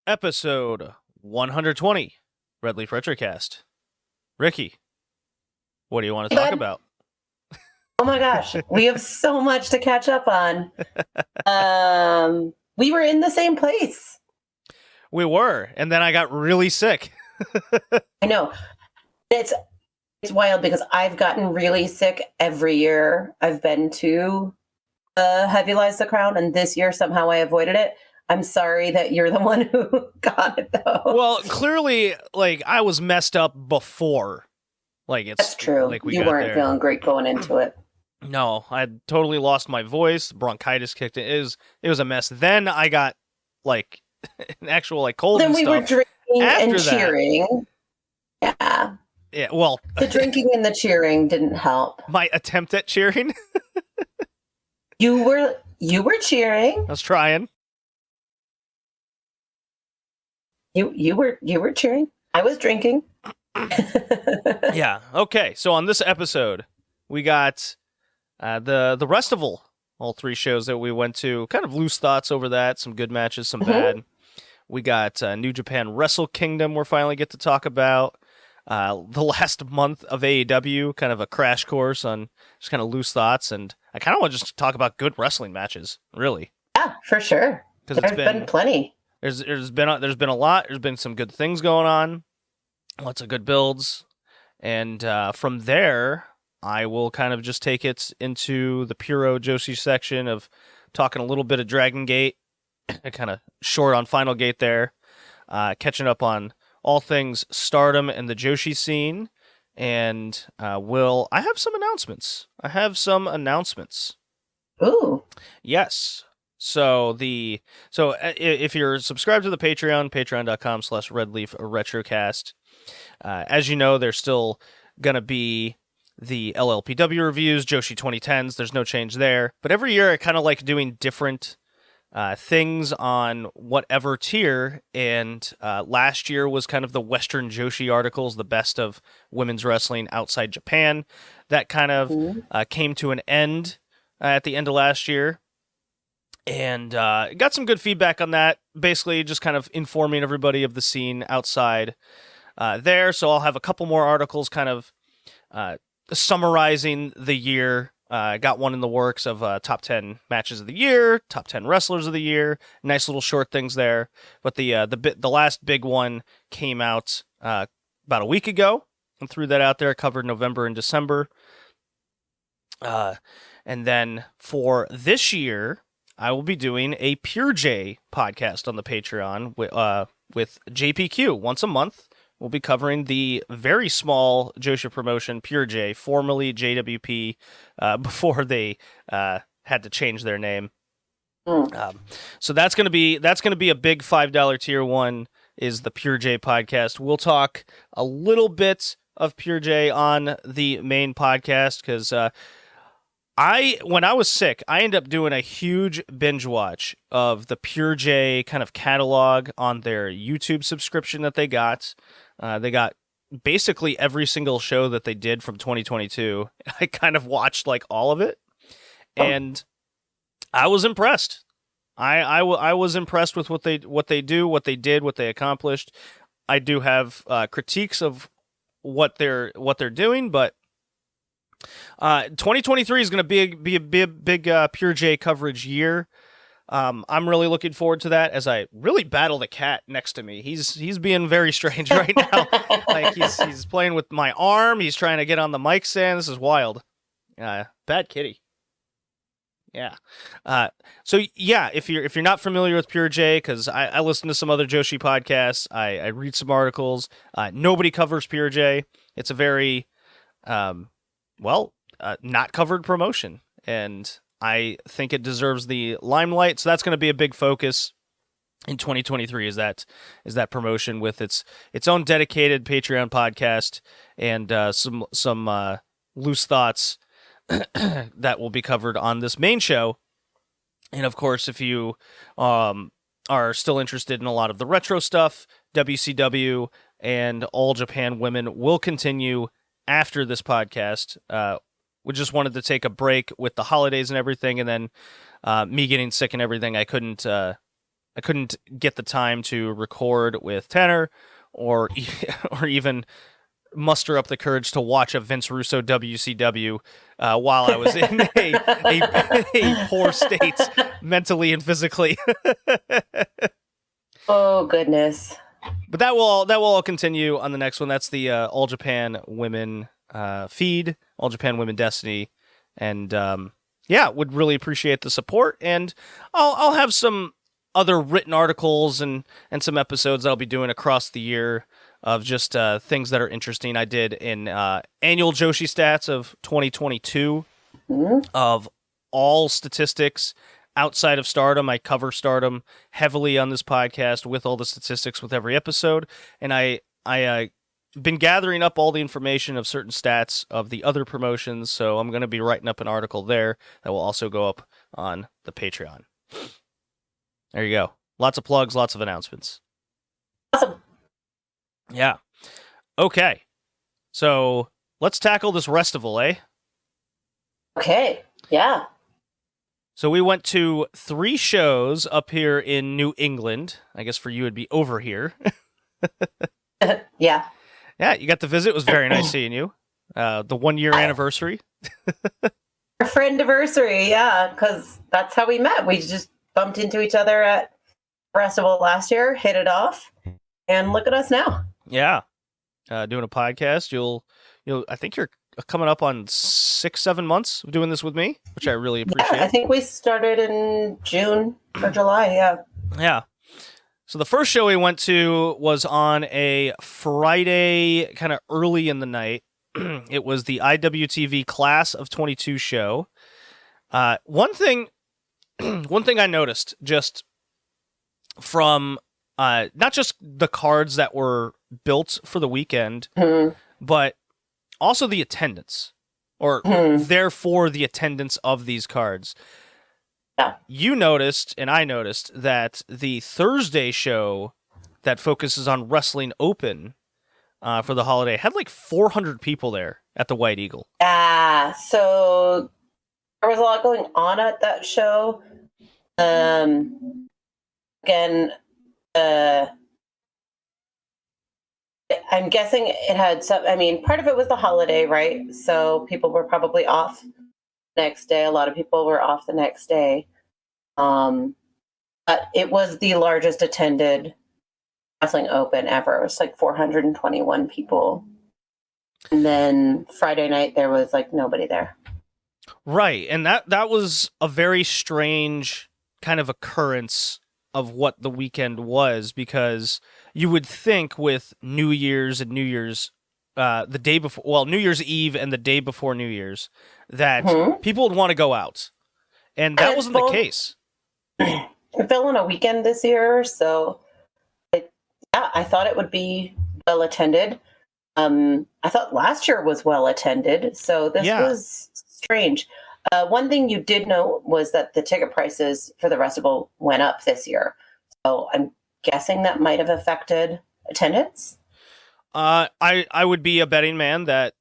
Episode 120, Red Leaf Retrocast. Ricky, what do you want to talk about? Oh my gosh, we have so much to catch up on. We were in the same place. We were, and then I got really sick. I know. It's wild because I've gotten really sick every year I've been to Heavy Lies the Crown, and this year somehow I avoided it. I'm sorry that you're the one who got it, though. Well, clearly, I was messed up before. That's true. You weren't feeling great going into it. No, I had totally lost my voice. Bronchitis kicked in. It was a mess. Then I got, an actual, cold and stuff. Then we were drinking and cheering. Yeah. Yeah, well... The drinking and the cheering didn't help. My attempt at cheering? You were cheering. I was trying. You were cheering. I was drinking. Yeah. Okay. So on this episode, we got the Wrestival, all three shows that we went to. Kind of loose thoughts over that. Some good matches, some bad. We got New Japan Wrestle Kingdom. We're finally get to talk about the last month of AEW. Kind of a crash course on just kind of loose thoughts, and I kind of want to just talk about good wrestling matches. Really. Yeah, for sure. There's been plenty. There's been a lot. There's been some good things going on. Lots of good builds. And from there, I will kind of just take it into the puro Joshi section of talking a little bit of Dragongate, kind of short on Final Gate there, catching up on all things Stardom and the Joshi scene. And I have some announcements. Ooh. Yes. So if you're subscribed to the Patreon, patreon.com/redleafretrocast, as you know, there's still going to be the LLPW reviews, Joshi 2010s. There's no change there. But every year I kind of like doing different things on whatever tier. And last year was kind of the Western Joshi articles, the best of women's wrestling outside Japan. That kind of came to an end at the end of last year. And got some good feedback on that, basically just kind of informing everybody of the scene outside there. So I'll have a couple more articles kind of summarizing the year. Got one in the works of top 10 matches of the year, top 10 wrestlers of the year. Nice little short things there. But the last big one came out about a week ago. I threw that out there. Covered November and December. And then for this year, I will be doing a Pure J podcast on the Patreon with JPQ once a month. We'll be covering the very small Joshi promotion, Pure J, formerly JWP, before they had to change their name. So that's gonna be a big $5 tier one. Is the Pure J podcast. We'll talk a little bit of Pure J on the main podcast because. When I was sick, I ended up doing a huge binge watch of the Pure J kind of catalog on their YouTube subscription that they got. They got basically every single show that they did from 2022. I kind of watched all of it, and I was impressed. I was impressed with what they do, what they did, what they accomplished. I do have critiques of what they're doing, but 2023 is going to be a big Pure J coverage year. I'm really looking forward to that as I really battle the cat next to me. He's being very strange right now. He's playing with my arm. He's trying to get on the mic stand. This is wild. Bad kitty. Yeah. So yeah, if you're not familiar with Pure J, because I listen to some other Joshi podcasts, I read some articles. Nobody covers Pure J. It's a very not covered promotion, and I think it deserves the limelight. So that's going to be a big focus in 2023. Is that promotion with its own dedicated Patreon podcast and some loose thoughts that will be covered on this main show. And of course, if you are still interested in a lot of the retro stuff, WCW and All Japan Women will continue after this podcast. We just wanted to take a break with the holidays and everything, and then me getting sick and everything. I couldn't I couldn't get the time to record with Tanner, or even muster up the courage to watch a Vince Russo WCW while I was in a poor state mentally and physically. Oh goodness! But that will all continue on the next one. That's the All Japan Women feed, All Japan Women Destiny, and would really appreciate the support. And I'll have some other written articles and some episodes that I'll be doing across the year of just things that are interesting. I did in annual Joshi stats of 2022 of all statistics outside of Stardom. I cover Stardom heavily on this podcast with all the statistics with every episode, and I been gathering up all the information of certain stats of the other promotions, so I'm going to be writing up an article there that will also go up on the Patreon. There you go. Lots of plugs, lots of announcements. Awesome. Yeah. Okay. So let's tackle this Wrestival, eh? Okay. Yeah. So we went to 3 shows up here in New England. I guess for you it'd be over here. Yeah. Yeah, you got to visit. It was very nice seeing you. The 1-year anniversary. Our friend-iversary, yeah, because that's how we met. We just bumped into each other at Wrestival last year, hit it off, and look at us now. Yeah. Doing a podcast. You'll I think you're coming up on 6-7 months of doing this with me, which I really appreciate. Yeah, I think we started in June or July, yeah. Yeah. So the first show we went to was on a Friday, kind of early in the night. It was the IWTV Class of 22 show. One thing I noticed just from not just the cards that were built for the weekend, but also the attendance, or therefore the attendance of these cards. Yeah. You noticed, and I noticed, that the Thursday show that focuses on Wrestling Open for the holiday had like 400 people there at the White Eagle. So there was a lot going on at that show. Again, I'm guessing it had some, I mean, part of it was the holiday, right? So people were probably off the next day. A lot of people were off the next day. But it was the largest attended Wrestling Open ever. It was like 421 people. And then Friday night, there was like nobody there. Right. And that was a very strange kind of occurrence of what the weekend was, because you would think with New Year's and New Year's, the day before, well, New Year's Eve and the day before New Year's, that people would want to go out. And that wasn't the case. It fell on a weekend this year, so I thought it would be well attended. I thought last year was well attended, so this was strange. One thing you did know was that the ticket prices for the Wrestival went up this year. So I'm guessing that might have affected attendance. I would be a betting man that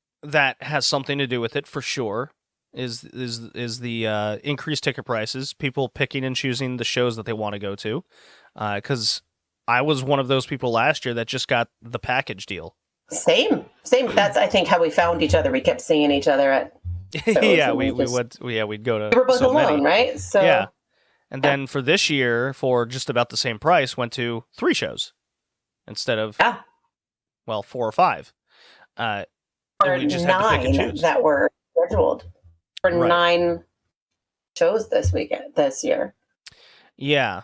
has something to do with it for sure. Is the increased ticket prices, people picking and choosing the shows that they want to go to? Because I was one of those people last year that just got the package deal. Same. That's, I think, how we found each other. We kept seeing each other at yeah, we'd go to. We were both so alone, many. Right? So yeah, and then for this year, for just about the same price, went to 3 shows instead of 4 or 5. Or we just had to pick and 9 choose. that were scheduled for Right. 9 shows this year. Yeah.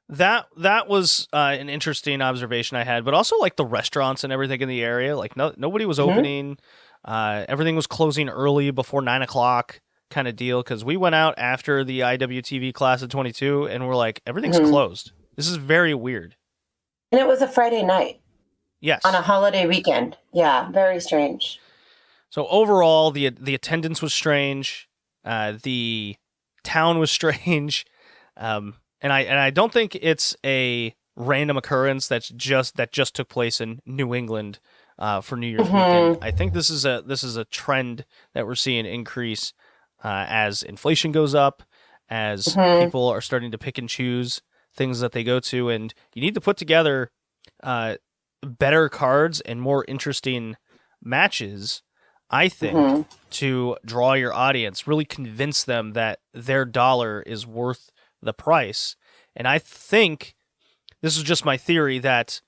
That was an interesting observation I had, but also like the restaurants and everything in the area, like nobody was opening. Everything was closing early before 9:00 kind of deal, because we went out after the IWTV Class of 22 and we're like, everything's closed. This is very weird. And it was a Friday night. Yes. On a holiday weekend. Yeah, very strange. So overall, the attendance was strange. The town was strange. And I don't think it's a random occurrence that just took place in New England for New Year's weekend. I think this is a trend that we're seeing increase as inflation goes up, as people are starting to pick and choose things that they go to, and you need to put together better cards and more interesting matches, I think, to draw your audience, really convince them that their dollar is worth the price. And I think, this is just my theory, that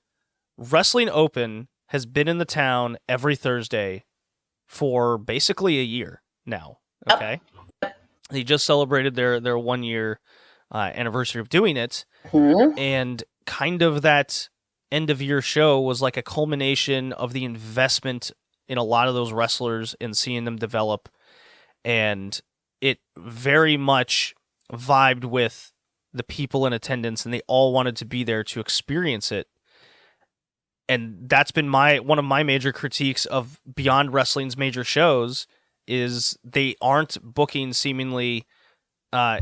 Wrestling Open has been in the town every Thursday for basically a year now. Okay. They just celebrated their 1 year anniversary of doing it. And kind of that end of year show was like a culmination of the investment in a lot of those wrestlers and seeing them develop. And it very much vibed with the people in attendance, and they all wanted to be there to experience it. And that's been one of my major critiques of Beyond Wrestling's major shows, is they aren't booking seemingly, show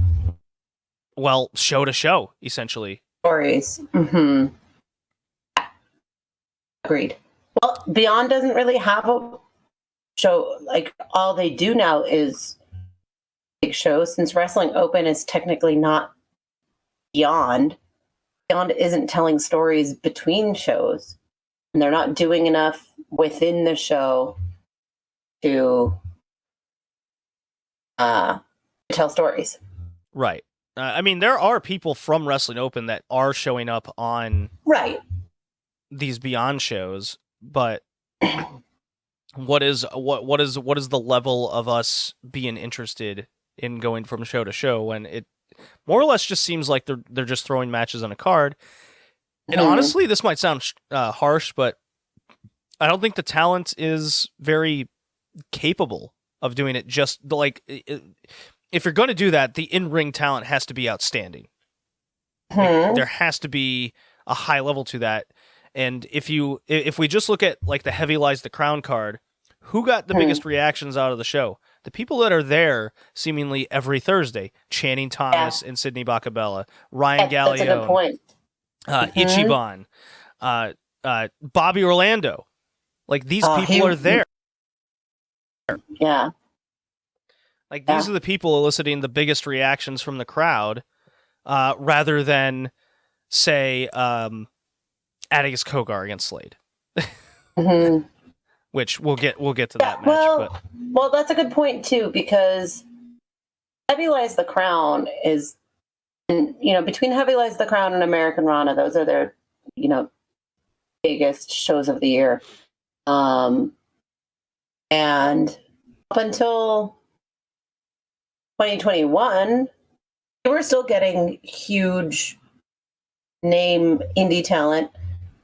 to show, essentially. Stories. Agreed. Well, Beyond doesn't really have a show. Like, all they do now is big shows. Since Wrestling Open is technically not Beyond isn't telling stories between shows. And they're not doing enough within the show to tell stories. Right. I mean, there are people from Wrestling Open that are showing up on these Beyond shows, but what is the level of us being interested in going from show to show when it more or less just seems like they're just throwing matches on a card? And honestly, this might sound harsh, but I don't think the talent is very capable of doing it. Just like, if you're going to do that, the in-ring talent has to be outstanding. Like, there has to be a high level to that. And if we just look at like the Heavy Lies the Crown card, who got the biggest reactions out of the show? The people that are there seemingly every Thursday: Channing Thomas and Sydney Bacabella, Ryan Gallione. That's a good point. Ichiban, Bobby Orlando. Like, these people are there. Yeah. Like, these are the people eliciting the biggest reactions from the crowd, rather than, say, Atticus Kogar against Slade. Which we'll get to that match. Well, that's a good point too, because Heavy Lies the Crown is, between Heavy Lies the Crown and American Rana, those are their, biggest shows of the year. And up until 2021, they were still getting huge name indie talent,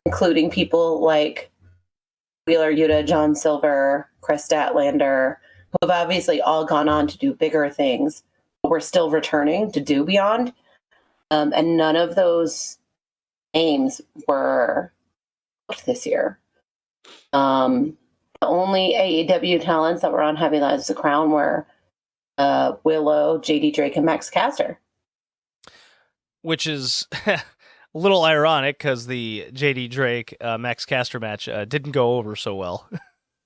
including people like Wheeler Yuta, John Silver, Chris Statlander, who have obviously all gone on to do bigger things, but we're still returning to do Beyond. And none of those names were booked this year. The only AEW talents that were on Heavy Lies the Crown were Willow, JD Drake, and Max Caster. Which is a little ironic, because the JD Drake Max Caster match didn't go over so well.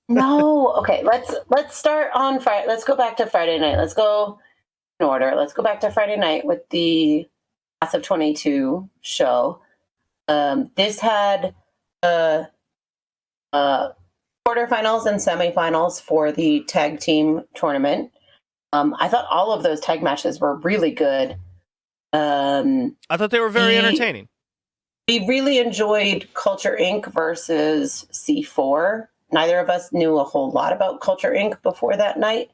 No, okay. Let's start on Friday. Let's go back to Friday night. Let's go in order. Let's go back to Friday night with the Class of 22 show. This had quarterfinals and semifinals for the tag team tournament. I thought all of those tag matches were really good. I thought they were very entertaining. We really enjoyed Culture Inc. versus C4. Neither of us knew a whole lot about Culture Inc. before that night.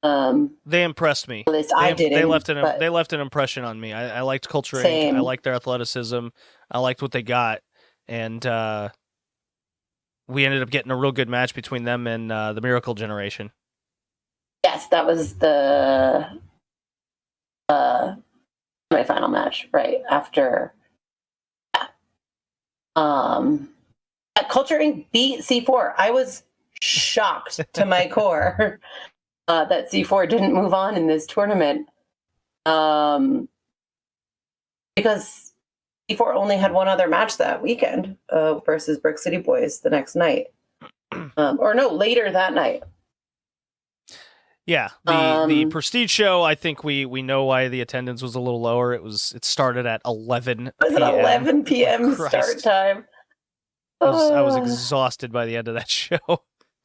They impressed me. At least I didn't. They left an impression on me. I liked Culture Inc. I liked their athleticism. I liked what they got, and we ended up getting a real good match between them and the Miracle Generation. Yes, that was the semifinal match, right after. Culture Inc. beat C4. I was shocked to my core that C4 didn't move on in this tournament, because C4 only had one other match that weekend versus Brick City Boys the next night, or no, later that night. Yeah, the Prestige show, I think we know why the attendance was a little lower. It started at 11 It was p.m. an 11 p.m. Christ. start time. I was exhausted by the end of that show.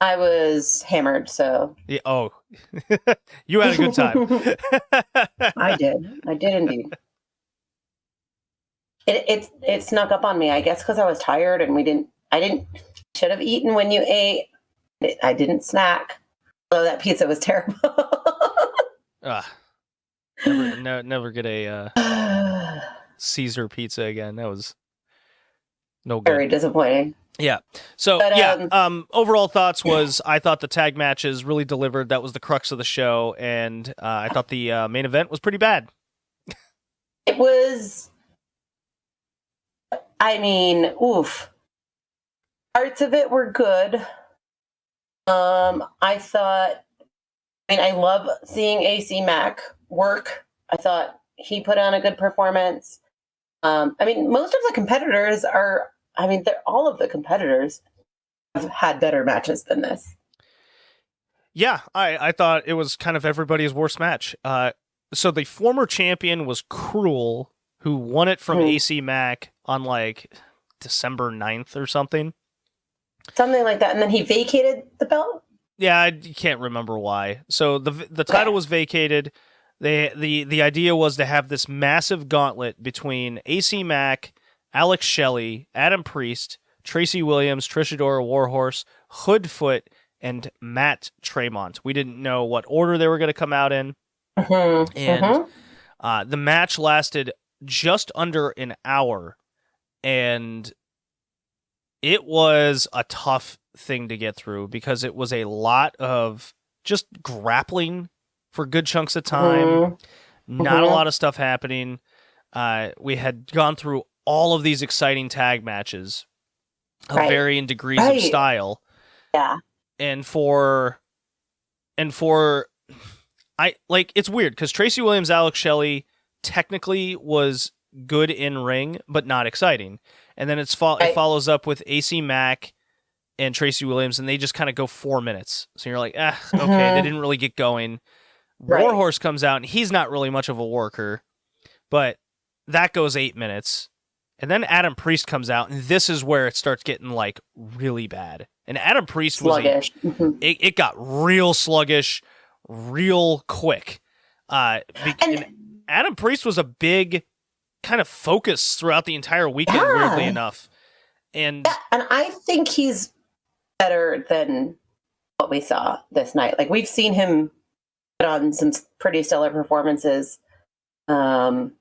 I was hammered, so. Yeah, you had a good time. I did indeed. It snuck up on me, I guess, because I was tired and I should have eaten when you ate. I didn't snack. Although that pizza was terrible. Never get a Caesar pizza again. That was no good. Very disappointing. Yeah. So overall thoughts was I thought the tag matches really delivered. That was the crux of the show, and I thought the main event was pretty bad. It was. I mean, oof. Parts of it were good. I love seeing AC Mac work. I thought he put on a good performance. Most of the competitors all of the competitors have had better matches than this. Yeah, I thought it was kind of everybody's worst match. So the former champion was Cruel, who won it from AC Mac on like December 9th or something. Something like that. And then he vacated the belt? Yeah, I can't remember why. So the title was vacated. The idea was to have this massive gauntlet between AC Mac, Alex Shelley, Adam Priest, Tracy Williams, Trish Adora, Warhorse, Hoodfoot, and Matt Tremont. We didn't know what order they were going to come out in. And the match lasted just under an hour, and it was a tough thing to get through because it was a lot of just grappling for good chunks of time. Not a lot of stuff happening. We had gone through all of these exciting tag matches of varying degrees of style. Yeah. And it's weird because Tracy Williams, Alex Shelley technically was good in ring, but not exciting. And then it follows up with AC Mac and Tracy Williams, and they just kind of go 4 minutes. So you're like, okay, they didn't really get going. Warhorse comes out, and he's not really much of a worker, but that goes 8 minutes. And then Adam Priest comes out, and this is where it starts getting like really bad. And Adam Priest was it got real sluggish, real quick. And Adam Priest was a big kind of focus throughout the entire weekend, weirdly enough. And I think he's better than what we saw this night. Like, we've seen him put on some pretty stellar performances. When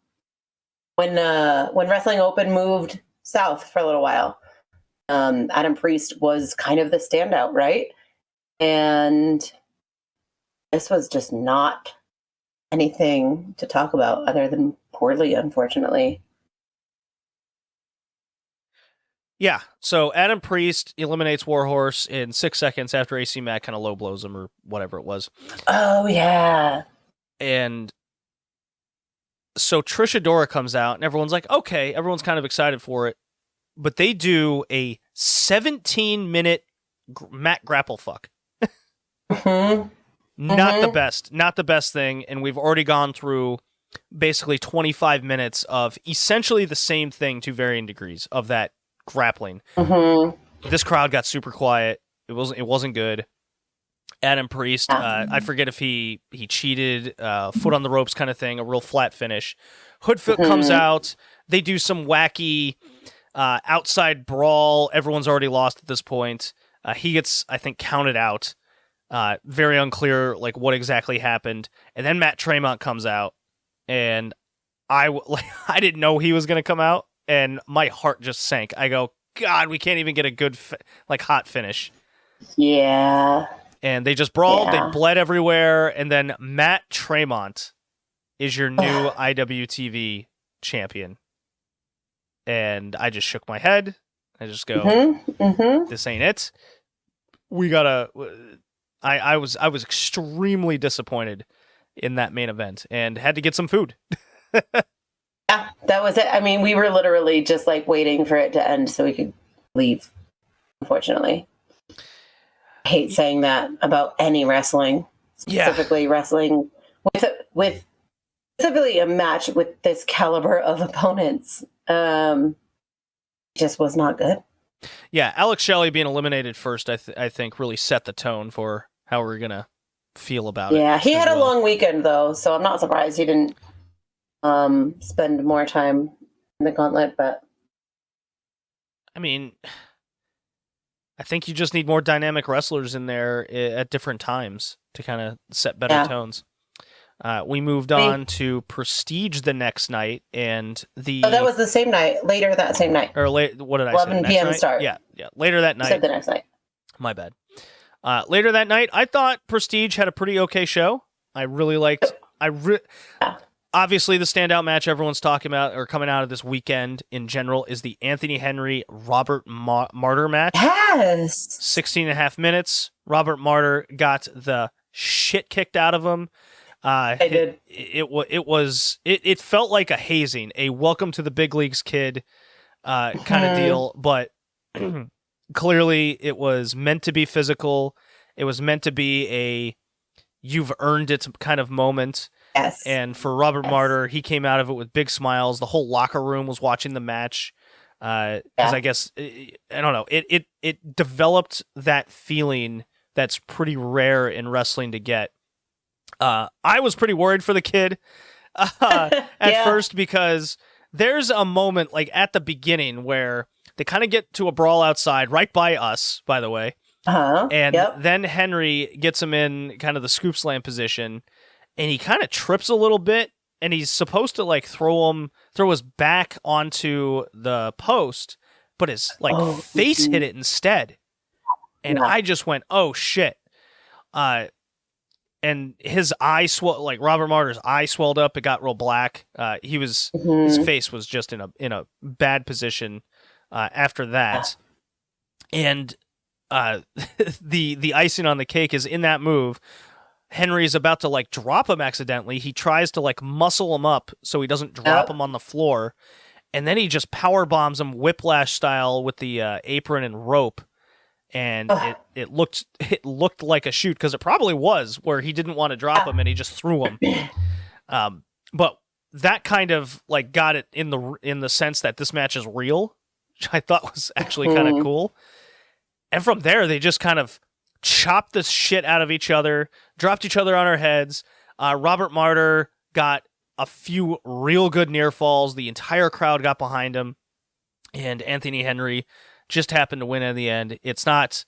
Wrestling Open moved south for a little while, Adam Priest was kind of the standout, right? And this was just not anything to talk about other than poorly, unfortunately. Yeah, so Adam Priest eliminates Warhorse in 6 seconds after AC Mac kind of low blows him or whatever it was. Oh, yeah. And so Trish Adora comes out, and everyone's like, okay, everyone's kind of excited for it. But they do a 17-minute mat grapple fuck. Not the best thing, and we've already gone through basically 25 minutes of essentially the same thing to varying degrees of that grappling. This crowd got super quiet. It wasn't good. Adam Priest, I forget if he cheated, foot on the ropes kind of thing, a real flat finish. Hoodfoot comes out. They do some wacky outside brawl. Everyone's already lost at this point. He gets, I think, counted out. Very unclear like what exactly happened. And then Matt Tremont comes out, and I didn't know he was going to come out, and my heart just sank. I go, God, we can't even get a good hot finish. Yeah. And they just brawled. They bled everywhere. And then Matt Tremont is your new IWTV champion. And I just shook my head. I just go, this ain't it. We gotta. I was extremely disappointed in that main event and had to get some food. Yeah, that was it. I mean, we were literally just like waiting for it to end so we could leave, unfortunately. I hate saying that about any wrestling specifically wrestling with specifically a match with this caliber of opponents. Just was not good. Yeah, Alex Shelley being eliminated first, I think, really set the tone for how we're gonna feel about it. Yeah, he had a long weekend though, so I'm not surprised he didn't spend more time in the gauntlet. But I mean, I think you just need more dynamic wrestlers in there at different times to kind of set better tones. We moved on to Prestige the next night, and that was the same night. Later that same night, or late. What did I say? 11 p.m. start. Yeah. Later that night. You said the next night. My bad. Later that night, I thought Prestige had a pretty okay show. I really liked. Obviously, the standout match everyone's talking about or coming out of this weekend in general is the Anthony Henry Robert Martyr match. Yes. 16 and a half minutes. Robert Martyr got the shit kicked out of him. It felt like a hazing, a welcome to the big leagues kid kind of deal, but clearly it was meant to be physical. It was meant to be a you've earned it kind of moment. Yes. And for Robert Martyr, he came out of it with big smiles. The whole locker room was watching the match. Because I guess, I don't know, it developed that feeling that's pretty rare in wrestling to get. I was pretty worried for the kid at first, because there's a moment like at the beginning where they kind of get to a brawl outside right by us, by the way. And then Henry gets him in kind of the scoop slam position, and he kind of trips a little bit, and he's supposed to like throw his back onto the post, but his face hit it instead. And I just went, oh shit. And his eye like Robert Martyr's eye swelled up. It got real black. His face was just in a bad position after that. And the icing on the cake is in that move. Henry's about to like drop him accidentally. He tries to like muscle him up so he doesn't drop him on the floor, and then he just power bombs him whiplash style with the apron and rope. And it looked like a shoot, because it probably was, where he didn't want to drop him and he just threw him. But that kind of like got it in the sense that this match is real, which I thought was actually kind of cool. And from there, they just kind of chopped the shit out of each other, dropped each other on our heads. Robert Martyr got a few real good near falls. The entire crowd got behind him, and Anthony Henry just happened to win in the end. It's not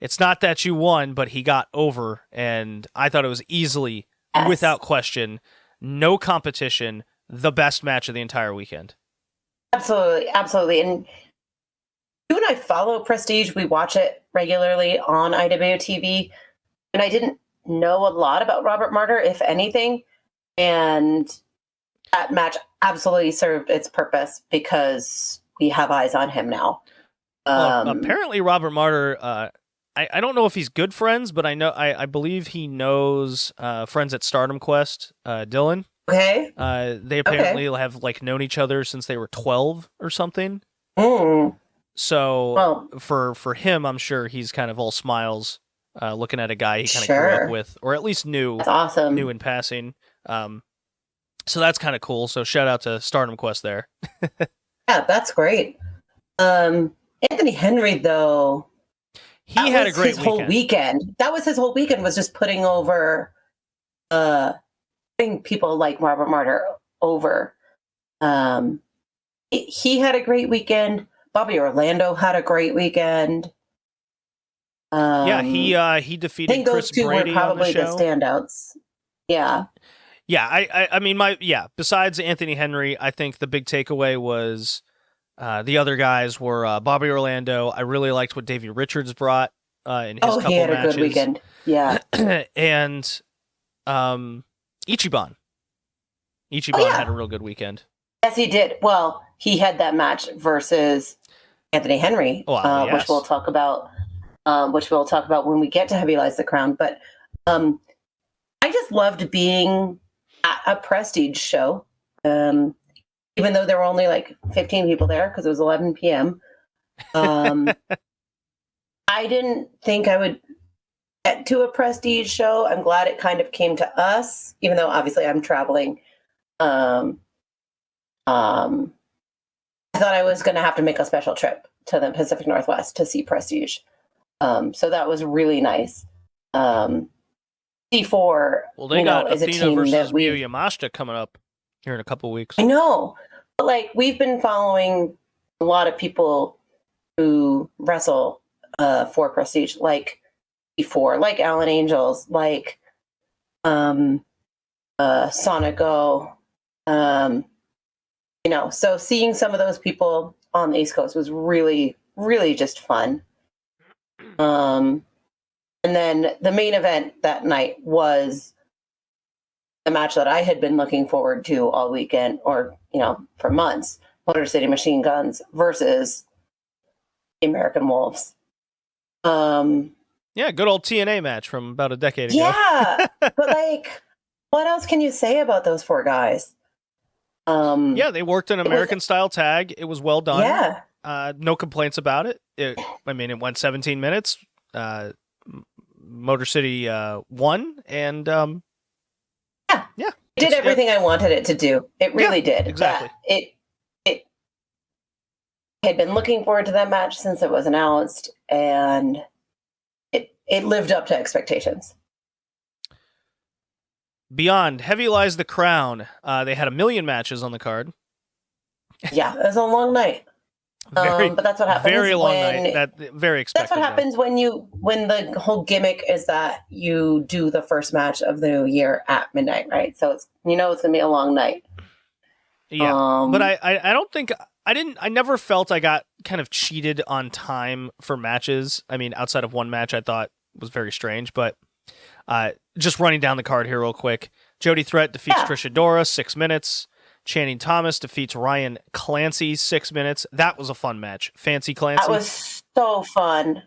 that you won, but he got over, and I thought it was easily, without question, no competition, the best match of the entire weekend. Absolutely. And you and I follow Prestige. We watch it regularly on IWTV, and I didn't know a lot about Robert Martyr, if anything, and that match absolutely served its purpose because we have eyes on him now. Apparently Robert Martyr, I don't know if he's good friends, but I believe he knows friends at Stardom Quest, Dylan. Okay. They apparently have like known each other since they were 12 or something. So for him, I'm sure he's kind of all smiles, looking at a guy he kind of grew up with, or at least knew. That's awesome. Knew in passing. So that's kind of cool. So shout out to Stardom Quest there. Yeah, that's great. Anthony Henry, though, he had a great whole weekend. That was his whole weekend, was just putting over, putting people like Robert Martyr over. He had a great weekend. Bobby Orlando had a great weekend. He defeated I think Chris those two Brady were probably on the show. The standouts. Yeah. Yeah, I mean, besides Anthony Henry, I think the big takeaway was the other guys were Bobby Orlando. I really liked what Davey Richards brought in his couple matches. He had a good weekend. Yeah. And Ichiban. Ichiban had a real good weekend. Yes, he did. Well, he had that match versus Anthony Henry, which we'll talk about. Which we'll talk about when we get to Heavy Lies the Crown. But I just loved being at a Prestige show, even though there were only like 15 people there because it was 11 p.m. I didn't think I would get to a prestige show. I'm glad it kind of came to us, even though obviously I'm traveling. I thought I was going to have to make a special trip to the Pacific Northwest to see prestige. So that was really nice. C4, Well, they got is a Athena team versus that Miyu Yamashita coming up here in a couple weeks. I know. But like, we've been following a lot of people who wrestle for prestige, like C4, like Alan Angels, like Sonic O. So seeing some of those people on the East Coast was really, really just fun. And then the main event that night was the match that I had been looking forward to all weekend, or, for months. Motor City Machine Guns versus the American Wolves. Yeah, good old TNA match from about a decade ago. Yeah, but like, what else can you say about those four guys? Yeah, they worked an American-style tag. It was well done. Yeah. No complaints about it. It went 17 minutes. Motor City won, and it did everything I wanted it to do. It really did. Exactly. I had been looking forward to that match since it was announced, and it lived up to expectations. Beyond Heavy Lies the Crown. They had 1 million matches on the card. Yeah, it was a long night. But that's what happens. Very long night. Very expected. That's what happens when the whole gimmick is that you do the first match of the new year at midnight, right? So it's it's gonna be a long night. Yeah, but I don't think I never felt I got kind of cheated on time for matches. I mean, outside of one match, I thought was very strange. But just running down the card here real quick: Jody Threat defeats Trish Adora, 6 minutes. Channing Thomas defeats Ryan Clancy, 6 minutes. That was a fun match. Fancy Clancy. That was so fun.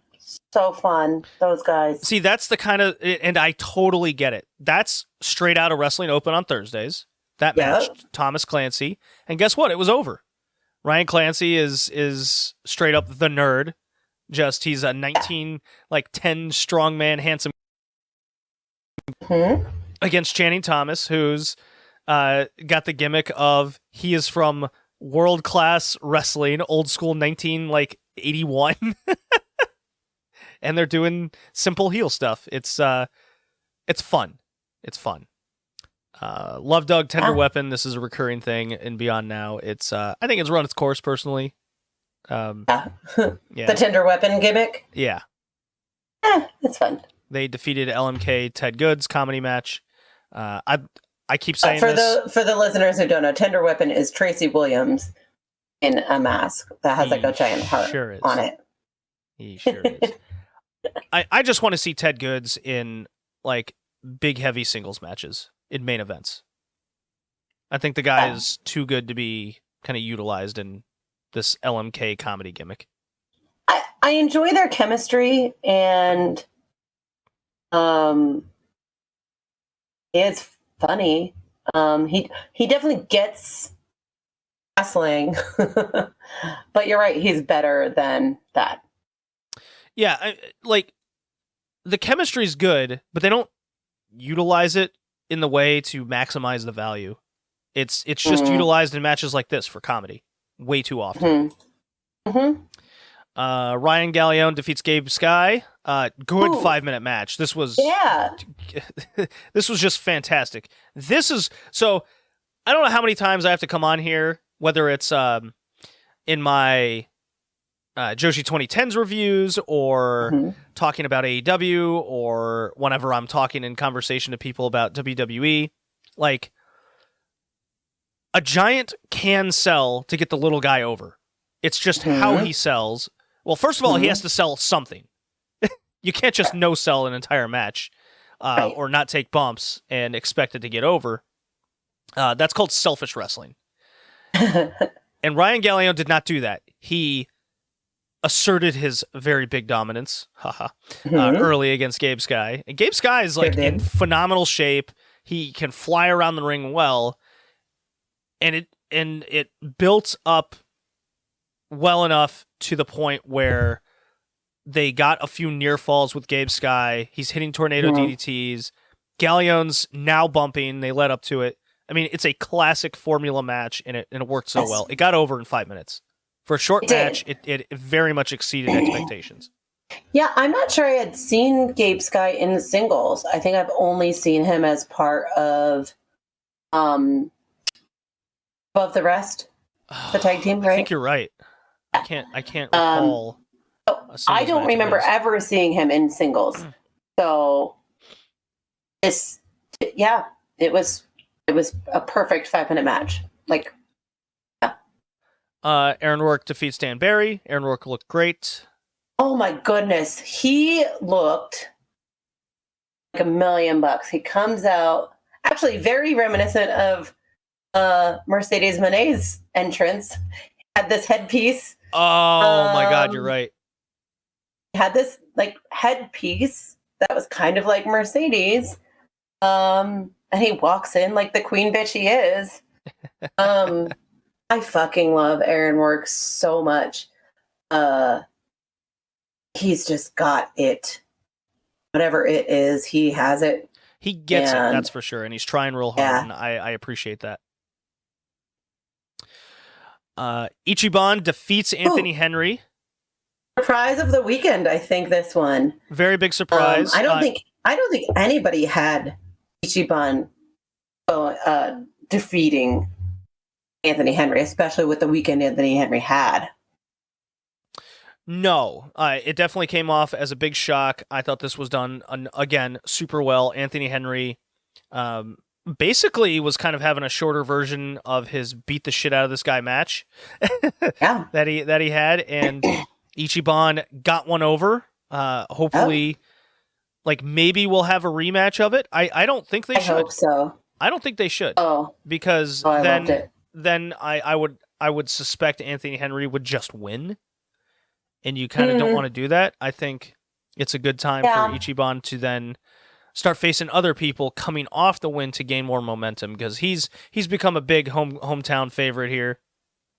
So fun. Those guys. See, that's the kind of, and I totally get it. That's straight out of Wrestling Open on Thursdays. That match, Thomas Clancy. And guess what? It was over. Ryan Clancy is straight up the nerd. Just, he's a 10 strongman, handsome against Channing Thomas, who's got the gimmick of he is from World Class Wrestling, old school 1981, and they're doing simple heel stuff. It's fun. It's fun. Love Dog Tender Weapon. This is a recurring thing in Beyond Now. It's I think it's run its course personally. The Tender Weapon gimmick. Yeah, it's fun. They defeated LMK Ted Goods comedy match. I keep saying for the listeners who don't know, Tender Weapon is Tracy Williams in a mask that has a giant heart on it. He sure is. I just want to see Ted Goods in big heavy singles matches in main events. I think the guy is too good to be kind of utilized in this LMK comedy gimmick. I enjoy their chemistry, and it's funny. He definitely gets wrestling, but you're right. He's better than that. Yeah, the chemistry is good, but they don't utilize it in the way to maximize the value. It's just utilized in matches like this for comedy way too often. Ryan Gallione defeats Gabe Sky. Good 5-minute match. This was this was just fantastic. This is so. I don't know how many times I have to come on here, whether it's in my Joshi 2010s reviews or talking about AEW, or whenever I'm talking in conversation to people about WWE. Like, a giant can sell to get the little guy over. It's just how he sells. Well, first of all, he has to sell something. You can't just no sell an entire match or not take bumps and expect it to get over. That's called selfish wrestling. And Ryan Gallione did not do that. He asserted his very big dominance early against Gabe Sky. And Gabe Sky is in phenomenal shape. He can fly around the ring well. And it built up well enough to the point where They got a few near falls with Gabe Sky. He's hitting tornado DDTs. Galleon's now bumping. They led up to it. I mean, it's a classic formula match, and it worked so well. It got over in 5 minutes. For a short match, it very much exceeded expectations. Yeah, I'm not sure I had seen Gabe Sky in the singles. I think I've only seen him as part of Above the Rest, the tag team, right? I think you're right. I can't recall. I don't remember ever seeing him in singles. So it was a perfect 5 minute match. Like, Aaron Rourke defeats Dan Barry. Aaron Rourke looked great. Oh my goodness, he looked like $1,000,000. He comes out actually very reminiscent of Mercedes Monet's entrance. Had this headpiece. Oh my God, you're right. Had this like headpiece that was kind of like Mercedes. And he walks in like the queen bitch he is. I fucking love Aaron Rourke so much. He's just got it. Whatever it is, he has it. He gets it, that's for sure. And he's trying real hard, and I appreciate that. Ichiban defeats Anthony Henry. Surprise of the weekend, I think, this one. Very big surprise. I don't think anybody had Ichiban defeating Anthony Henry, especially with the weekend Anthony Henry had. No, it definitely came off as a big shock. I thought this was done, again, super well. Anthony Henry basically was kind of having a shorter version of his beat the shit out of this guy match that he had, and Ichiban got one over. Hopefully, like maybe we'll have a rematch of it. I don't think they should. I hope so. I don't think they should. Because then I would suspect Anthony Henry would just win. And you kind of don't want to do that. I think it's a good time for Ichiban to then start facing other people coming off the win to gain more momentum, because he's become a big hometown favorite here.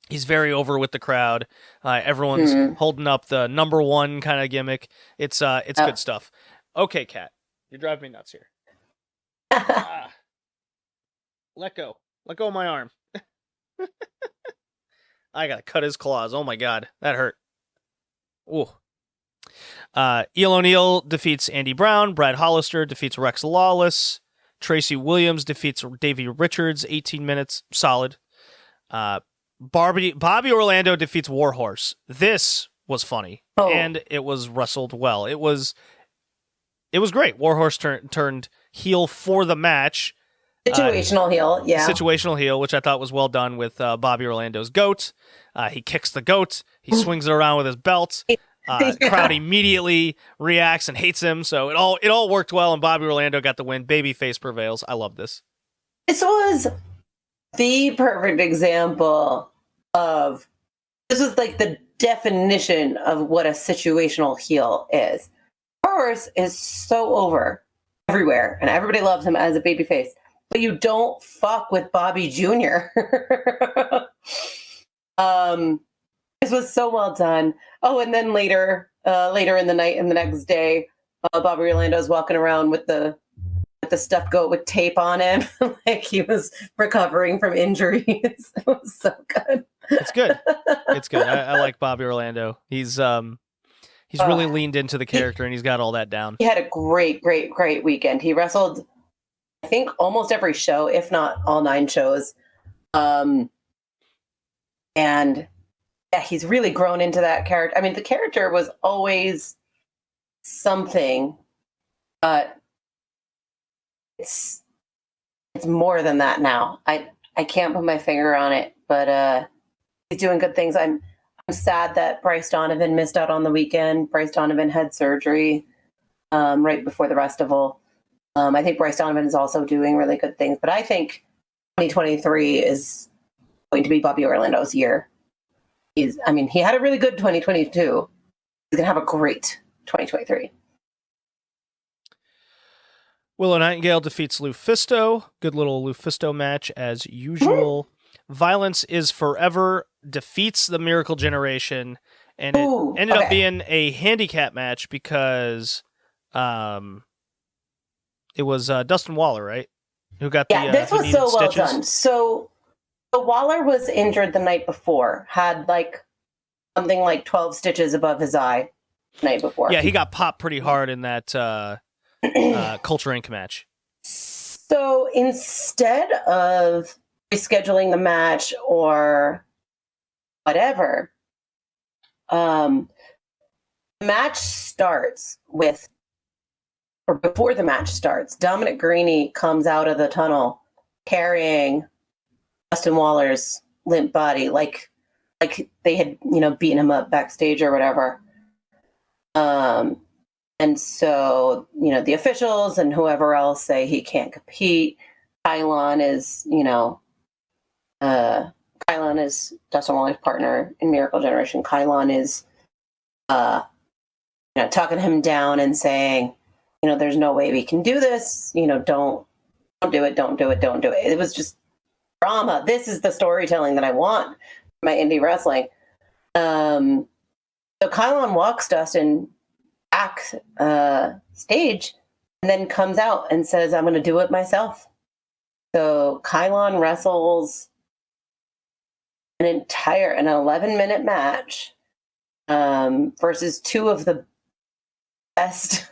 He's very over with the crowd. Everyone's holding up the number one kind of gimmick. It's good stuff. Okay, Kat, you're driving me nuts here. Let go of my arm. I gotta cut his claws. Oh my God, that hurt. Ooh. Eel O'Neill defeats Andy Brown. Brad Hollister defeats Rex Lawless. Tracy Williams defeats Davey Richards. 18 minutes. Solid. Bobby Orlando defeats Warhorse. This was funny. And it was wrestled well. It was great. Warhorse turned heel for the match. Situational heel, yeah. Situational heel, which I thought was well done with Bobby Orlando's goat. He kicks the goat. He swings it around with his belt. Crowd immediately reacts and hates him. So it all worked well, and Bobby Orlando got the win. Babyface prevails. I love this. This was the perfect example of, this was like the definition of what a situational heel is. Horse is so over everywhere, and everybody loves him as a babyface. But you don't fuck with Bobby Jr. This was so well done. Oh, and then later in the night and the next day, Bobby Orlando's walking around with the stuffed goat with tape on him, like he was recovering from injuries. It was so good. It's good. It's good. I like Bobby Orlando. He's really leaned into the character, and he's got all that down. He had a great weekend. He wrestled, I think, almost every show, if not all 9 shows. And yeah, he's really grown into that character. I mean, the character was always something, but it's more than that now. I can't put my finger on it, but he's doing good things. I'm sad that Bryce Donovan missed out on the weekend. Bryce Donovan had surgery right before the Wrestival. I think Bryce Donovan is also doing really good things, but I think 2023 is going to be Bobby Orlando's year. He had a really good 2022. He's going to have a great 2023. Willow Nightingale defeats Lufisto. Good little Lufisto match as usual. Violence is Forever defeats the Miracle Generation and it Ooh, ended up okay. being a handicap match because it was Dustin Waller, right? Who got the this who was needed so well stitches. done. So Waller was injured the night before, had like something like 12 stitches above his eye the night before. Yeah, he got popped pretty hard in that Culture Inc. match. So instead of rescheduling the match or whatever, the match starts with, or before the match starts, Dominic Greeny comes out of the tunnel carrying Dustin Waller's limp body, like they had, beaten him up backstage or whatever. And so, the officials and whoever else say he can't compete. Kylon is, Kylon is Dustin Waller's partner in Miracle Generation. Kylon is, talking him down and saying, there's no way we can do this. Don't do it. Don't do it. Don't do it. It was just drama. This is the storytelling that I want for my indie wrestling. So Kylon walks Dustin back stage and then comes out and says, I'm going to do it myself. So Kylon wrestles an 11-minute match versus two of the best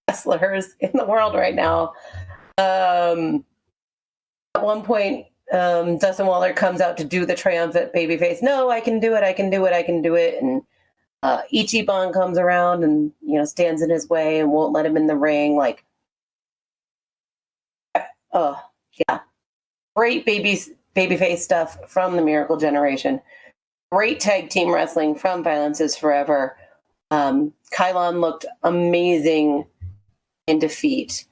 wrestlers in the world right now. At one point, Dustin Waller comes out to do the triumphant babyface. No, I can do it. I can do it. I can do it. And Ichiban comes around and, stands in his way and won't let him in the ring. Like, oh, yeah. Great babyface stuff from the Miracle Generation. Great tag team wrestling from Violence is Forever. Kylon looked amazing in defeat,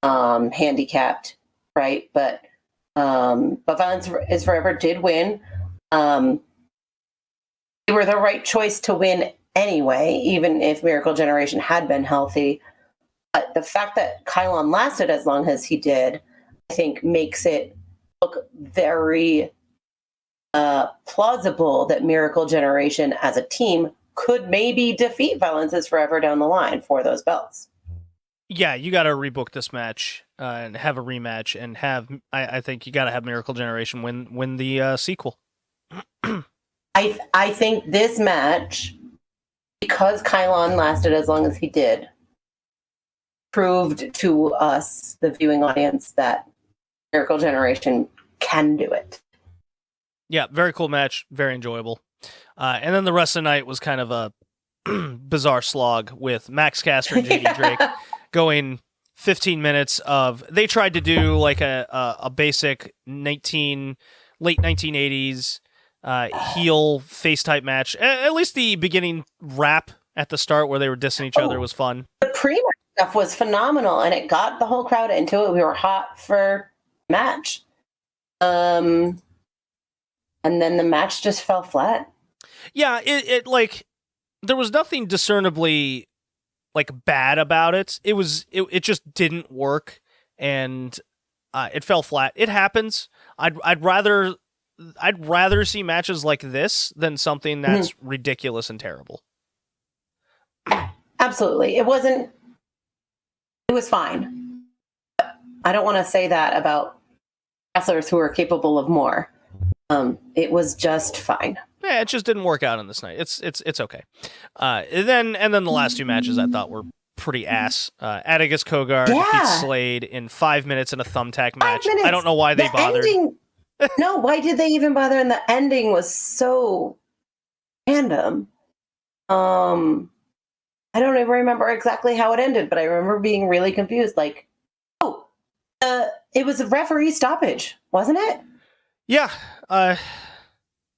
handicapped, right? But Violence is Forever did win. They were the right choice to win anyway, even if Miracle Generation had been healthy. But the fact that Kylon lasted as long as he did, I think, makes it look very plausible that Miracle Generation as a team could maybe defeat Violence is Forever down the line for those belts. Yeah, you got to rebook this match and have a rematch, and I think you got to have Miracle Generation win the sequel. I think this match, because Kylon lasted as long as he did, proved to us, the viewing audience, that Miracle Generation can do it. Yeah, very cool match, very enjoyable. And then the rest of the night was kind of a bizarre slog with Max Caster and JD Drake going 15 minutes of. They tried to do like a basic late 1980s heel face type match. At least the beginning rap at the start where they were dissing each other was fun. The pre-match stuff was phenomenal, and it got the whole crowd into it. We were hot for match. And then the match just fell flat. Yeah, it like there was nothing discernibly like bad about it. It just didn't work, and it fell flat. It happens. I'd rather see matches like this than something that's ridiculous and terrible. Absolutely. It was fine. I don't want to say that about wrestlers who are capable of more. It was just fine. Yeah, it just didn't work out on this night. It's okay. And then the last two matches I thought were pretty ass. Atticus Kogar defeats Slade in 5 minutes in a thumbtack match. 5 minutes. I don't know why they bothered. No, why did they even bother? And the ending was so random. I don't even remember exactly how it ended, but I remember being really confused. Like, it was a referee stoppage, wasn't it? Yeah.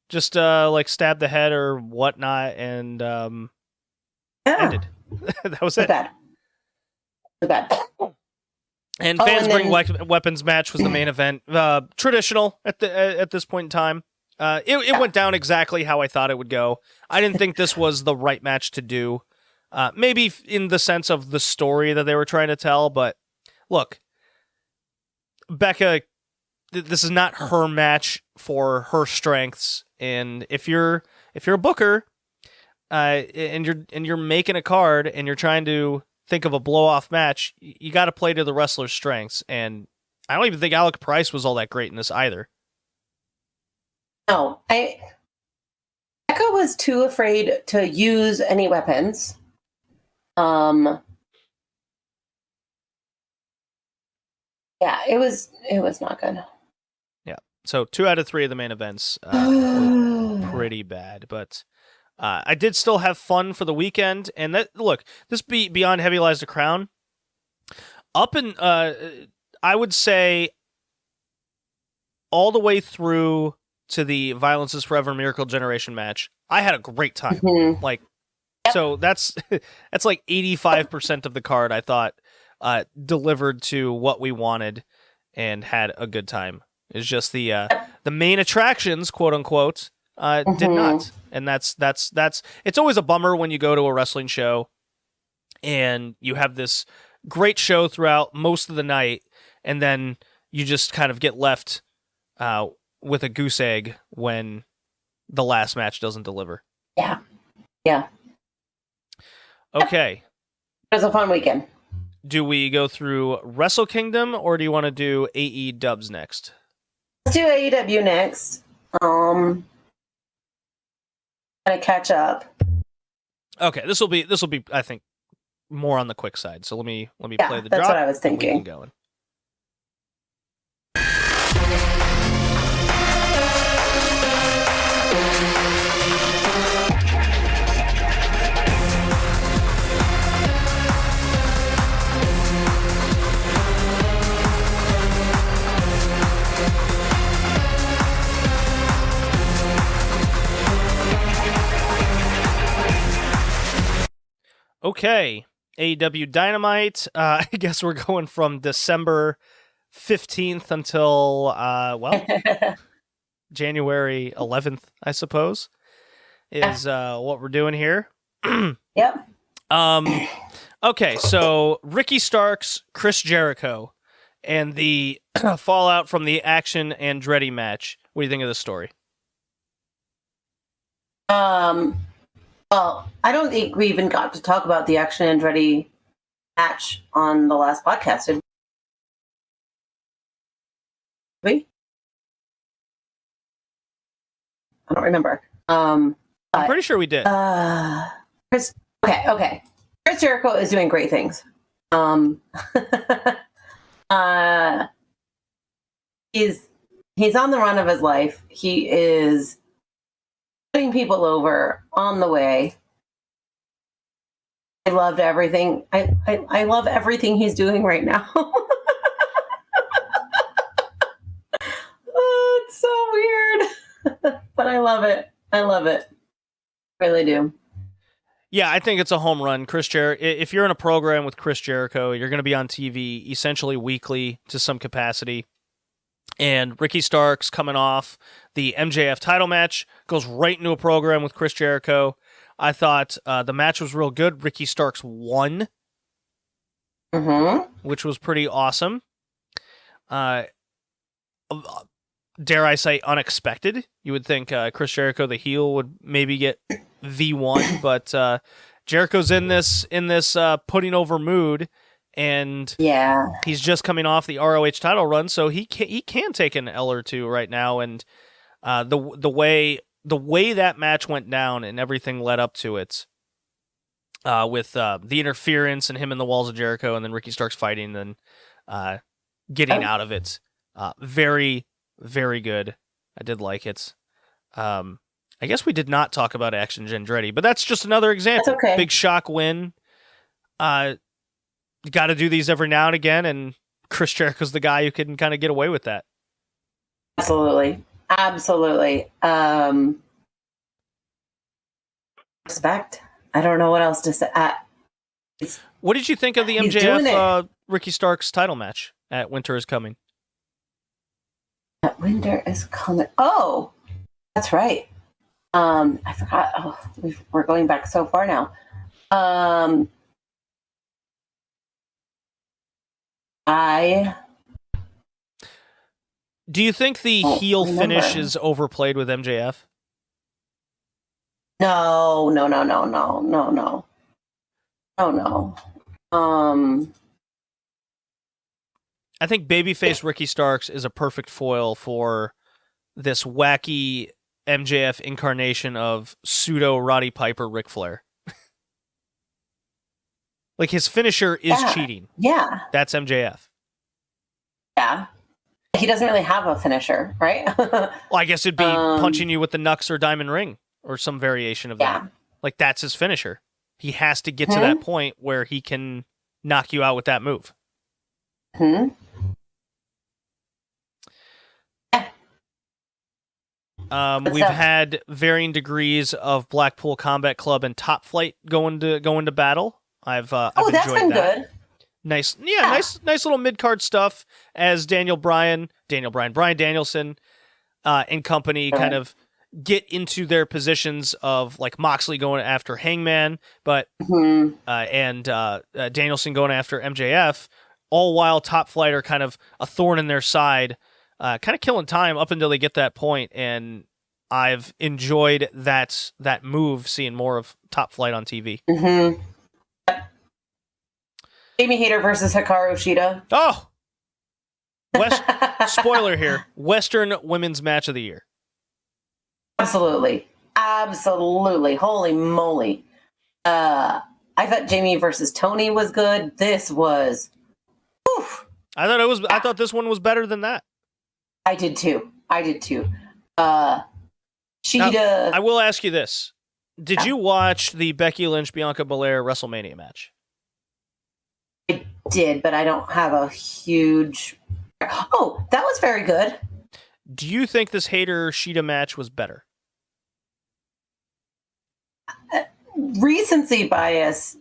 Just like stabbed the head or whatnot, and ended. That was it. Bad. And Fans Bring Weapons match was the main event. Traditional at this point in time. It went down exactly how I thought it would go. I didn't think this was the right match to do. Maybe in the sense of the story that they were trying to tell, but look, Becca, this is not her match for her strengths, and if you're a booker, and you're making a card and you're trying to think of a blow off match, you got to play to the wrestler's strengths. And I don't even think Alec Price was all that great in this either. No, Becca was too afraid to use any weapons. Yeah, it was not good. Yeah. So 2 out of 3 of the main events were pretty bad, but I did still have fun for the weekend. And that, look, this Beyond Heavy Lies the Crown, up in I would say all the way through to the Violence is Forever Miracle Generation match, I had a great time. Mm-hmm. Like, so that's like 85% of the card I thought delivered to what we wanted and had a good time. It's just the main attractions, quote unquote, did not. And that's it's always a bummer when you go to a wrestling show and you have this great show throughout most of the night, and then you just kind of get left with a goose egg when the last match doesn't deliver. Yeah. Yeah. Okay. It was a fun weekend. Do we go through Wrestle Kingdom or do you want to do AE Dubs next? Let's do AEW next. Gotta catch up. Okay, this will be I think more on the quick side. So let me play the drop. That's what I was thinking. We can go in. Okay, AEW Dynamite. I guess we're going from December 15th until, January 11th, I suppose, is what we're doing here. Yep. Okay, so Ricky Starks, Chris Jericho, and the fallout from the Action Andretti match. What do you think of this story? Well, I don't think we even got to talk about the Action Andretti match on the last podcast, did we? I don't remember. I'm pretty sure we did. Chris Jericho is doing great things. He's on the run of his life. He is putting people over on the way. I loved everything. I love everything he's doing right now. Oh, it's so weird. But I love it. I love it. I really do. Yeah, I think it's a home run. If you're in a program with Chris Jericho, you're going to be on TV essentially weekly to some capacity. And Ricky Starks, coming off the MJF title match, goes right into a program with Chris Jericho. I thought the match was real good. Ricky Starks won, which was pretty awesome. Dare I say unexpected? You would think Chris Jericho, the heel, would maybe get V1, but Jericho's in this putting over mood. And yeah, he's just coming off the ROH title run, so he can take an L or two right now. And the way that match went down and everything led up to it, with the interference and him in the walls of Jericho, and then Ricky Starks fighting and getting out of it, very, very good. I did like it. I guess we did not talk about Action Andretti, but that's just another example. That's okay. Big shock win. You got to do these every now and again, and Chris Jericho's the guy who can kind of get away with that. Absolutely. Respect. I don't know what else to say. What did you think of the MJF Ricky Starks title match at Winter is Coming? At Winter is Coming. Oh, that's right. I forgot. Oh, we're going back so far now. Do you think the heel finish is overplayed with MJF? No, no, no, no, no, no, no. Oh no. I think babyface Ricky Starks is a perfect foil for this wacky MJF incarnation of pseudo Roddy Piper Ric Flair. Like, his finisher is cheating. Yeah. That's MJF. Yeah. He doesn't really have a finisher, right? Well, I guess it'd be punching you with the Nux or Diamond Ring or some variation of that. Like, that's his finisher. He has to get to that point where he can knock you out with that move. We've had varying degrees of Blackpool Combat Club and Top Flight going to battle. I've enjoyed that's been that. good. Nice little mid-card stuff as Brian Danielson, and company kind of get into their positions of, like, Moxley going after Hangman, but and Danielson going after MJF, all while Top Flight are kind of a thorn in their side, kind of killing time up until they get that point, and I've enjoyed that move, seeing more of Top Flight on TV. Jamie Hayter versus Hikaru Shida. Oh! Spoiler here. Western Women's Match of the Year. Absolutely. Holy moly. I thought Jamie versus Tony was good. This was... Oof. I thought this one was better than that. I did too. Shida... Now, I will ask you this. Did you watch the Becky Lynch-Bianca Belair WrestleMania match? I did, but I don't have a huge... Oh, that was very good. Do you think this Hayter-Shida match was better? Recency bias,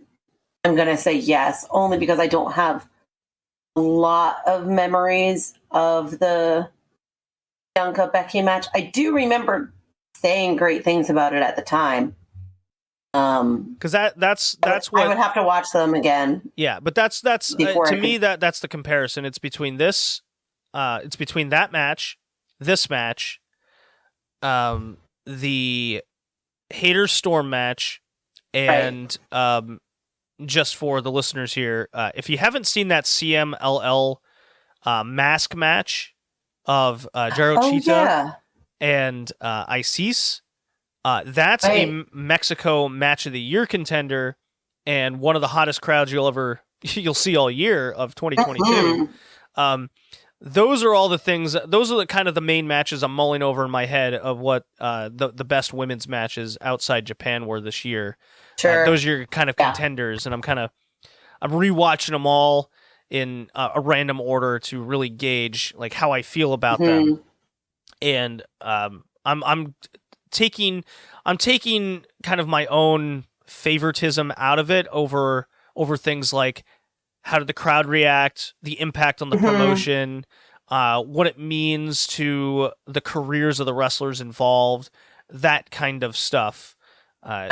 I'm going to say yes, only because I don't have a lot of memories of the Bianca-Becky match. I do remember saying great things about it at the time. Because that's what I would have to watch them again. Yeah, but that's that's the comparison. It's between this, it's between that match, this match, the Hater Storm match, and just for the listeners here, if you haven't seen that CMLL mask match of Jaro Cheetah and Isis. That's a Mexico Match of the Year contender, and one of the hottest crowds you'll see all year of 2022. Those are all the things. Those are the kind of the main matches I'm mulling over in my head of what the best women's matches outside Japan were this year. Sure, those are your kind of contenders, and I'm rewatching them all in a random order to really gauge like how I feel about them, and I'm taking kind of my own favoritism out of it over things like how did the crowd react, the impact on the promotion, what it means to the careers of the wrestlers involved, that kind of stuff.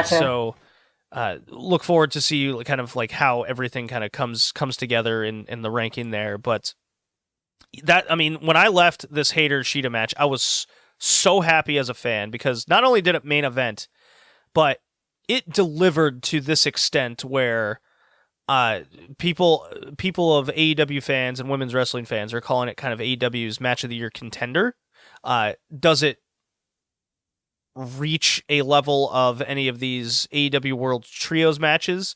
So look forward to see kind of like how everything kind of comes together in the ranking there. But when I left this Hater Shida match, I was so happy as a fan because not only did it main event, but it delivered to this extent where people of AEW fans and women's wrestling fans are calling it kind of AEW's Match of the Year contender. Does it reach a level of any of these AEW World Trios matches?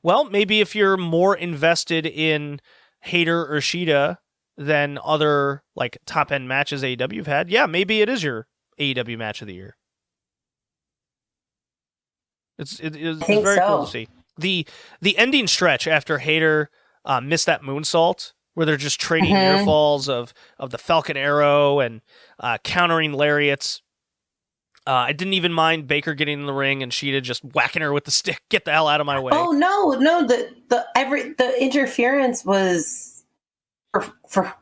Well, maybe if you're more invested in Hater or Shida than other like top end matches AEW have had, yeah, maybe it is your AEW Match of the Year. It's very cool to see. The ending stretch after Hater missed that moonsault, where they're just trading near falls of the Falcon Arrow and countering lariats. I didn't even mind Baker getting in the ring and Shida just whacking her with the stick. Get the hell out of my way! Oh no! The interference was. For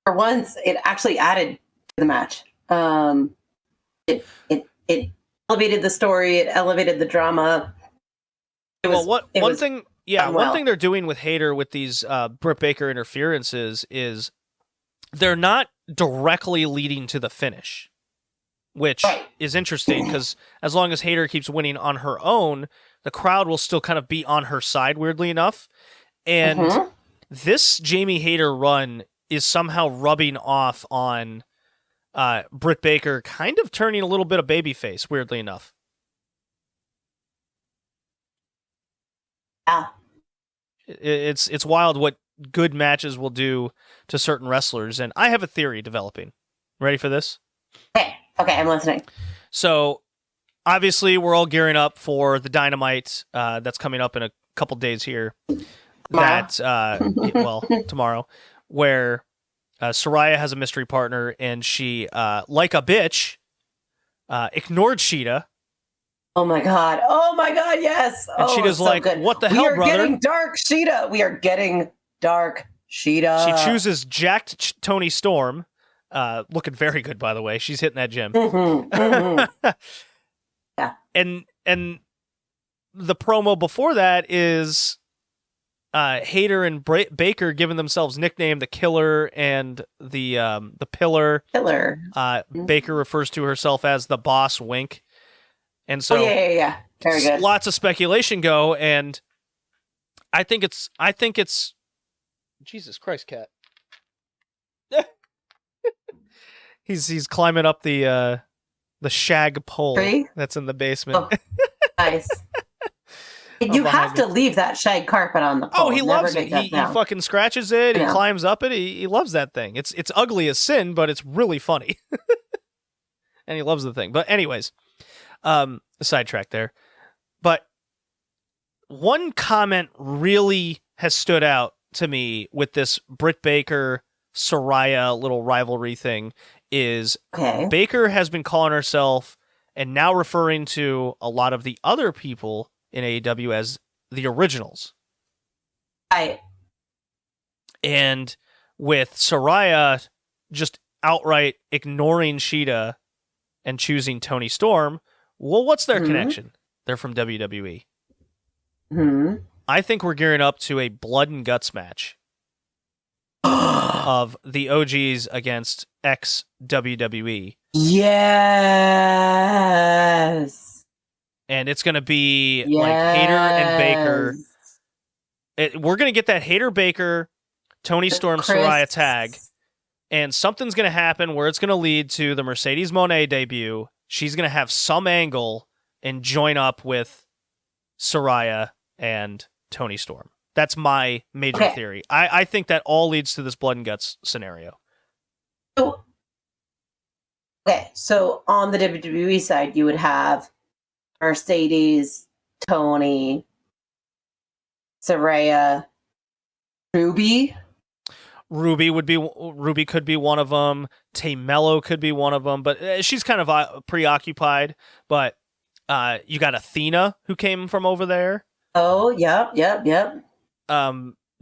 once, it actually added to the match. It elevated the story. It elevated the drama. One thing they're doing with Hater with these Britt Baker interferences is they're not directly leading to the finish. which is interesting because as long as Hayter keeps winning on her own, the crowd will still kind of be on her side, weirdly enough. And this Jamie Hayter run is somehow rubbing off on Britt Baker, kind of turning a little bit of babyface, weirdly enough. Yeah. It's wild what good matches will do to certain wrestlers, and I have a theory developing. Ready for this? Okay, I'm listening. So, obviously, we're all gearing up for the Dynamite that's coming up in a couple days here. Tomorrow, where Saraya has a mystery partner, and she, like a bitch, ignored Sheeta. Oh my god, yes! And Sheeta's so like, good. What the hell, brother? We are getting dark, Sheeta! We are getting dark, Sheeta. She chooses jacked Tony Storm, looking very good, by the way. She's hitting that gym. Yeah. And the promo before that is Hayter and Baker giving themselves nickname the Killer and the Pillar. Baker refers to herself as the Boss Wink. And so yeah. Very good. Lots of speculation go, and I think it's Jesus Christ, cat. He's climbing up the shag pole that's in the basement. Oh, nice. You have to leave that shag carpet on the pole. Oh, he loves it. He fucking scratches it. He climbs up it. He loves that thing. It's ugly as sin, but it's really funny. And he loves the thing. But anyways, sidetrack there. But one comment really has stood out to me with this Britt Baker Saraya little rivalry thing is Baker has been calling herself and now referring to a lot of the other people in AEW as the originals. And with Saraya just outright ignoring Sheeta and choosing Tony Storm, well, what's their connection? They're from WWE. I think we're gearing up to a blood and guts match of the OGs against ex-WWE. Yes! And it's going to be like Hayter and Baker. We're going to get that Hayter Baker, Tony Storm, Saraya tag. And something's going to happen where it's going to lead to the Mercedes Moné debut. She's going to have some angle and join up with Saraya and Tony Storm. That's my major theory. I think that all leads to this blood and guts scenario. So on the WWE side, you would have Mercedes, Tony, Saraya, Ruby. Ruby could be one of them. Tay Mello could be one of them, but she's kind of preoccupied. But you got Athena who came from over there. Oh, yep.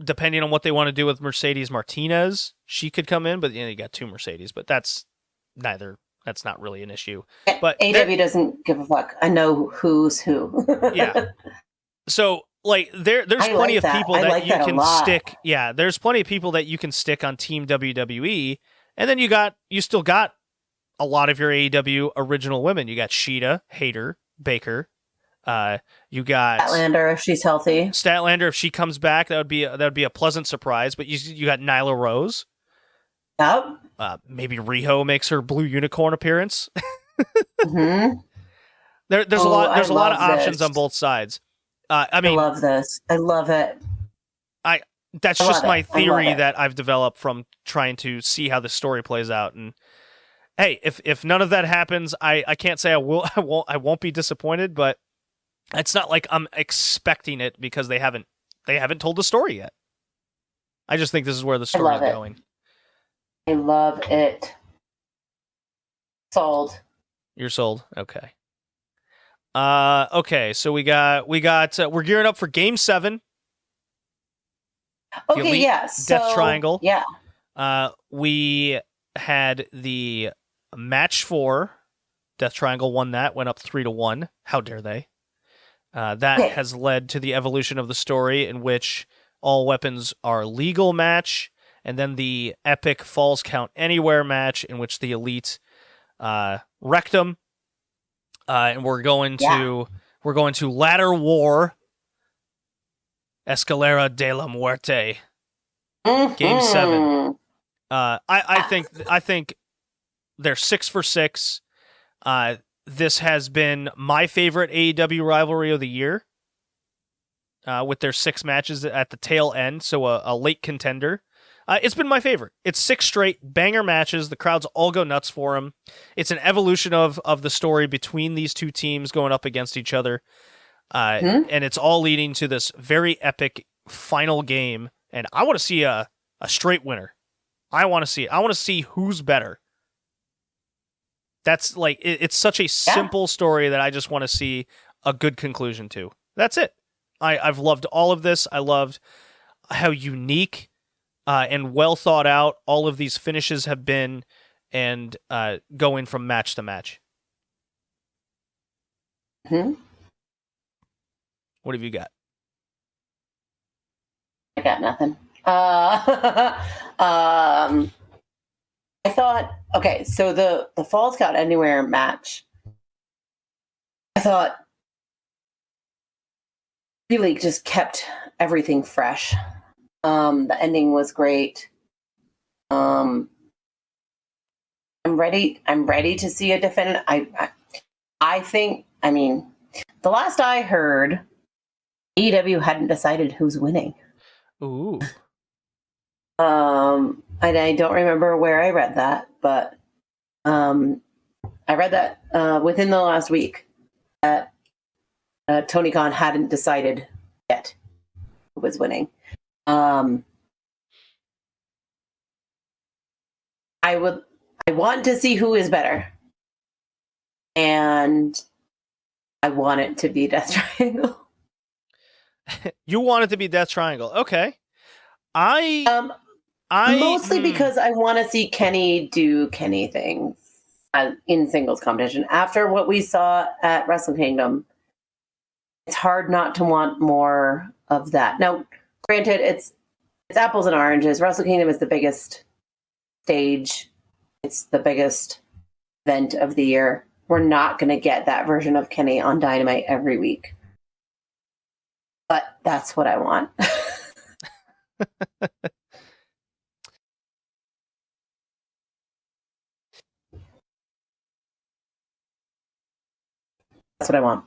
Depending on what they want to do with Mercedes Martinez, she could come in. But you got two Mercedes, but that's not really an issue. But AEW doesn't give a fuck. I know who's who. Yeah. So like there's plenty of people that you can stick. Yeah, there's plenty of people that you can stick on Team WWE, and then you still got a lot of your AEW original women. You got Sheeta, Hayter, Baker. You got Statlander if she's healthy. Statlander if she comes back, that would be a pleasant surprise. But you got Nyla Rose. Yep. Maybe Riho makes her Blue Unicorn appearance. Mm-hmm. There's a lot of options on both sides. I love this. I love it. That's just my theory that I've developed from trying to see how the story plays out. And hey, if none of that happens, I can't say I won't be disappointed, but it's not like I'm expecting it because they haven't told the story yet. I just think this is where the story is going. I love it. Sold. You're sold? Okay. Okay, so we got we're gearing up for Game 7. Okay, yeah. Death Triangle. Yeah. We had the match 4. Death Triangle won that, went up 3-1. How dare they? That has led to the evolution of the story in which all weapons are legal match, and then the epic Falls Count Anywhere match in which the Elite Rectum, and we're going to Ladder War, Escalera de la Muerte, Game 7. I think they're 6 for 6. This has been my favorite AEW rivalry of the year, with their 6 matches at the tail end, so a late contender. It's been my favorite. It's 6 straight banger matches. The crowds all go nuts for them. It's an evolution of the story between these two teams going up against each other, and it's all leading to this very epic final game. And I want to see a straight winner. I want to see who's better. That's like, it's such a simple story that I just want to see a good conclusion to. That's it. I've loved all of this. I loved how unique and well thought out all of these finishes have been, and going from match to match. What have you got? I got nothing. I thought, okay, so the Falls Count Anywhere match, I thought really just kept everything fresh. The ending was great. I'm ready to see a definitive. I think, I mean, the last I heard, AEW hadn't decided who's winning. Ooh. And I don't remember where I read that, but I read that within the last week that Tony Khan hadn't decided yet who was winning. I want to see who is better, and I want it to be Death Triangle. You want it to be Death Triangle, okay? Mostly because I want to see Kenny do Kenny things in singles competition. After what we saw at Wrestle Kingdom, it's hard not to want more of that. Now, granted, it's apples and oranges. Wrestle Kingdom is the biggest stage. It's the biggest event of the year. We're not going to get that version of Kenny on Dynamite every week. But that's what I want. That's what I want.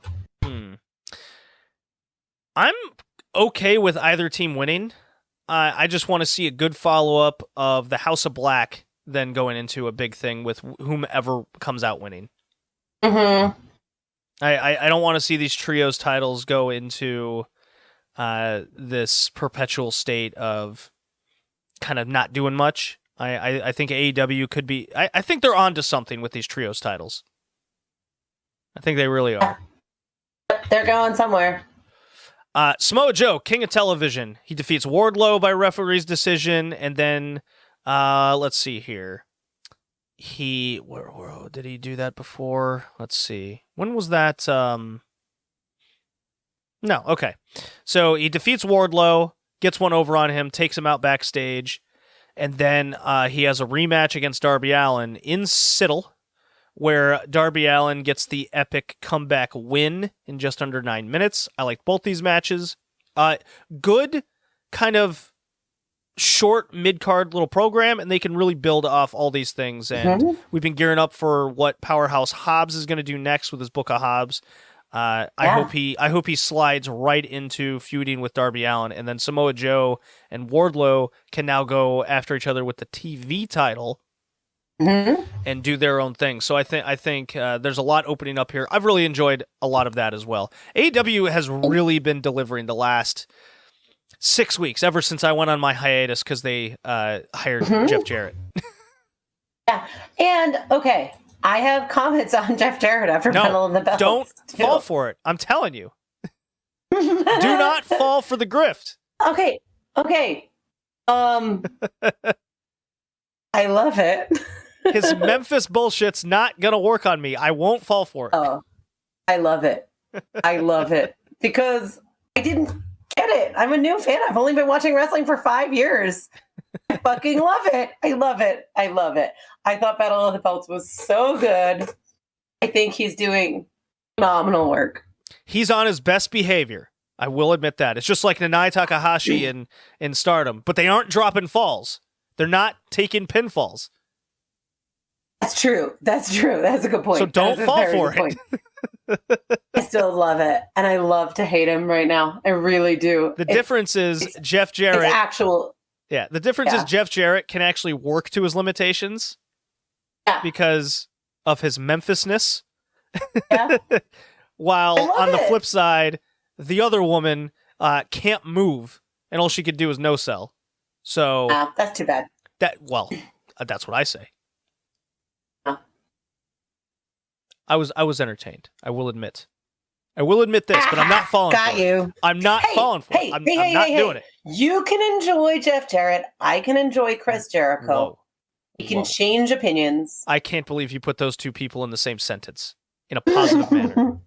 I'm okay with either team winning. I just want to see a good follow-up of the House of Black, then going into a big thing with whomever comes out winning. I don't want to see these trios titles go into this perpetual state of kind of not doing much. I think AEW could be... I think they're onto something with these trios titles. I think they really are. They're going somewhere. Samoa Joe, King of Television. He defeats Wardlow by referee's decision, and then let's see here. Where did he do that before? Let's see. When was that? No, okay. So he defeats Wardlow, gets one over on him, takes him out backstage, and then he has a rematch against Darby Allin in Seattle, where Darby Allin gets the epic comeback win in just under 9 minutes. I like both these matches. Good kind of short mid-card little program, and they can really build off all these things. And we've been gearing up for what Powerhouse Hobbs is going to do next with his Book of Hobbs. I hope he slides right into feuding with Darby Allin, and then Samoa Joe and Wardlow can now go after each other with the TV title. And do their own thing. So I think there's a lot opening up here. I've really enjoyed a lot of that as well. AEW has really been delivering the last 6 weeks, ever since I went on my hiatus because they hired Jeff Jarrett. Yeah, and okay, I have comments on Jeff Jarrett after Battle of the Belts. Don't fall for it. I'm telling you. Do not fall for the grift. Okay. I love it. His Memphis bullshit's not gonna work on me. I won't fall for it. Oh, I love it. Because I didn't get it. I'm a new fan. I've only been watching wrestling for 5 years. I fucking love it. I love it. I thought Battle of the Belts was so good. I think he's doing phenomenal work. He's on his best behavior. I will admit that. It's just like Nanai Takahashi in Stardom, but they aren't dropping falls. They're not taking pinfalls. That's true. That's a good point. So don't fall for it. I still love it, and I love to hate him right now. I really do. The difference is Jeff Jarrett. It's actual. Yeah, the difference is Jeff Jarrett can actually work to his limitations. Yeah. Because of his Memphisness. Yeah. While on the flip side, the other woman can't move, and all she could do is no sell. So that's too bad. That's what I say. I was entertained. I will admit. I will admit this, but I'm not falling for it. I'm not falling for it. I'm not doing it. You can enjoy Jeff Jarrett. I can enjoy Chris Jericho. Whoa. We can change opinions. I can't believe you put those two people in the same sentence in a positive manner.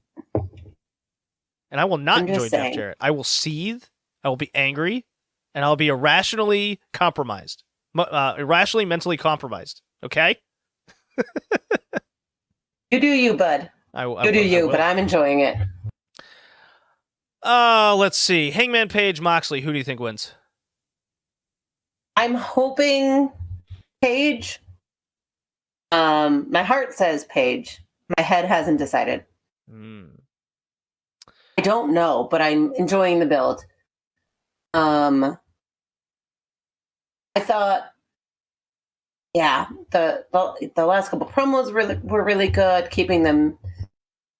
And I will not enjoy Jeff Jarrett. I will seethe. I will be angry. And I'll be irrationally compromised. Irrationally mentally compromised. Okay? You do you, bud. You do you, but I'm enjoying it. Let's see. Hangman Page, Moxley. Who do you think wins? I'm hoping Page. My heart says Page. My head hasn't decided. I don't know, but I'm enjoying the build. I thought, the last couple promos were really good, keeping them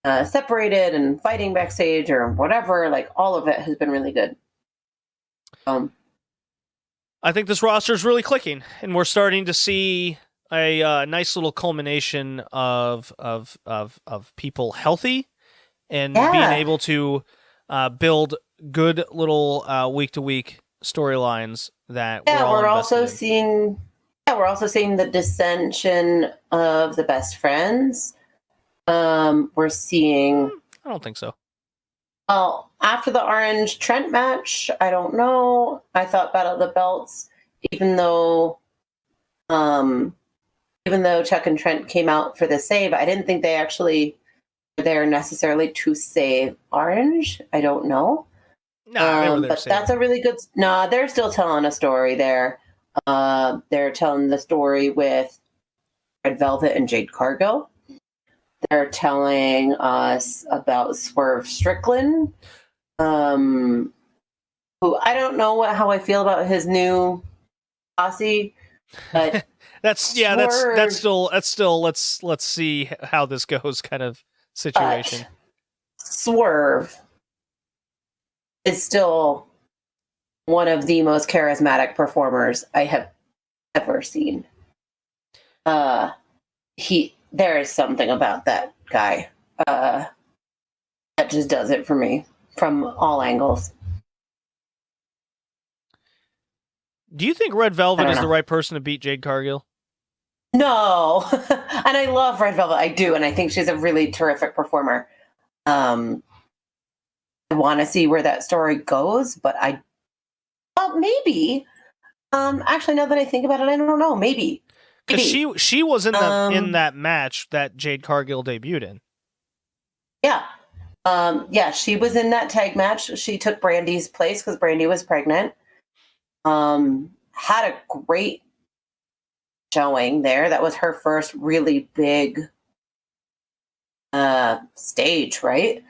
separated and fighting backstage or whatever. Like, all of it has been really good. I think this roster is really clicking, and we're starting to see a nice little culmination of people healthy and being able to build good little week to week storylines that we're also seeing. Yeah, we're also seeing the dissension of the best friends. We're seeing. I don't think so. Well, after the Orange Trent match, I don't know. I thought Battle of the Belts, even though Chuck and Trent came out for the save, I didn't think they actually were there necessarily to save Orange. I don't know. No, but that's a really good. No, they're still telling a story there. They're telling the story with Red Velvet and Jade Cargill. They're telling us about Swerve Strickland, who I don't know how I feel about his new posse, but that's still let's see how this goes kind of situation. Swerve is still one of the most charismatic performers I have ever seen. There is something about that guy that just does it for me from all angles. Do you think Red Velvet is the right person to beat Jade Cargill? No. And I love Red Velvet. I do. And I think she's a really terrific performer. I want to see where that story goes, but maybe. Actually, now that I think about it, I don't know. Maybe. Because she was in that match that Jade Cargill debuted in. Yeah. She was in that tag match. She took Brandy's place because Brandy was pregnant. Had a great showing there. That was her first really big stage, right?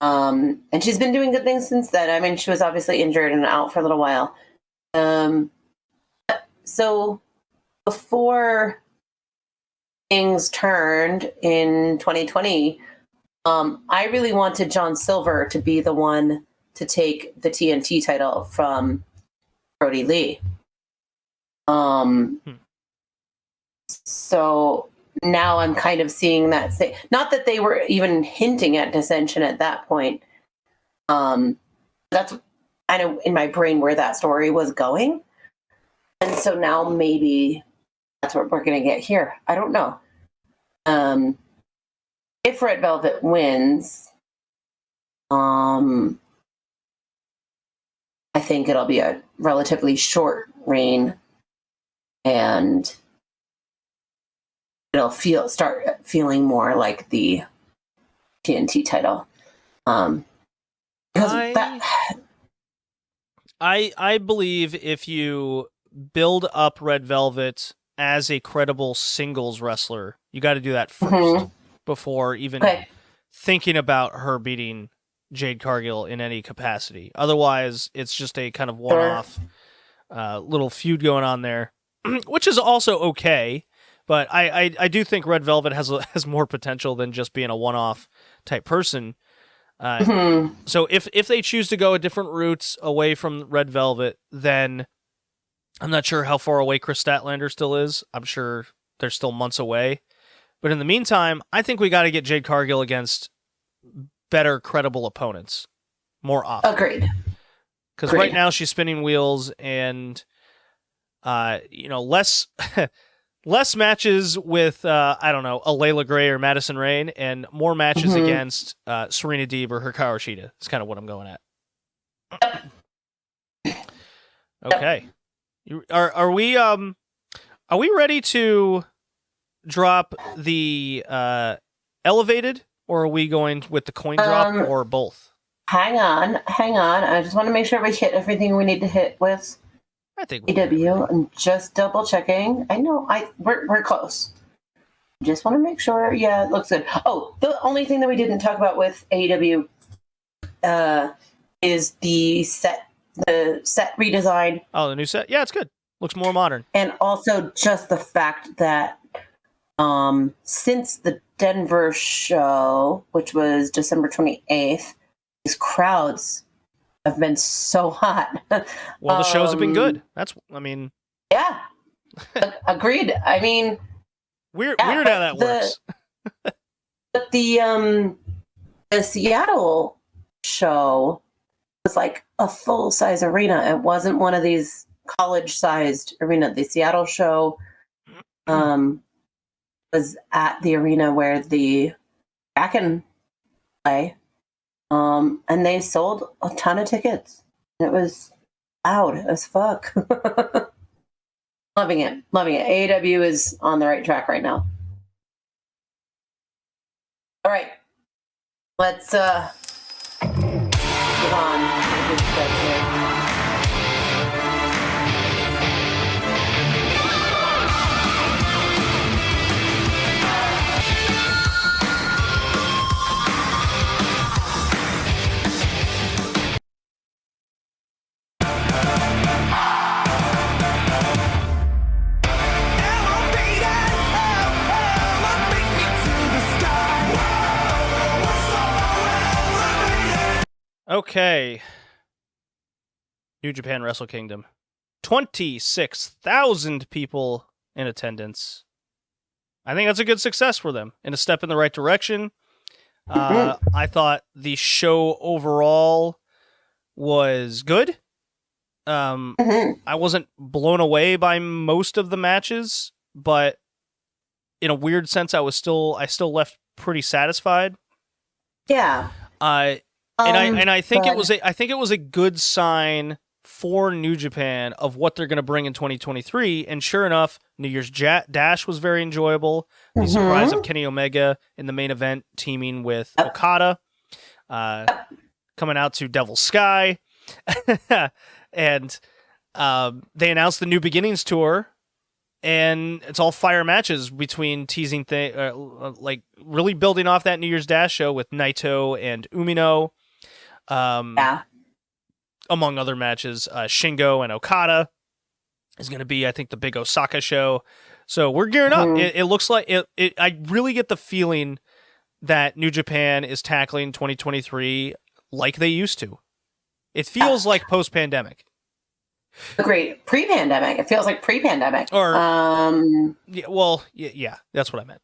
And she's been doing good things since then. I mean, she was obviously injured and out for a little while. So before things turned in 2020, I really wanted John Silver to be the one to take the TNT title from Brody Lee. So now I'm kind of seeing that. Not that they were even hinting at dissension at that point. That's kind of in my brain where that story was going. And so now maybe that's what we're going to get here. I don't know. If Red Velvet wins, I think it'll be a relatively short reign. And it'll start feeling more like the TNT title. I believe if you build up Red Velvet as a credible singles wrestler, you got to do that first before even thinking about her beating Jade Cargill in any capacity. Otherwise, it's just a kind of one-off little feud going on there, which is also okay. But I do think Red Velvet has more potential than just being a one-off type person. So if they choose to go a different route away from Red Velvet, then I'm not sure how far away Chris Statlander still is. I'm sure they're still months away. But in the meantime, I think we got to get Jade Cargill against better, credible opponents more often. Agreed. Because right now she's spinning wheels and, less less matches with, I don't know, a Layla Gray or Madison Rayne, and more matches against Serena Deeb or Hikaru Shida. That's kind of what I'm going at. Okay. Are we ready to drop the elevated, or are we going with the coin drop, or both? Hang on. I just want to make sure we hit everything we need to hit with I think AW. I'm just double checking. I know we're close. Just want to make sure. Yeah, it looks good. Oh, the only thing that we didn't talk about with AEW is the set redesign. Oh, the new set? Yeah, it's good. Looks more modern. And also just the fact that since the Denver show, which was December 28th, these crowds have been so hot. Well, the shows have been good. Yeah. Agreed. I mean, weird how that works. But the Seattle show was like a full-size arena. It wasn't one of these college-sized arena. The Seattle show was at the arena where the Kraken play, and they sold a ton of tickets. It was loud as fuck. Loving it. AEW is on the right track right now. All right. Let's move on. Okay. New Japan Wrestle Kingdom. 26,000 people in attendance. I think that's a good success for them and a step in the right direction. I thought the show overall was good. I wasn't blown away by most of the matches, but in a weird sense, I still left pretty satisfied. Yeah. I think it was a good sign for New Japan of what they're going to bring in 2023. And sure enough, New Year's Dash was very enjoyable. The surprise of Kenny Omega in the main event teaming with Okada, coming out to Devil's Sky, and they announced the New Beginnings tour. And it's all fire matches between teasing like really building off that New Year's Dash show with Naito and Umino. Among other matches, Shingo and Okada is going to be, I think, the big Osaka show. So we're gearing up. It looks like it. I really get the feeling that New Japan is tackling 2023 like they used to. It feels like post-pandemic. Agreed. Pre-pandemic. It feels like pre-pandemic. Or yeah, that's what I meant.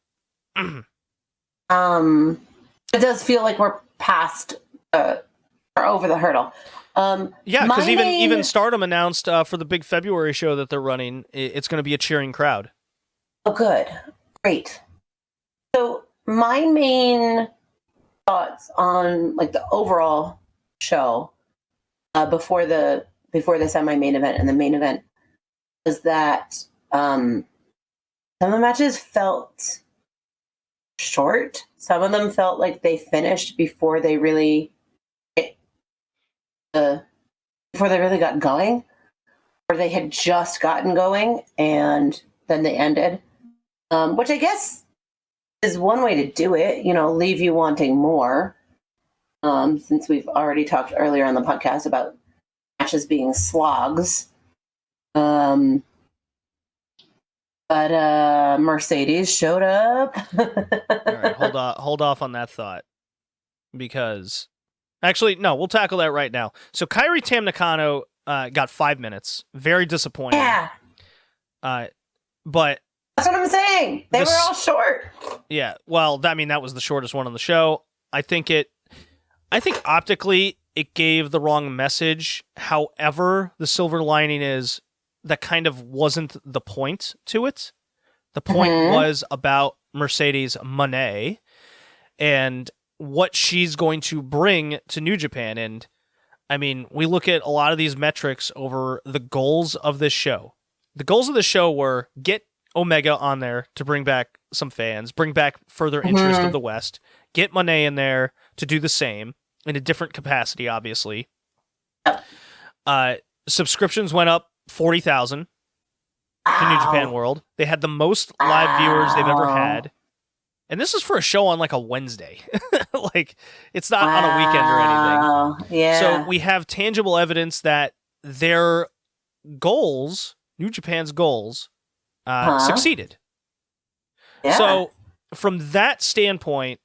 It does feel like we're past or over the hurdle. Yeah, because even Stardom announced for the big February show that they're running, it's going to be a cheering crowd. Oh, good. Great. So my main thoughts on like the overall show before the semi-main event and the main event is that some of the matches felt short. Some of them felt like they finished before they really got going, or they had just gotten going and then they ended. Which I guess is one way to do it, leave you wanting more. Since we've already talked earlier on the podcast about matches being slogs. But Mercedes showed up. All right, hold off on that thought. Because, actually, no, we'll tackle that right now. So Kairi Tam Nakano got 5 minutes. Very disappointing. Yeah. But that's what I'm saying. They were all short. Yeah. Well, that was the shortest one on the show. I think optically it gave the wrong message. However, the silver lining is that kind of wasn't the point to it. The point was about Mercedes Moné and what she's going to bring to New Japan. And I mean, we look at a lot of these metrics over the goals of this show. The goals of the show were get Omega on there to bring back some fans, bring back further interest of the West, get Moné in there to do the same in a different capacity, obviously. Subscriptions went up 40,000 in New Japan World. They had the most live viewers they've ever had. And this is for a show on like a Wednesday. Like, it's not on a weekend or anything. Yeah. So we have tangible evidence that their goals, New Japan's goals, succeeded. Yeah. So from that standpoint,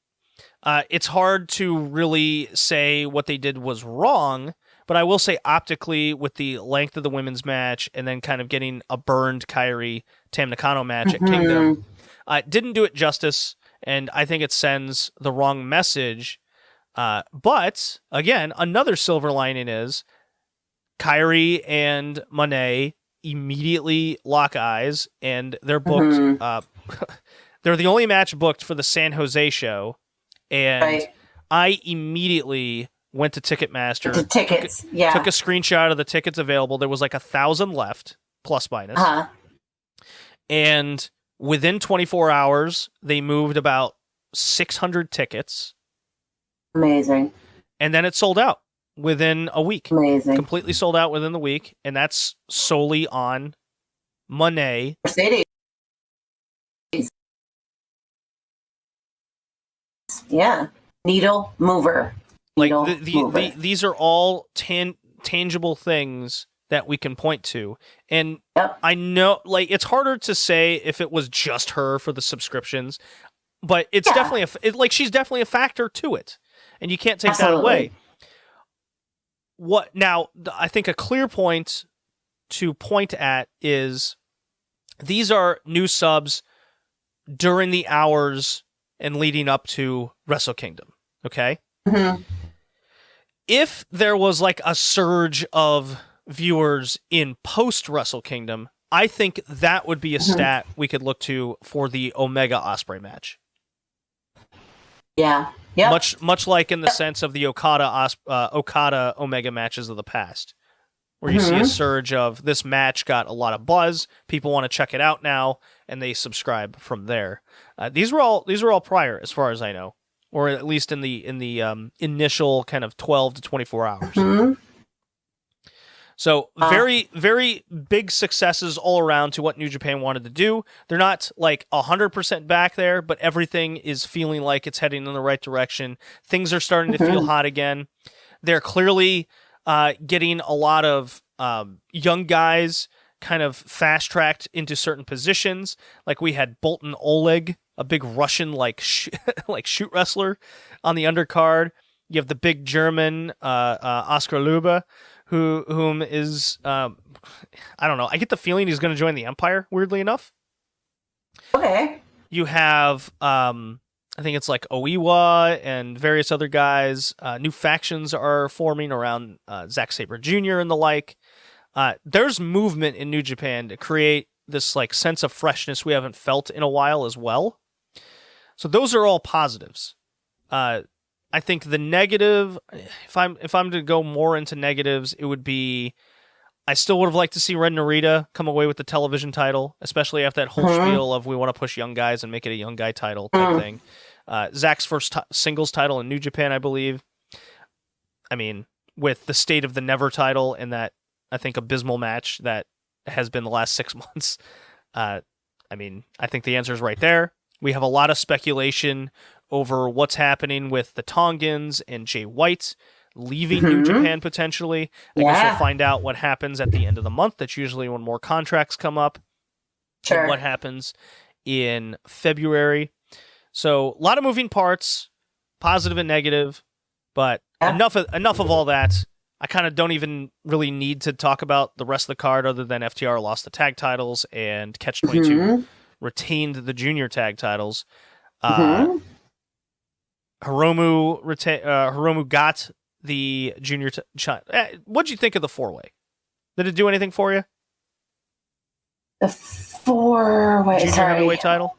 it's hard to really say what they did was wrong, but I will say optically with the length of the women's match and then kind of getting a burned Kairi Tam Nakano match at Kingdom, didn't do it justice, and I think it sends the wrong message. But again, another silver lining is Kairi and Moné immediately lock eyes, and they're booked. They're the only match booked for the San Jose show, and I immediately went to Ticketmaster. The tickets, took a screenshot of the tickets available. There was like 1,000 left, plus minus. And within 24 hours, they moved about 600 tickets. Amazing. And then it sold out within a week. Amazing. Completely sold out within the week, and that's solely on Moné. Mercedes. Yeah. Needle mover. These are all tangible things that we can point to. And I know, like, it's harder to say if it was just her for the subscriptions, but it's definitely she's definitely a factor to it, and you can't take that away. What now? I think a clear point to point at is these are new subs during the hours and leading up to Wrestle Kingdom. Okay. If there was like a surge of viewers in post Wrestle Kingdom, I think that would be a stat we could look to for the Omega Ospreay match. Yeah. Yeah. Much like in the sense of the Okada Omega matches of the past, where you see a surge of this match got a lot of buzz, people want to check it out now, and they subscribe from there. These were all prior, as far as I know, or at least in the initial kind of 12 to 24 hours. So very, very big successes all around to what New Japan wanted to do. They're not like 100% back there, but everything is feeling like it's heading in the right direction. Things are starting to feel hot again. They're clearly getting a lot of young guys kind of fast-tracked into certain positions. Like we had Bolton Oleg, a big Russian like shoot wrestler on the undercard. You have the big German Oscar Luba, whom is I don't know. I get the feeling he's going to join the Empire. Weirdly enough. Okay. You have I think it's like Oiwa and various other guys. New factions are forming around Zack Sabre Jr. and the like. There's movement in New Japan to create this like sense of freshness we haven't felt in a while as well. So those are all positives. I think the negative, if I'm to go more into negatives, it would be I still would have liked to see Ren Narita come away with the television title, especially after that whole spiel of we want to push young guys and make it a young guy title type thing. Zach's first singles title in New Japan, I believe. I mean, with the State of the Never title in that, I think, abysmal match that has been the last 6 months. I mean, I think the answer is right there. We have a lot of speculation over what's happening with the Tongans and Jay White leaving New Japan potentially. I guess we'll find out what happens at the end of the month. That's usually when more contracts come up. Sure. And what happens in February. So a lot of moving parts, positive and negative, but enough of all that. I kind of don't even really need to talk about the rest of the card other than FTR lost the tag titles and Catch 22 retained the junior tag titles. Hiromu got the junior. What'd you think of the 4-way? Did it do anything for you? The 4-way, junior heavyweight title.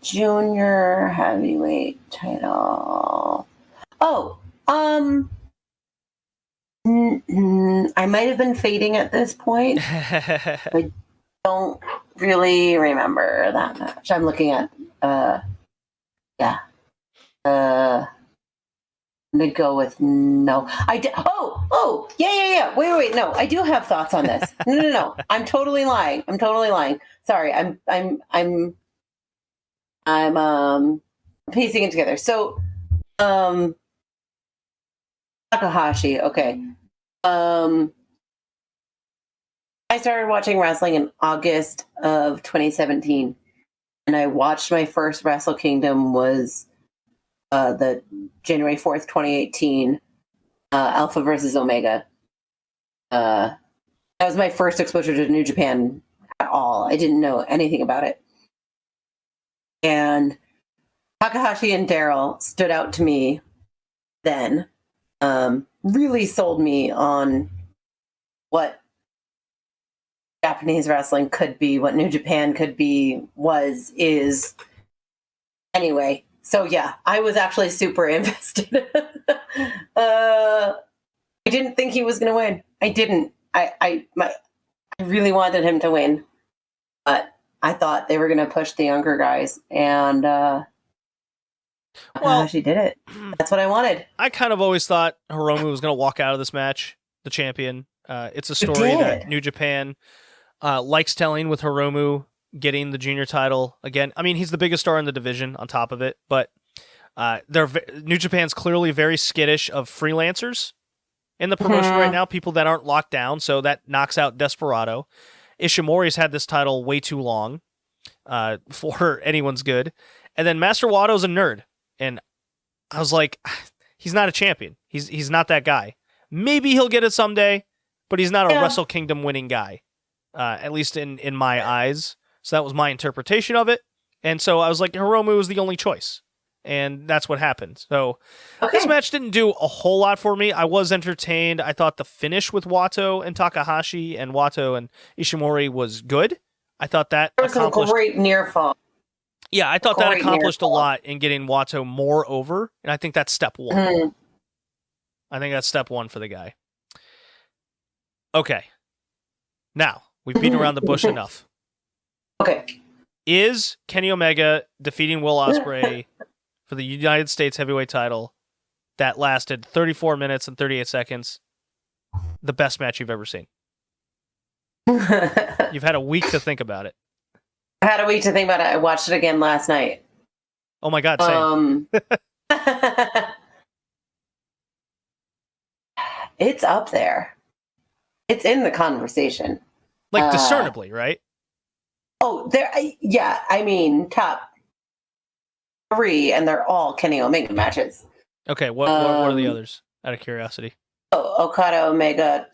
Junior heavyweight title. I might have been fading at this point. I don't really remember that match. I'm looking at, I'm gonna go with no. I did. Yeah. Wait. No, I do have thoughts on this. No. I'm totally lying. Sorry. I'm piecing it together. So, Takahashi. Okay. I started watching wrestling in August of 2017, and I watched my first Wrestle Kingdom was the January 4th, 2018, Alpha versus Omega. That was my first exposure to New Japan at all. I didn't know anything about it. And Takahashi and Daryl stood out to me then. Really sold me on what Japanese wrestling could be, what New Japan could be, is. Anyway, so yeah, I was actually super invested. I didn't think he was going to win. I didn't. I really wanted him to win, but I thought they were going to push the younger guys, and she did it. That's what I wanted. I kind of always thought Hiromu was going to walk out of this match the champion. It's a story that New Japan likes telling with Hiromu getting the junior title again. I mean, he's the biggest star in the division on top of it, but New Japan's clearly very skittish of freelancers in the promotion right now, people that aren't locked down, so that knocks out Desperado. Ishimori's had this title way too long for anyone's good. And then Master Wato's a nerd, and I was like, he's not a champion. He's not that guy. Maybe he'll get it someday, but he's not a Wrestle Kingdom winning guy, at least in my eyes. So that was my interpretation of it. And so I was like, Hiromu was the only choice. And that's what happened. So this match didn't do a whole lot for me. I was entertained. I thought the finish with Wato and Takahashi and Wato and Ishimori was good. I thought that there was some great near fall. Yeah, I thought that accomplished a lot in getting Wato more over. And I think that's step one. I think that's step one for the guy. Okay. Now, we've beaten around the bush enough. Okay. Is Kenny Omega defeating Will Ospreay for the United States heavyweight title that lasted 34 minutes and 38 seconds the best match you've ever seen? You've had a week to think about it. I had a week to think about it. I watched it again last night. Oh my God, same. It's up there. It's in the conversation. Like discernibly, right? Oh, yeah. I mean, top 3, and they're all Kenny Omega matches. Okay, what are the others? Out of curiosity. Okada Omega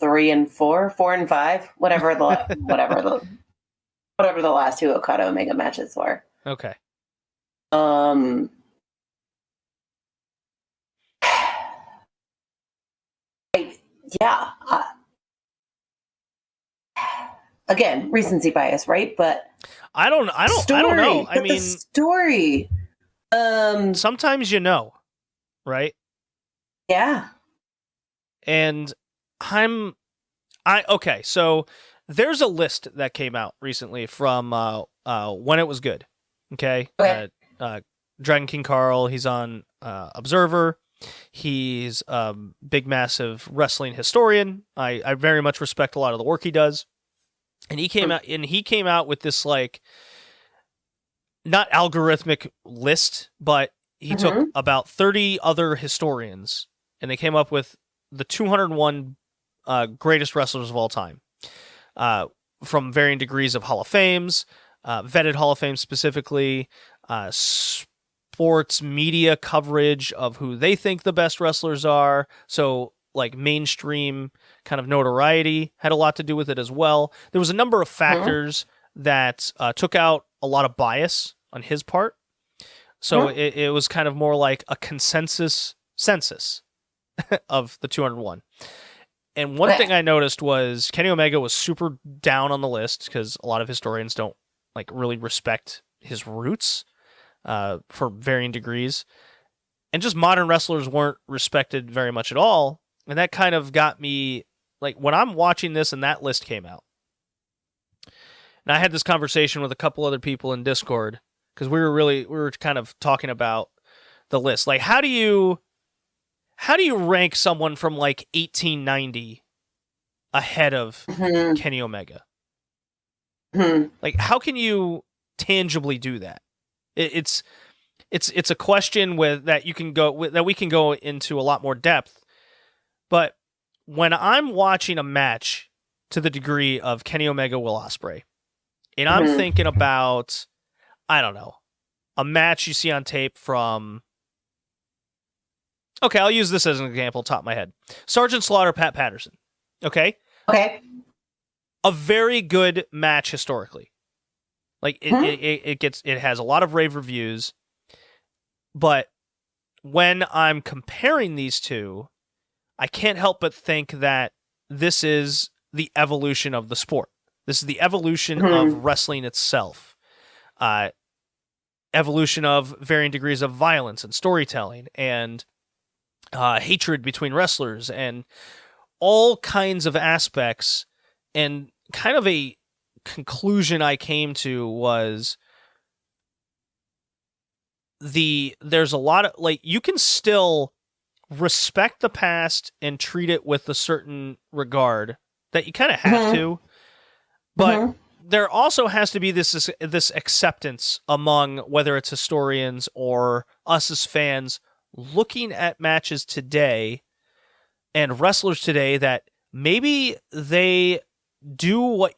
3 and 4, 4 and 5, whatever the last 2 Okada Omega matches were. Okay. Again, recency bias, right? But I don't know. I mean, the story. Sometimes right? Yeah. And okay, so there's a list that came out recently from When It Was Good. Okay. Okay. Dragon King Carl, he's on Observer. He's big, massive wrestling historian. I very much respect a lot of the work he does. And he came out with this like not algorithmic list, but he took about 30 other historians and they came up with the 201 greatest wrestlers of all time, from varying degrees of Hall of Fames, vetted Hall of Fame specifically, sports media coverage of who they think the best wrestlers are. So like mainstream kind of notoriety had a lot to do with it as well. There was a number of factors that took out a lot of bias on his part. So it was kind of more like a consensus census of the 201. And one thing I noticed was Kenny Omega was super down on the list because a lot of historians don't like really respect his roots for varying degrees. And just modern wrestlers weren't respected very much at all. And that kind of got me, like, when I'm watching this and that list came out, and I had this conversation with a couple other people in Discord, because we were kind of talking about the list. Like, how do you rank someone from, like, 1890 ahead of Kenny Omega? Like, how can you tangibly do that? It's a question that we can go into a lot more depth. But when I'm watching a match to the degree of Kenny Omega Will Ospreay, and I'm thinking about, I don't know, a match you see on tape from, okay, I'll use this as an example, top of my head. Sergeant Slaughter, Pat Patterson. Okay? Okay. A very good match historically. Like, it has a lot of rave reviews, but when I'm comparing these two, I can't help but think that this is the evolution of the sport. This is the evolution of wrestling itself. Evolution of varying degrees of violence and storytelling and hatred between wrestlers and all kinds of aspects. And kind of a conclusion I came to was there's a lot of, like, you can still respect the past and treat it with a certain regard that you kind of have to, but there also has to be this acceptance among whether it's historians or us as fans looking at matches today and wrestlers today that maybe they do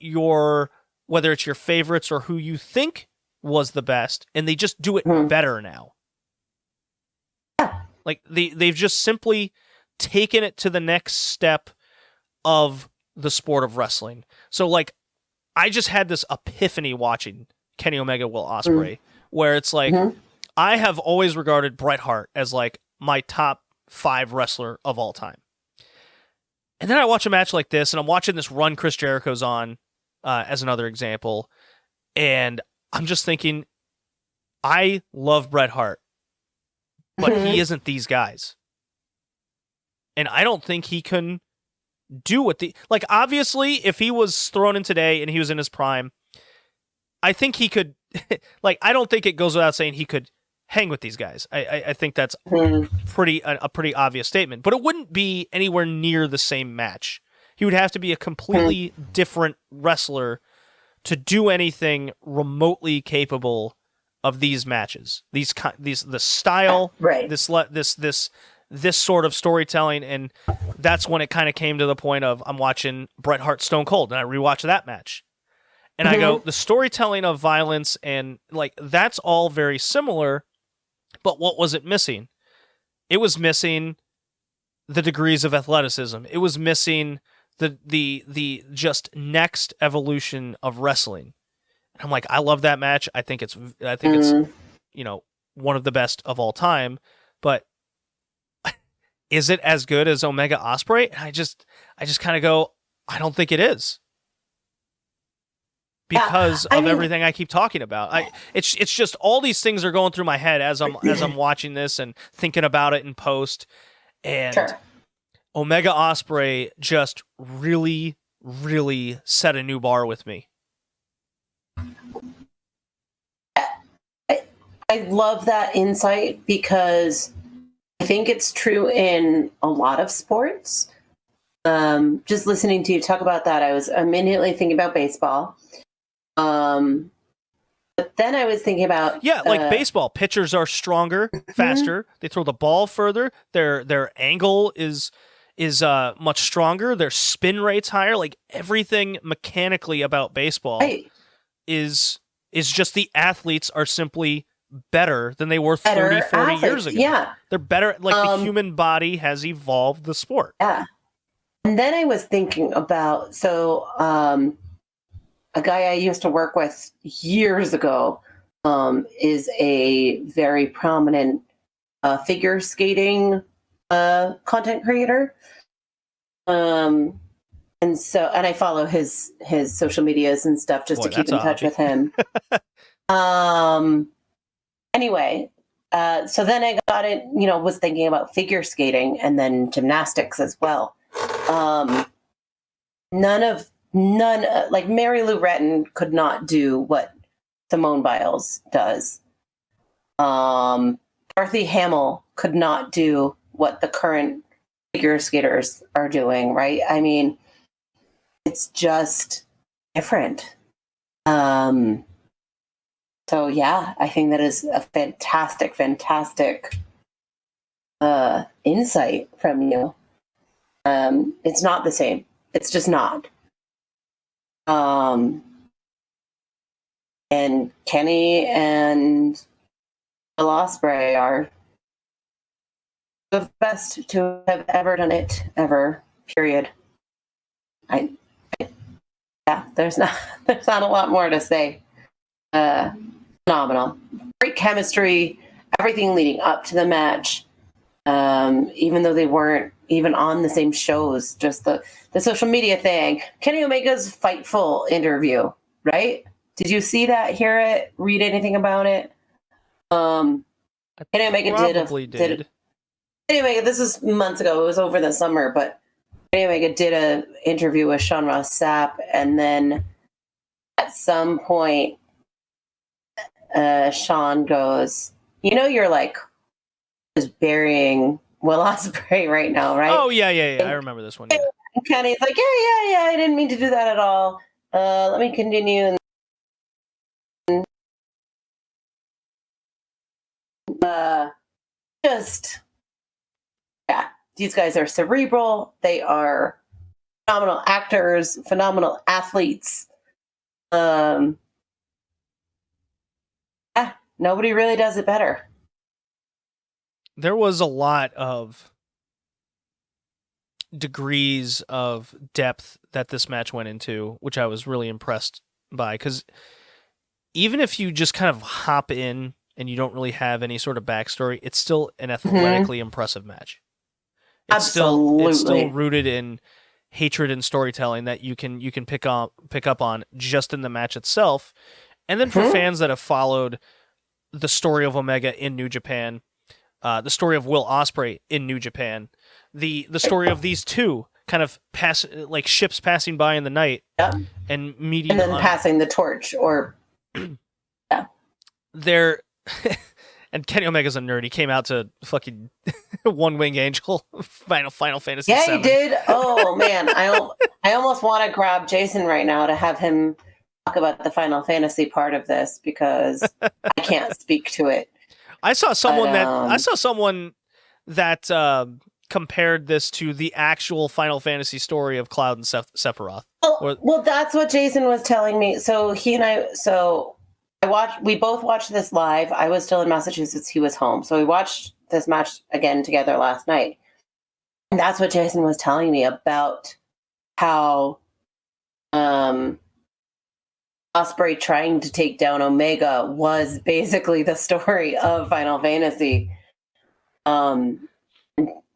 whether it's your favorites or who you think was the best, and they just do it better now. Like, they've just simply taken it to the next step of the sport of wrestling. So, like, I just had this epiphany watching Kenny Omega Will Ospreay, where it's like, I have always regarded Bret Hart as, like, my top 5 wrestler of all time. And then I watch a match like this, and I'm watching this run Chris Jericho's on, as another example, and I'm just thinking, I love Bret Hart, but he isn't these guys. And I don't think he can do what like, obviously, if he was thrown in today and he was in his prime, I think he could, like, I don't think it goes without saying he could hang with these guys. I think that's a pretty obvious statement, but it wouldn't be anywhere near the same match. He would have to be a completely different wrestler to do anything remotely capable of these matches, the style, this sort of storytelling. And that's when it kind of came to the point of, I'm watching Bret Hart Stone Cold, and I rewatch that match, and I go, the storytelling of violence and, like, that's all very similar, but what was it missing? It was missing the degrees of athleticism. It was missing the just next evolution of wrestling. I'm like, I love that match. I think it's you know, one of the best of all time, but is it as good as Omega Ospreay? And I just kind of go, I don't think it is, because of everything I keep talking about. It's just all these things are going through my head as I'm watching this and thinking about it in post, and Omega Ospreay just really, really set a new bar with me. I love that insight because I think it's true in a lot of sports. Just listening to you talk about that, I was immediately thinking about baseball. But then I was thinking about like baseball, pitchers are stronger, faster. They throw the ball further. Their angle is much stronger. Their spin rate's higher. Like everything mechanically about baseball is just the athletes are simply better than they were 30, 40 years ago. Yeah, they're better. Like the human body has evolved the sport. Yeah, and then I was thinking about a guy I used to work with years ago is a very prominent figure skating content creator. And I follow his social medias and stuff just to keep in touch with him. Anyway, so then I got it, was thinking about figure skating and then gymnastics as well. None, like Mary Lou Retton could not do what Simone Biles does. Dorothy Hamill could not do what the current figure skaters are doing, right? I mean, it's just different. So yeah, I think that is a fantastic insight from you. It's not the same. It's just not. And Kenny and Will Ospreay are the best to have ever done it, ever. Period. There's not a lot more to say. Phenomenal, great chemistry, everything leading up to the match. Even though they weren't even on the same shows, just the social media thing. Kenny Omega's Fightful interview, right? Did you see that, hear it, read anything about it? Kenny Omega did. Kenny Omega, this is months ago. It was over the summer, but Kenny Omega did an interview with Sean Ross Sapp, and then at some point, Sean goes, you're like just burying Will Ospreay right now, right? Oh, yeah. I remember this one. Yeah. And Kenny's like, yeah, I didn't mean to do that at all. Let me continue. These guys are cerebral. They are phenomenal actors, phenomenal athletes. Nobody really does it better. There was a lot of degrees of depth that this match went into, which I was really impressed by, because even if you just kind of hop in and you don't really have any sort of backstory, it's still an athletically impressive match. It's still rooted in hatred and storytelling that you can pick up on just in the match itself. And then for fans that have followed the story of Omega in New Japan, the story of Will Ospreay in New Japan, the story of these two kind of like ships passing by in the night and meeting, and then passing the torch, or they're and Kenny Omega's a nerd. He came out to fucking One Wing Angel Final Fantasy. Yeah, VII. he did. Oh man, I almost want to grab Jason right now to have him talk about the Final Fantasy part of this, because I can't speak to it. I saw someone that compared this to the actual Final Fantasy story of Cloud and Sephiroth. Well, that's what Jason was telling me. So we both watched this live. I was still in Massachusetts. He was home. So we watched this match again together last night. And that's what Jason was telling me about how Ospreay trying to take down Omega was basically the story of Final Fantasy.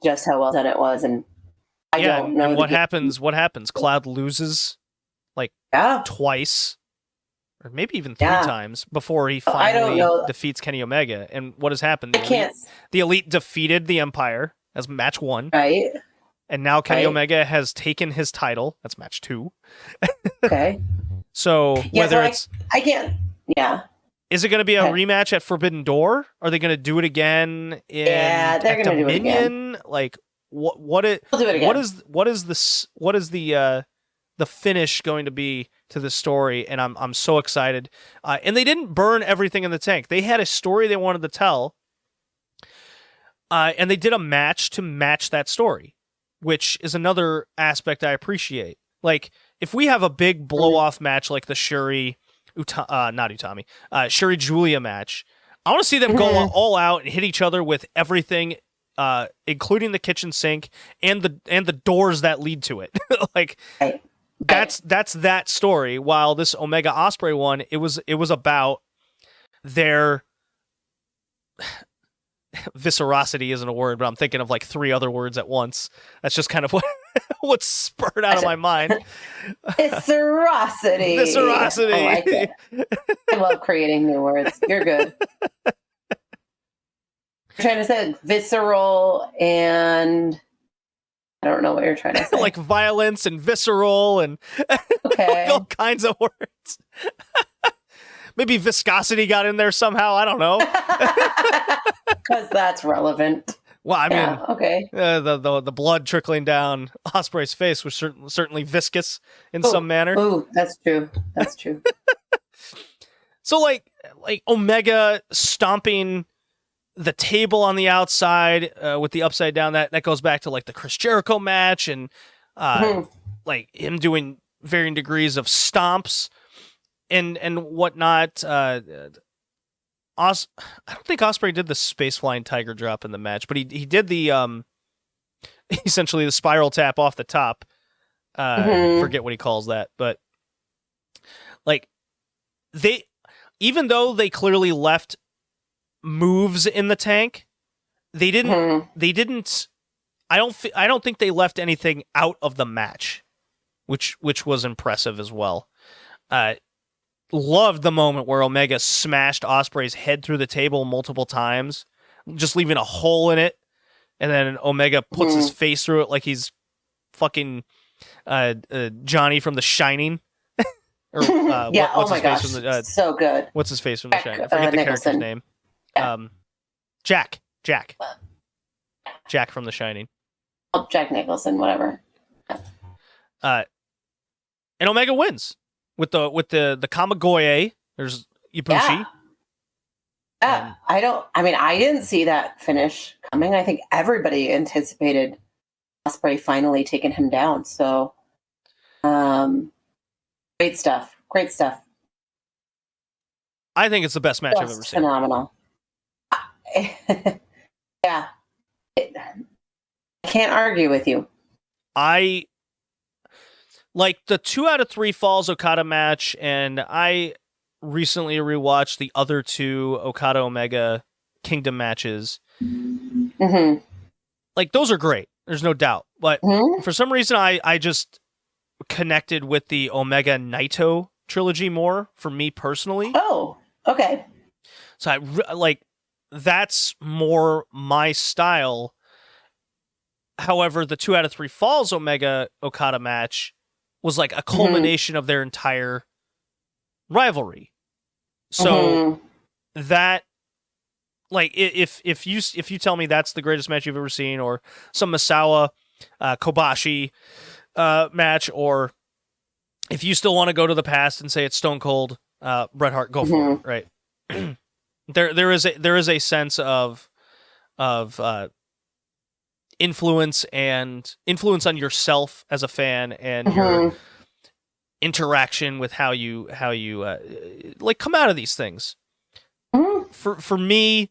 Just how well done it was. And I don't know. And what happens? Cloud loses twice, or maybe even three times before he finally defeats Kenny Omega. And what has happened? The Elite defeated the Empire as match 1. Right. And now Kenny Omega has taken his title. That's match 2. Okay. So whether I can't. Yeah. Is it going to be a Okay. rematch at Forbidden Door? Are they going to do it again Yeah, they're at gonna do it Dominion? Like what We'll do it again. what is the finish going to be to the story? And I'm so excited. And they didn't burn everything in the tank. They had a story they wanted to tell. And they did a match to match that story, which is another aspect I appreciate. Like, if we have a big blow-off match like the Shuri Julia match, I want to see them go all out and hit each other with everything, including the kitchen sink and the doors that lead to it. Like, that's that story. While this Omega Ospreay one, it was about their viscerosity isn't a word, but I'm thinking of like 3 other words at once. That's just kind of what spurred out of my mind. Viscerosity. Viscerosity. I like it. I love creating new words. You're good. You're trying to say visceral and I don't know what you're trying to say. Like violence and visceral and Okay. all kinds of words. Maybe viscosity got in there somehow. I don't know. Because that's relevant. Well, I mean, okay. The blood trickling down Ospreay's face was certainly viscous in some manner. Ooh, that's true. That's true. So like Omega stomping the table on the outside with the upside down, that goes back to like the Chris Jericho match and like him doing varying degrees of stomps and whatnot. I don't think Ospreay did the space flying tiger drop in the match, but he did the essentially the spiral tap off the top. Forget what he calls that, but like even though they clearly left moves in the tank, they didn't I don't think they left anything out of the match, which was impressive as well. Loved the moment where Omega smashed Ospreay's head through the table multiple times, just leaving a hole in it, and then Omega puts his face through it like he's fucking Johnny from The Shining. Or, yeah, what's oh his my face gosh, from the, so good. What's his face from The Shining? I forget the Nicholson. character's name. Yeah. Jack from The Shining. Oh, Jack Nicholson, whatever. And Omega wins with the Kamigoye. There's Ibushi. Yeah. I didn't see that finish coming. I think everybody anticipated Ospreay finally taking him down. So, great stuff. Great stuff. I think it's the best match I've ever seen. Phenomenal. Yeah. I can't argue with you. I like the 2 out of 3 Falls Okada match, and I recently rewatched the other 2 Okada Omega Kingdom matches. Like, those are great. There's no doubt. But for some reason, I just connected with the Omega Naito trilogy more, for me personally. Oh, okay. So that's more my style. However, the 2 out of 3 Falls Omega Okada match was like a culmination of their entire rivalry. So that, like, if you tell me that's the greatest match you've ever seen, or some Misawa Kobashi match, or if you still want to go to the past and say it's Stone Cold Bret Hart, go for it, right? There is a sense of influence on yourself as a fan, and your interaction with how you like come out of these things. For me,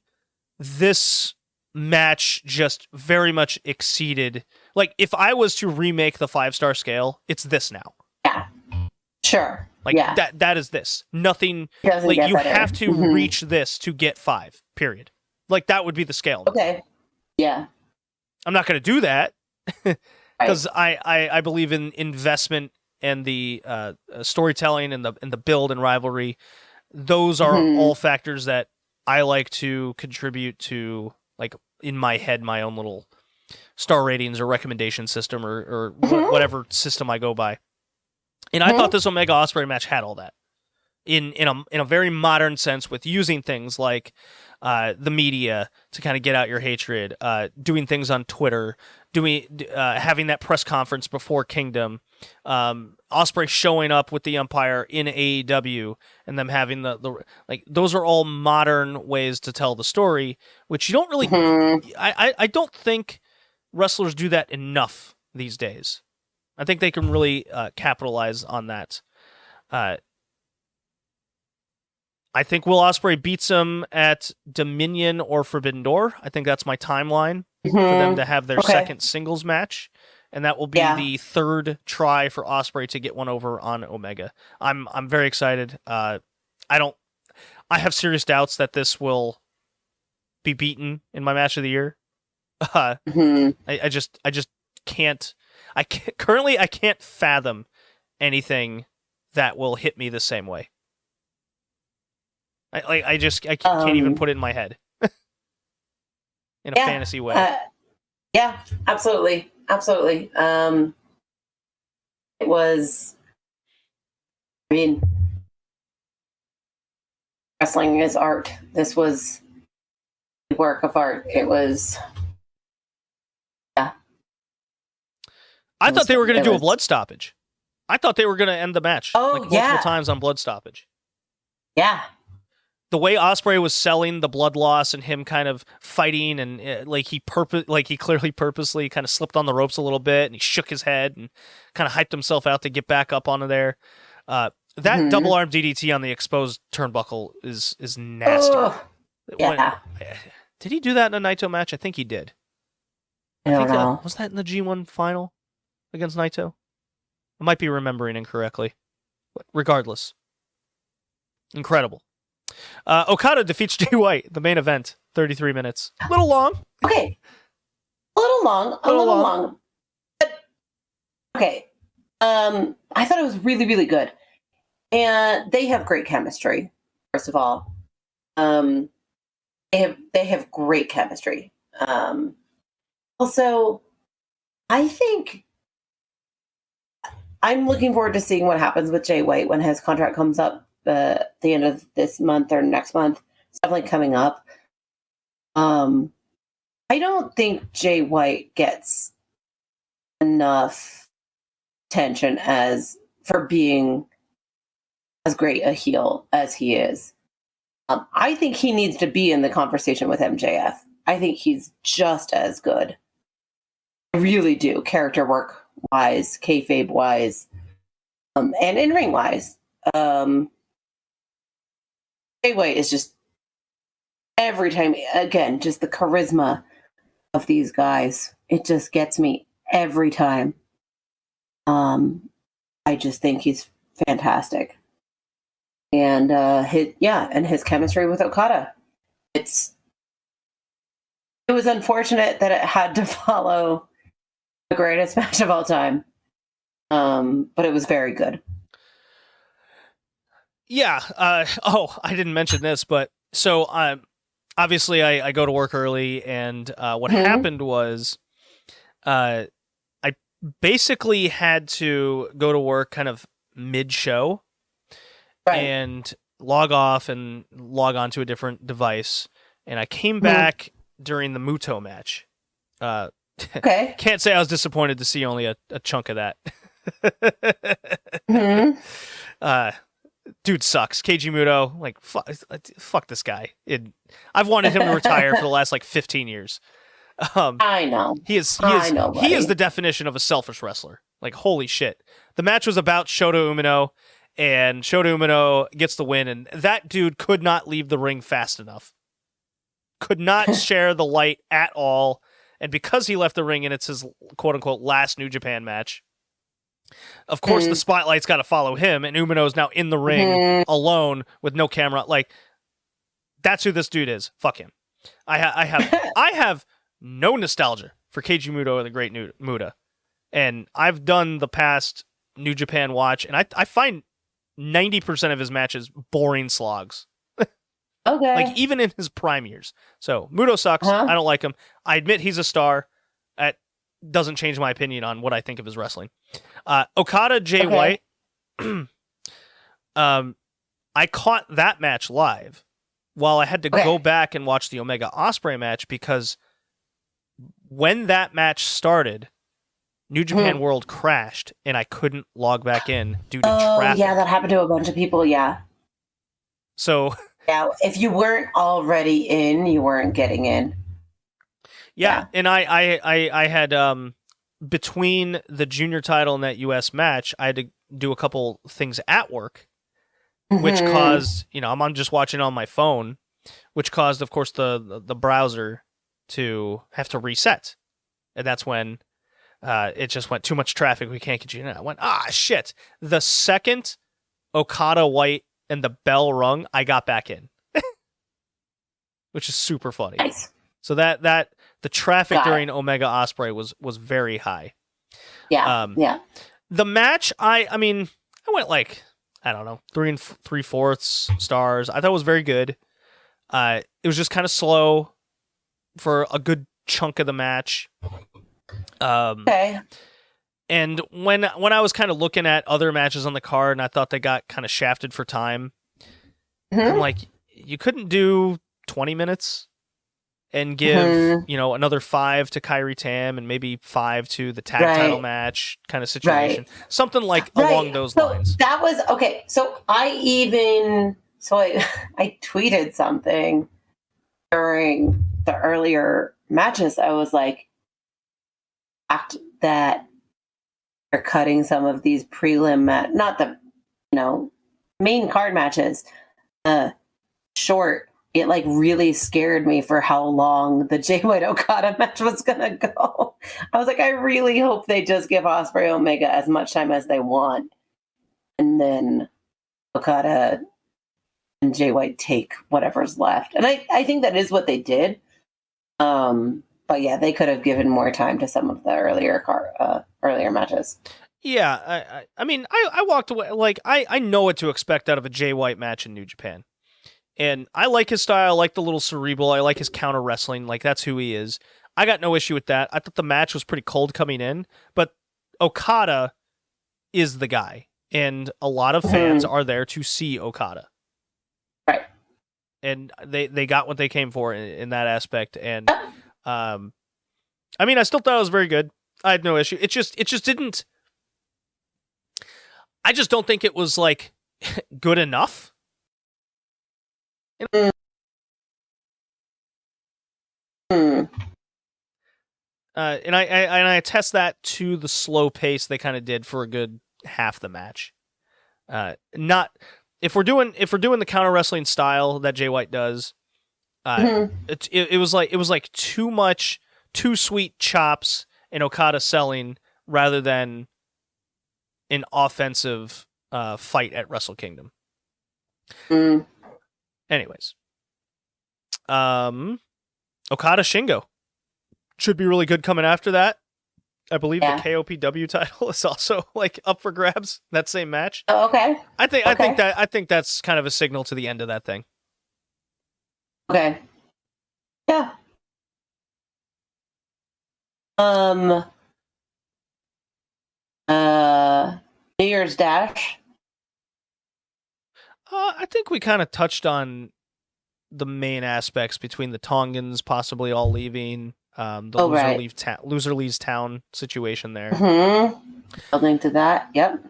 this match just very much exceeded. Like, if I was to remake the 5-star scale, it's this now. Yeah, sure. Like, that is this. Nothing. Like, you have to reach this to get 5. Period. Like, that would be the scale. Okay. Yeah. I'm not going to do that because I believe in investment and the storytelling and the build and rivalry. Those are all factors that I like to contribute to, like, in my head, my own little star ratings or recommendation system or whatever system I go by. And I thought this Omega Ospreay match had all that. in a very modern sense, with using things like the media to kind of get out your hatred, doing things on Twitter, having that press conference before Kingdom, Ospreay showing up with the Empire in AEW, and them having the like, those are all modern ways to tell the story, which you don't really. I don't think wrestlers do that enough these days. I think they can really capitalize on that. I think Will Ospreay beats him at Dominion or Forbidden Door. I think that's my timeline for them to have their second singles match, and that will be the third try for Ospreay to get one over on Omega. I'm very excited. I have serious doubts that this will be beaten in my match of the year. I just can't. Currently I can't fathom anything that will hit me the same way. I can't even put it in my head in a fantasy way. Yeah, absolutely. It was, I mean, wrestling is art. This was a work of art. It was, I thought they were going to do a blood stoppage. I thought they were going to end the match multiple times on blood stoppage. Yeah. The way Ospreay was selling the blood loss and him kind of fighting, and he clearly purposely kind of slipped on the ropes a little bit, and he shook his head and kind of hyped himself out to get back up onto there. That double arm DDT on the exposed turnbuckle is nasty. Did he do that in a Naito match? I think he did. I don't know. Was that in the G1 final against Naito? I might be remembering incorrectly. But regardless, incredible. Okada defeats Jay White, the main event, 33 minutes. A little long. Okay. A little long. But, okay. I thought it was really, really good. And they have great chemistry, first of all. They have great chemistry. Also, I think I'm looking forward to seeing what happens with Jay White when his contract comes up. The end of this month or next month. It's definitely coming up. I don't think Jay White gets enough attention for being as great a heel as he is. I think he needs to be in the conversation with MJF. I think he's just as good. I really do, character work wise, kayfabe wise, and in ring wise. Jay White is just, every time, again, just the charisma of these guys. It just gets me every time. I just think he's fantastic. And his chemistry with Okada. It was unfortunate that it had to follow the greatest match of all time. But it was very good. Yeah. I didn't mention this, but so obviously I go to work early, and what happened was I basically had to go to work kind of mid-show and log off and log on to a different device. And I came back during the Muto match. Can't say I was disappointed to see only a chunk of that. Dude sucks. Keiji Muto, like, fuck this guy. I've wanted him to retire for the last 15 years. I know. He is the definition of a selfish wrestler. Like, holy shit. The match was about Shota Umino, and Shota Umino gets the win, and that dude could not leave the ring fast enough. Could not share the light at all. And because he left the ring and it's his quote-unquote last New Japan match, of course the spotlight's got to follow him, and Umino's now in the ring alone with no camera. Like, that's who this dude is. Fuck him. I have no nostalgia for Keiji Muto or the Great Muta. And I've done the past New Japan watch, and I find 90% of his matches boring slogs. Okay. Like, even in his prime years. So, Muto sucks. I don't like him. I admit he's a star. That doesn't change my opinion on what I think of his wrestling. Okada, Jay White. I caught that match live while I had to go back and watch the Omega Ospreay match because when that match started, New Japan World crashed and I couldn't log back in due to traffic. Yeah, that happened to a bunch of people, yeah. So yeah, if you weren't already in, you weren't getting in. Yeah. And I had between the junior title and that US match, I had to do a couple things at work, which caused, I'm just watching on my phone, which caused, of course, the browser to have to reset. And that's when it just went too much traffic. We can't get you in. I went, shit. The second Okada White and the bell rung, I got back in, which is super funny. Nice. So that the traffic during Omega Ospreay was very high. Yeah. Yeah. The match, I went like, I don't know, 3 3/4 stars. I thought it was very good. It was just kind of slow for a good chunk of the match. Okay. And when I was kind of looking at other matches on the card and I thought they got kind of shafted for time, I'm like, you couldn't do 20 minutes and give, another 5 to Kairi Tam and maybe 5 to the tag title match kind of situation. Right. Something like along those lines. That was, okay. So I tweeted something during the earlier matches. I was like, that they're cutting some of these prelim not the main card matches short. It like really scared me for how long the Jay White Okada match was gonna go. I was like, I really hope they just give Ospreay Omega as much time as they want, and then Okada and Jay White take whatever's left. And I think that is what they did. But yeah, they could have given more time to some of the earlier matches. Yeah, I walked away like I know what to expect out of a Jay White match in New Japan, and I like his style. I like the little cerebral. I like his counter wrestling. Like that's who he is. I got no issue with that. I thought the match was pretty cold coming in, but Okada is the guy, and a lot of fans are there to see Okada. Right. And they got what they came for in that aspect, and. I still thought it was very good. I had no issue. It just didn't. I just don't think it was like good enough. And I attest that to the slow pace they kind of did for a good half the match. Not if we're doing the counter wrestling style that Jay White does. It was like too much, too sweet chops and Okada selling rather than an offensive fight at Wrestle Kingdom. Anyways, Okada Shingo should be really good coming after that. I believe the KOPW title is also like up for grabs that same match. Oh, okay. I think that's kind of a signal to the end of that thing. Okay. Yeah. New Year's Dash. I think we kind of touched on the main aspects between the Tongans possibly all leaving, loser leaves town situation there. Building to that, yep.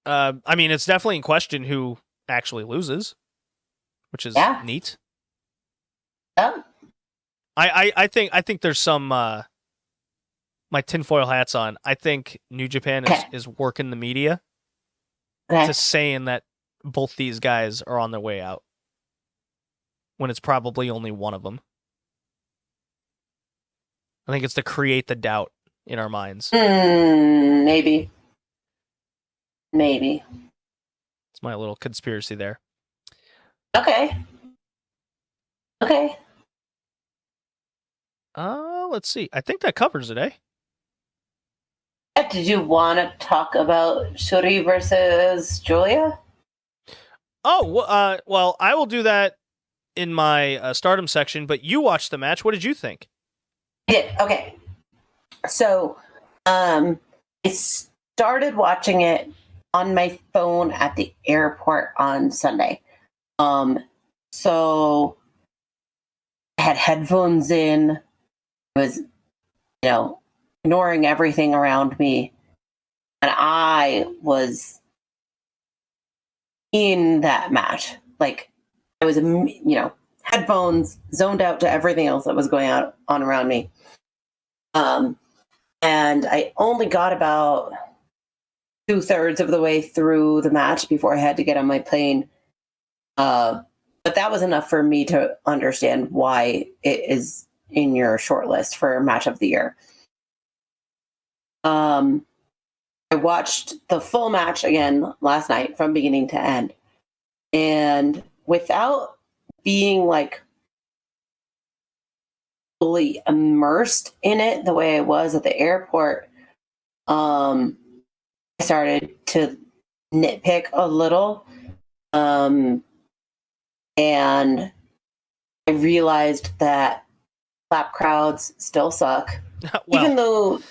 It's definitely in question who actually loses, which is neat. Yeah. I think there's some my tinfoil hats on. I think New Japan is working the media to saying that both these guys are on their way out when it's probably only one of them. I think it's to create the doubt in our minds. Maybe. It's my little conspiracy there. Okay. Let's see. I think that covers it, eh? Did you want to talk about Shuri versus Julia? Oh, well, I will do that in my Stardom section, but you watched the match. What did you think? I did. Okay. So, I started watching it on my phone at the airport on Sunday. So I had headphones in. I was, ignoring everything around me. And I was in that match. Like, I was, headphones, zoned out to everything else that was going on around me. And I only got about 2/3 of the way through the match before I had to get on my plane. But that was enough for me to understand why it is in your shortlist for match of the year. I watched the full match again last night from beginning to end. And without being like fully immersed in it the way I was at the airport, I started to nitpick a little. And I realized that clap crowds still suck. Well,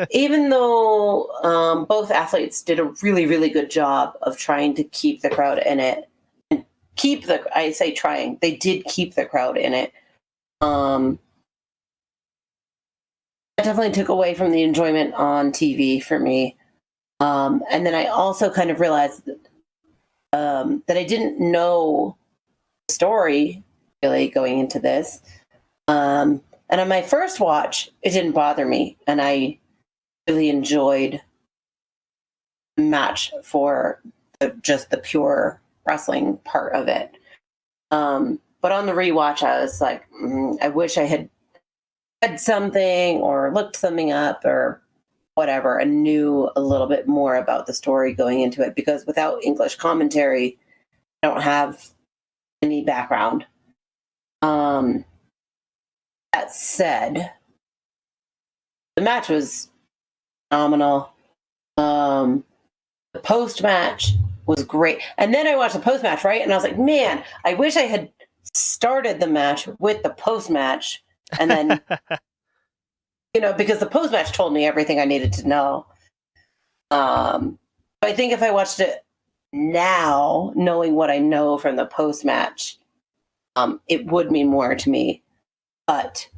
even though both athletes did a really, really good job of trying to keep the crowd in it. And I say trying, they did keep the crowd in it. That definitely took away from the enjoyment on TV for me. And then I also kind of realized that I didn't know the story really going into this. And on my first watch, it didn't bother me. And I really enjoyed the match for just the pure wrestling part of it. But on the rewatch, I was like, I wish I had read something or looked something up or whatever and knew a little bit more about the story going into it, because without English commentary, I don't have any background. That said, the match was phenomenal. The post-match was great. And then I watched the post-match, right? And I was like, man, I wish I had started the match with the post-match. And then, because the post-match told me everything I needed to know. I think if I watched it now, knowing what I know from the post-match, it would mean more to me. But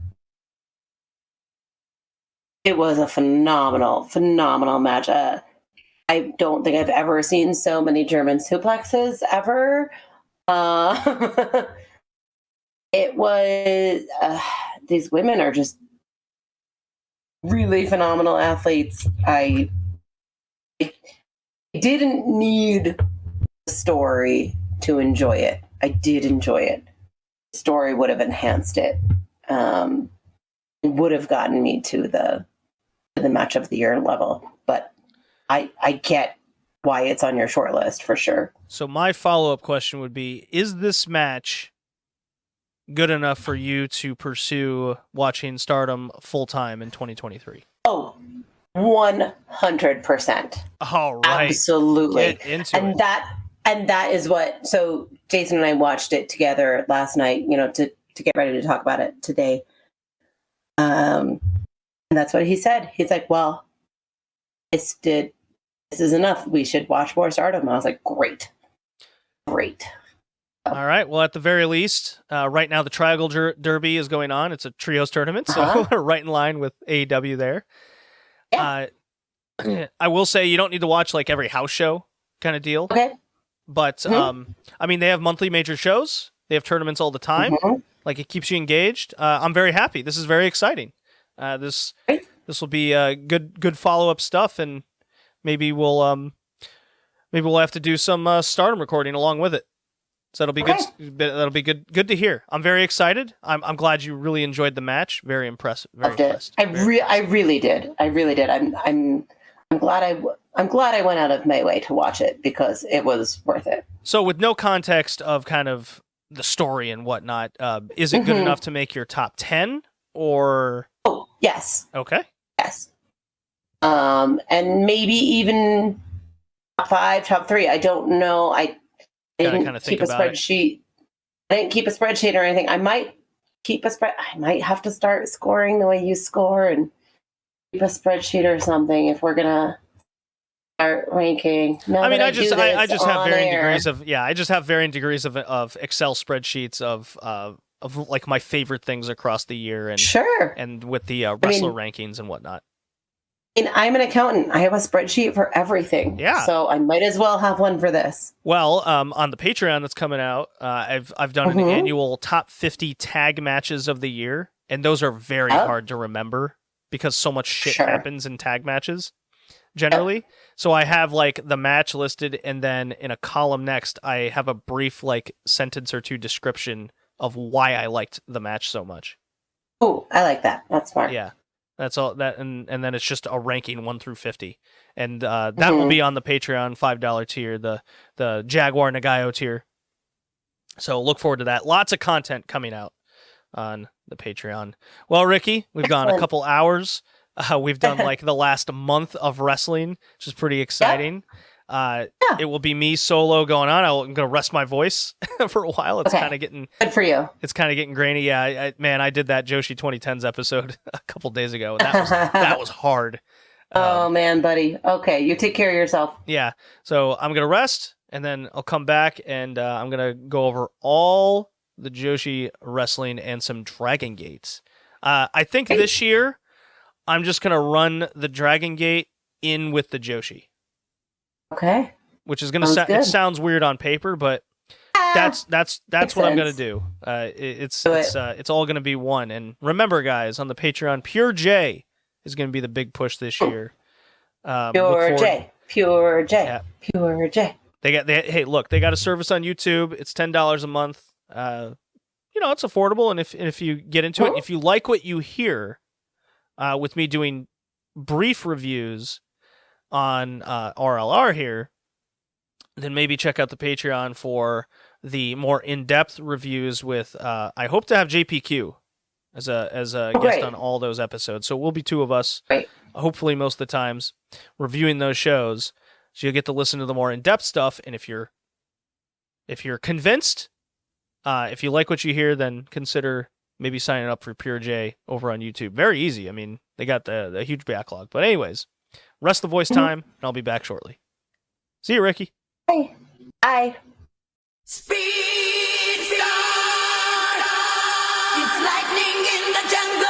it was a phenomenal, phenomenal match. I don't think I've ever seen so many German suplexes ever. It was, these women are just really phenomenal athletes. I didn't need the story to enjoy it. I did enjoy it. The story would have enhanced it. It would have gotten me to the match of the year level. But I get why it's on your short list for sure. So my follow-up question would be, is this match good enough for you to pursue watching Stardom full-time in 2023? Oh, 100%. All right. Absolutely. Get into it. And that is what, so Jason and I watched it together last night, to get ready to talk about it today. And that's what he said. He's like, well, this is enough. We should watch more Stardom. And I was like, great. All right. Well, at the very least, right now the Triangle Derby is going on. It's a trios tournament, so we're right in line with AEW there. Yeah. I will say you don't need to watch like every house show kind of deal. Okay. But they have monthly major shows. They have tournaments all the time. Mm-hmm. Like, it keeps you engaged. I'm very happy. This is very exciting. This will be good follow-up stuff, and maybe we'll have to do some Stardom recording along with it. So that'll be good. That'll be good to hear. I'm very excited. I'm glad you really enjoyed the match. Very impressive. Very impressed. I really did. I'm glad I went out of my way to watch it because it was worth it. So with no context of kind of the story and whatnot, is it good enough to make your top 10 or? Oh, yes. Okay. Yes. And maybe even top 5, top 3. I don't know. I didn't keep a spreadsheet. I didn't keep a spreadsheet or anything. I might keep a spread. I might have to start scoring the way you score and keep a spreadsheet or something if we're gonna Start ranking. No, I mean, that I just have varying air. degrees of I just have varying degrees of Excel spreadsheets of like my favorite things across the year and Sure. and with the wrestler rankings and whatnot. And I'm an accountant. I have a spreadsheet for everything. Yeah. So I might as well have one for this. Well, on the Patreon that's coming out, I've done an annual top 50 tag matches of the year, and those are very hard to remember because so much shit happens in tag matches generally. Yep. So I have like the match listed, and then in a column next, I have a brief like sentence or two description of why I liked the match so much. Oh, I like that. That's smart. Yeah. That's all that, and then it's just a ranking 1 through 50, and that will be on the Patreon $5 tier, the Jaguar Nagayo tier. So look forward to that. Lots of content coming out on the Patreon. Well, Ricky, we've gone a couple hours. We've done like the last month of wrestling, which is pretty exciting. It will be me solo going on. I'm going to rest my voice for a while. It's kind of getting good for you. It's kind of getting grainy. Yeah, I did that Joshi 2010s episode a couple days ago. And that was hard. Oh man, buddy. Okay, you take care of yourself. Yeah. So I'm going to rest, and then I'll come back, and I'm going to go over all the Joshi wrestling and some Dragongate. I think this year I'm just going to run the Dragongate in with the Joshi. Okay. Which is going to it sounds weird on paper, but that's what I'm going to do. It's all going to be one. And remember, guys, on the Patreon, Pure J is going to be the big push this year. Pure J. Yeah. Pure J. They got a service on YouTube. It's $10 a month. It's affordable, and if you get into it, if you like what you hear, with me doing brief reviews on RLR here, then maybe check out the Patreon for the more in-depth reviews with I hope to have JPQ as a guest on all those episodes. So we'll be two of us, hopefully most of the times, reviewing those shows. So you'll get to listen to the more in-depth stuff, and if you're convinced, if you like what you hear, then consider maybe signing up for Pure J over on YouTube. Very easy. I mean, they got the huge backlog. But anyways, rest the voice time, and I'll be back shortly. See you, Ricky. Bye. Bye. Speed star, it's lightning in the jungle.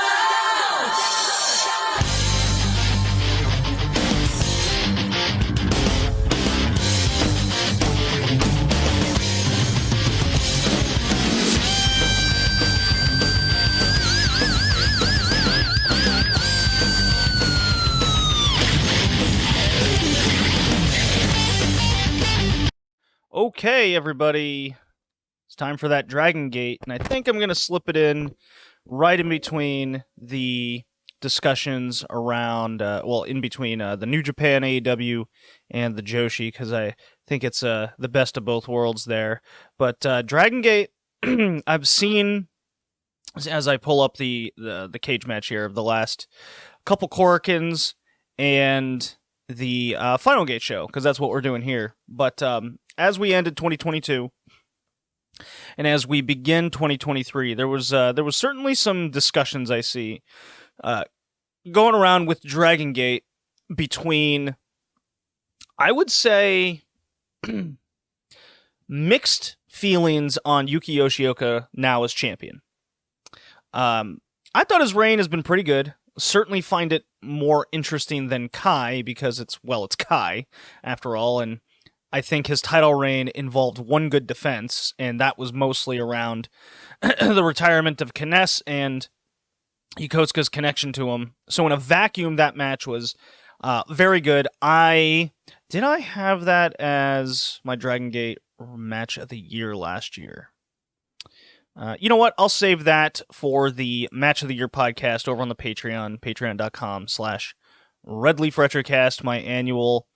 Okay, everybody, it's time for that Dragongate, and I think I'm going to slip it in right in between the discussions around, in between the New Japan AEW and the Joshi, because I think it's the best of both worlds there. But Dragongate, I've seen, as I pull up the cage match here, of the last couple Korakuens and the Final Gate show, because that's what we're doing here. But as we ended 2022, and as we begin 2023, there was certainly some discussions I see going around with Dragongate between, I would say, mixed feelings on Yuki Yoshioka now as champion. I thought his reign has been pretty good. Certainly find it more interesting than Kai, because it's Kai after all, and I think his title reign involved one good defense, and that was mostly around the retirement of Kness and Yokosuka's connection to him. So in a vacuum, that match was very good. Did I have that as my Dragongate match of the year last year? You know what? I'll save that for the Match of the Year podcast over on the Patreon, patreon.com/RedleafRetrocast, my annual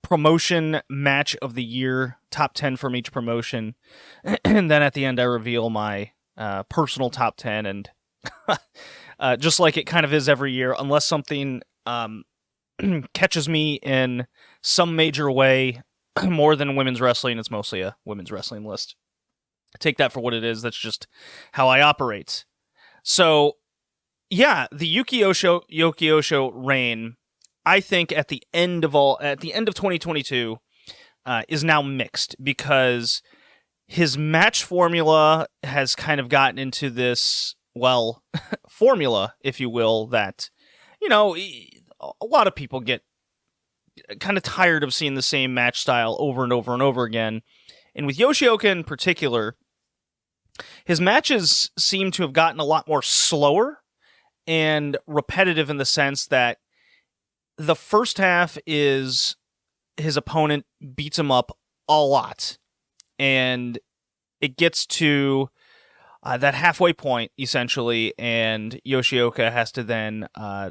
promotion match of the year, top 10 from each promotion. And then at the end, I reveal my personal top 10. And just like it kind of is every year, unless something catches me in some major way more than women's wrestling, it's mostly a women's wrestling list. Take that for what it is. That's just how I operate. So, yeah, the Yuki Osho reign, I think at the end of 2022 is now mixed, because his match formula has kind of gotten into this, well, formula, if you will, that, a lot of people get kind of tired of seeing the same match style over and over and over again. And with Yoshioka in particular, his matches seem to have gotten a lot more slower and repetitive, in the sense that the first half is his opponent beats him up a lot, and it gets to that halfway point, essentially, and Yoshioka has to then,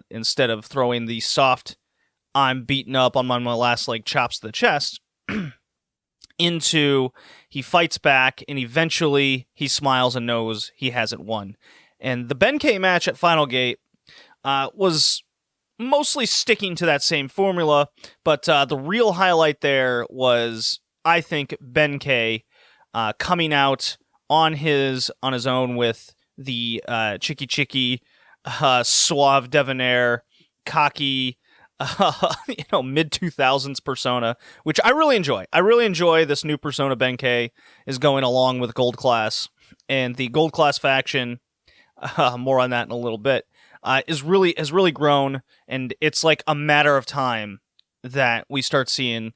instead of throwing the soft, I'm beaten up on my last leg chops to the chest, into he fights back, and eventually he smiles and knows he hasn't won. And the Benkei match at Final Gate was mostly sticking to that same formula, but the real highlight there was, I think, Benkei coming out on his own with the Chicky suave debonair, cocky, mid 2000s persona, which I really enjoy. I really enjoy this new persona Benkei is going along with Gold Class, and the Gold Class faction. More on that in a little bit. Has really grown, and it's like a matter of time that we start seeing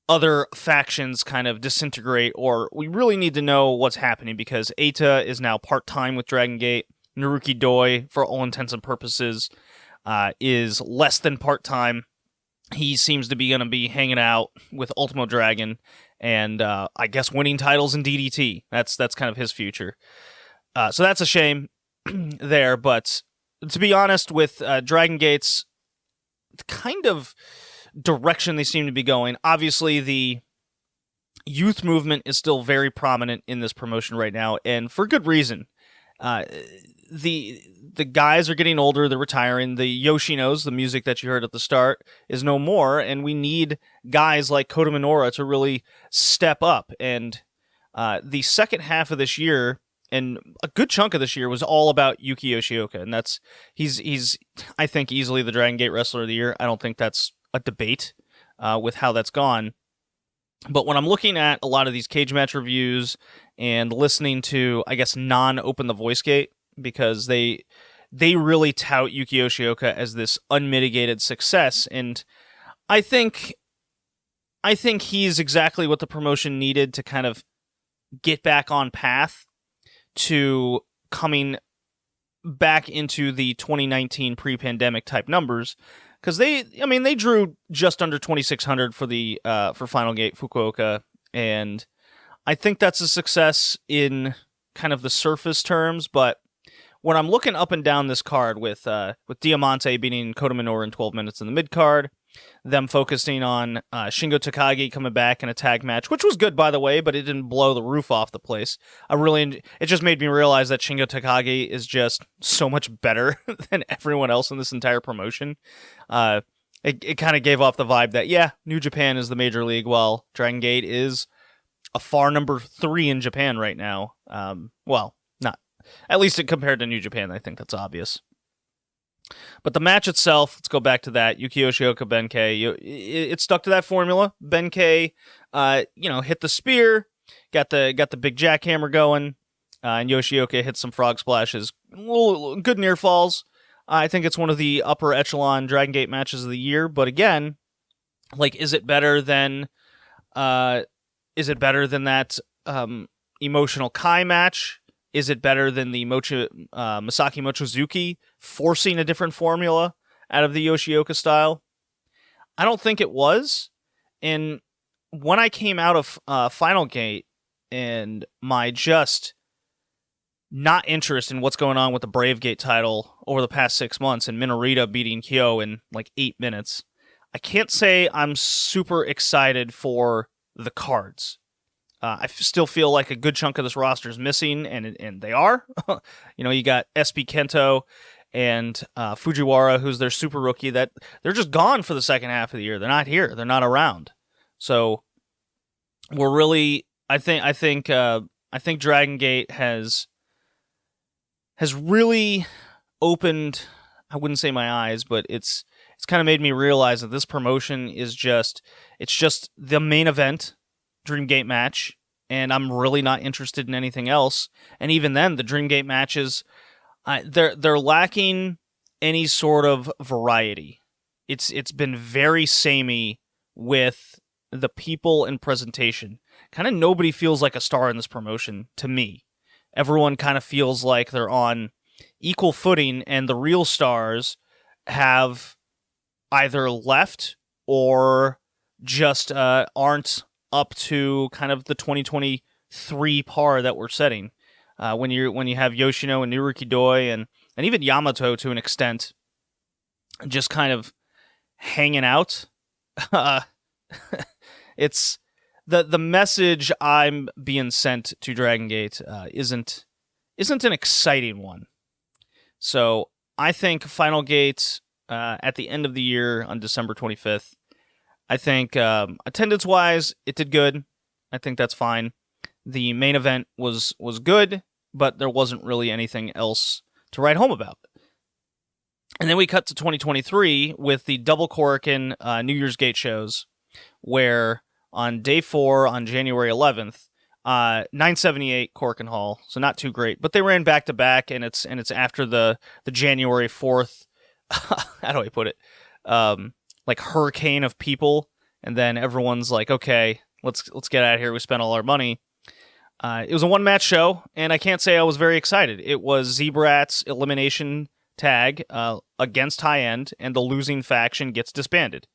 other factions kind of disintegrate, or we really need to know what's happening, because Eita is now part-time with Dragongate. Naruki Doi, for all intents and purposes, is less than part-time. He seems to be going to be hanging out with Ultimo Dragon, and I guess winning titles in DDT. That's kind of his future. So that's a shame there, but to be honest, with Dragongate's kind of direction they seem to be going, obviously the youth movement is still very prominent in this promotion right now, and for good reason. The guys are getting older, they're retiring. The Yoshinos, the music that you heard at the start, is no more, and we need guys like Kota Minoura to really step up. And the second half of this year, and a good chunk of this year, was all about Yuki Yoshioka, and he's I think easily the Dragon Gate Wrestler of the Year. I don't think that's a debate with how that's gone. But when I'm looking at a lot of these cage match reviews and listening to, I guess, non-Open the Voice Gate, because they really tout Yuki Yoshioka as this unmitigated success, and I think he's exactly what the promotion needed to kind of get back on path to coming back into the 2019 pre-pandemic type numbers, because they drew just under 2,600 for Final Gate Fukuoka, and I think that's a success in kind of the surface terms. But when I'm looking up and down this card with Diamante beating Kota Minoura in 12 minutes in the mid card, them focusing on Shingo Takagi coming back in a tag match, which was good, by the way, but it didn't blow the roof off the place. It just made me realize that Shingo Takagi is just so much better than everyone else in this entire promotion. It kind of gave off the vibe that, yeah, New Japan is the major league, while Dragon Gate is a far number 3 in Japan right now. Well, not at least compared to New Japan. I think that's obvious. But the match itself, let's go back to that. Yuki Yoshioka Benkei, it stuck to that formula. Benkei, hit the spear, got the big jackhammer going, and Yoshioka hit some frog splashes. Good near falls. I think it's one of the upper echelon Dragon Gate matches of the year. But again, like, is it better than that emotional Kai match? Is it better than the Masaki Mochizuki forcing a different formula out of the Yoshioka style? I don't think it was. And when I came out of Final Gate, and my just not interest in what's going on with the Brave Gate title over the past 6 months, and Minorita beating Kyo in like 8 minutes, I can't say I'm super excited for the cards. I still feel like a good chunk of this roster is missing, and they are. You got SB Kento and Fujiwara, who's their super rookie, that they're just gone for the second half of the year. They're not here. They're not around. So we're really, I think Dragon Gate has really opened, I wouldn't say my eyes, but it's it's kind of made me realize that this promotion is just the main event Dreamgate match, and I'm really not interested in anything else. And even then, the Dreamgate matches, they're lacking any sort of variety. It's been very samey with the people and presentation. Kind of nobody feels like a star in this promotion to me. Everyone kind of feels like they're on equal footing, and the real stars have either left or just aren't up to kind of the 2023 par that we're setting. When you have Yoshino and Naruki Doi and even Yamato to an extent, just kind of hanging out. It's the message I'm being sent to Dragongate isn't an exciting one. So I think Final Gate at the end of the year on December 25th, I think attendance-wise, it did good. I think that's fine. The main event was good, but there wasn't really anything else to write home about. And then we cut to 2023 with the double Korakuen New Year's Gate shows, where on day 4 on January 11th, 978 Korakuen Hall, so not too great, but they ran back to back, and it's after the January 4th. How do I put it? Like hurricane of people, and then everyone's like, okay, let's get out of here. We spent all our money. It was a one-match show, and I can't say I was very excited. It was Zebrat's elimination tag against High End, and the losing faction gets disbanded.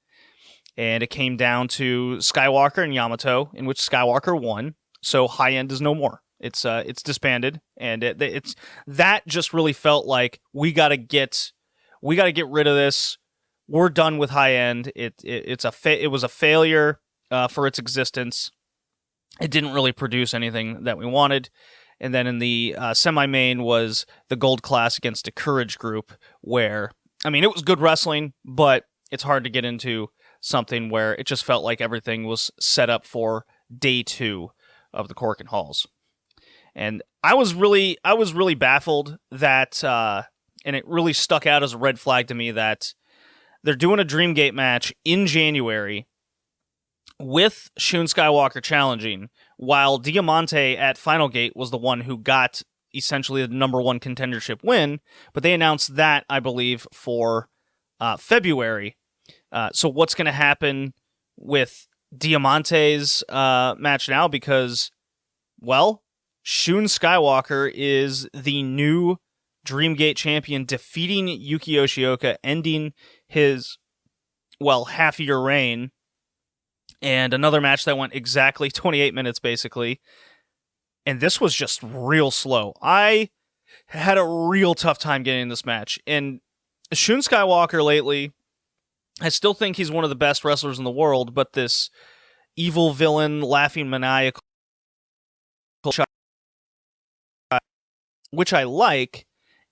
And it came down to Skywalker and Yamato, in which Skywalker won. So High End is no more. It's disbanded, and it's that just really felt like we gotta get rid of this. We're done with High End. It was a failure for its existence. It didn't really produce anything that we wanted. And then in the semi-main was the Gold Class against the Courage Group, where, I mean, it was good wrestling, but it's hard to get into something where it just felt like everything was set up for day 2 of the Korakuen Halls. And I was really baffled that, and it really stuck out as a red flag to me that they're doing a Dreamgate match in January with Shun Skywalker challenging, while Diamante at Final Gate was the one who got essentially the number 1 contendership win, but they announced that, I believe, for February. So what's going to happen with Diamante's match now? Because, well, Shun Skywalker is the new Dreamgate champion, defeating Yuki Yoshioka, ending his, half-year reign. And another match that went exactly 28 minutes, basically. And this was just real slow. I had a real tough time getting this match. And Shun Skywalker lately, I still think he's one of the best wrestlers in the world, but this evil villain, laughing maniacal, which I like,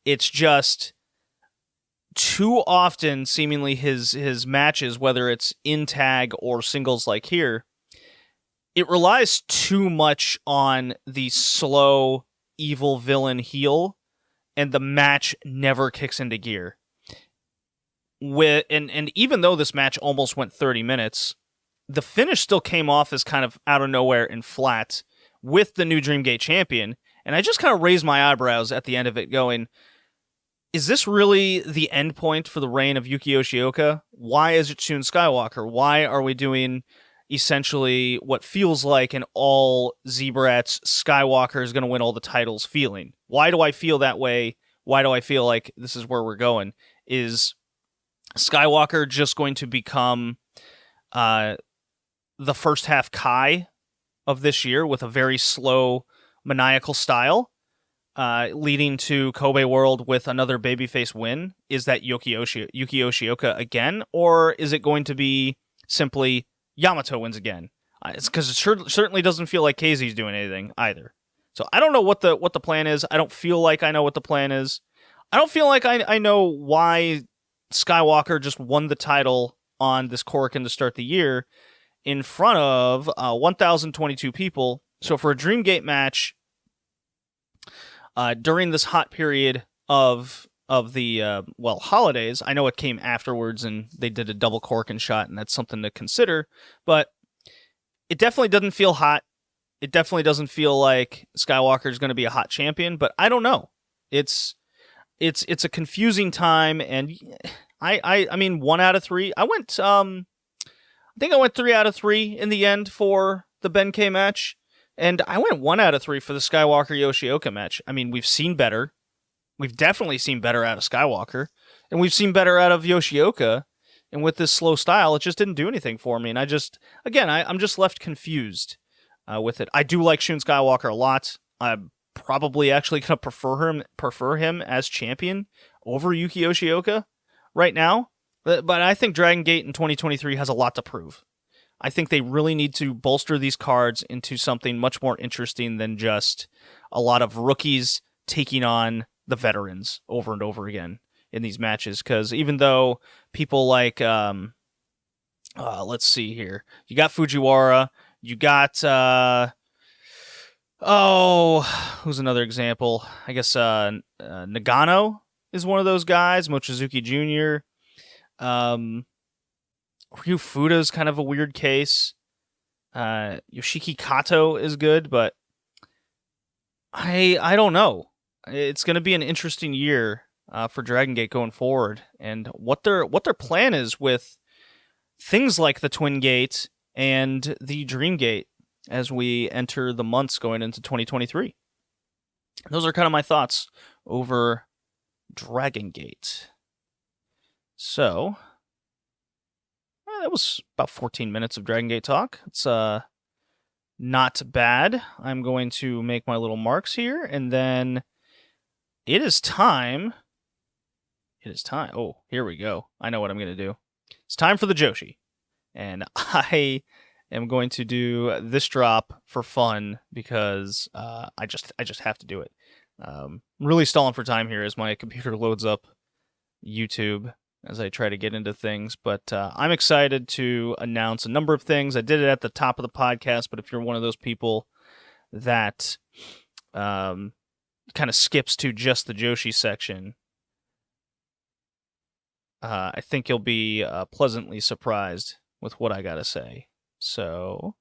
it's just too often, seemingly, his matches, whether it's in tag or singles like here, it relies too much on the slow, evil villain heel, and the match never kicks into gear. And even though this match almost went 30 minutes, the finish still came off as kind of out of nowhere and flat with the new Dreamgate champion, and I just kind of raised my eyebrows at the end of it going, is this really the end point for the reign of Yuki Yoshioka? Why is it Shun Skywalker? Why are we doing essentially what feels like an all Zebrats Skywalker is going to win all the titles feeling? Why do I feel that way? Why do I feel like this is where we're going? Is Skywalker just going to become the first half Kai of this year with a very slow, maniacal style? Leading to Kobe World with another babyface win? Is that Yuki Yoshioka again? Or is it going to be simply Yamato wins again? It's because it certainly doesn't feel like KZ's doing anything either. So I don't know what the plan is. I don't feel like I know what the plan is. I don't feel like I know why Skywalker just won the title on this Korakuen to start the year in front of 1,022 people. So for a Dreamgate match, during this hot period of of the holidays. I know it came afterwards, and they did a double Corkin shot, and that's something to consider. But it definitely doesn't feel hot. It definitely doesn't feel like Skywalker is going to be a hot champion. But I don't know. It's a confusing time, and I mean 1 out of 3. I think I went 3 out of 3 in the end for the Ben-K match, and I went 1 out of 3 for the Skywalker Yoshioka match. I mean, we've seen better. We've definitely seen better out of Skywalker, and we've seen better out of Yoshioka. And with this slow style, it just didn't do anything for me. And I'm just left confused with it. I do like Shun Skywalker a lot. I'm probably actually going to prefer him as champion over Yuki Yoshioka right now. But I think Dragongate in 2023 has a lot to prove. I think they really need to bolster these cards into something much more interesting than just a lot of rookies taking on the veterans over and over again in these matches. Because even though people like, let's see here, you got Fujiwara, you got, who's another example? I guess Nagano is one of those guys, Mochizuki Jr., Ryu Fuda's kind of a weird case. Yoshiki Kato is good, but I don't know. It's going to be an interesting year for Dragongate going forward, and what their plan is with things like the Twin Gate and the Dream Gate as we enter the months going into 2023. Those are kind of my thoughts over Dragongate. So, that was about 14 minutes of Dragongate talk. It's not bad. I'm going to make my little marks here, and then it is time. Oh, here we go. I know what I'm going to do. It's time for the Joshi. And I am going to do this drop for fun because I just have to do it. I'm really stalling for time here as my computer loads up YouTube as I try to get into things. But I'm excited to announce a number of things. I did it at the top of the podcast, but if you're one of those people that kind of skips to just the Joshi section, I think you'll be pleasantly surprised with what I gotta say. So,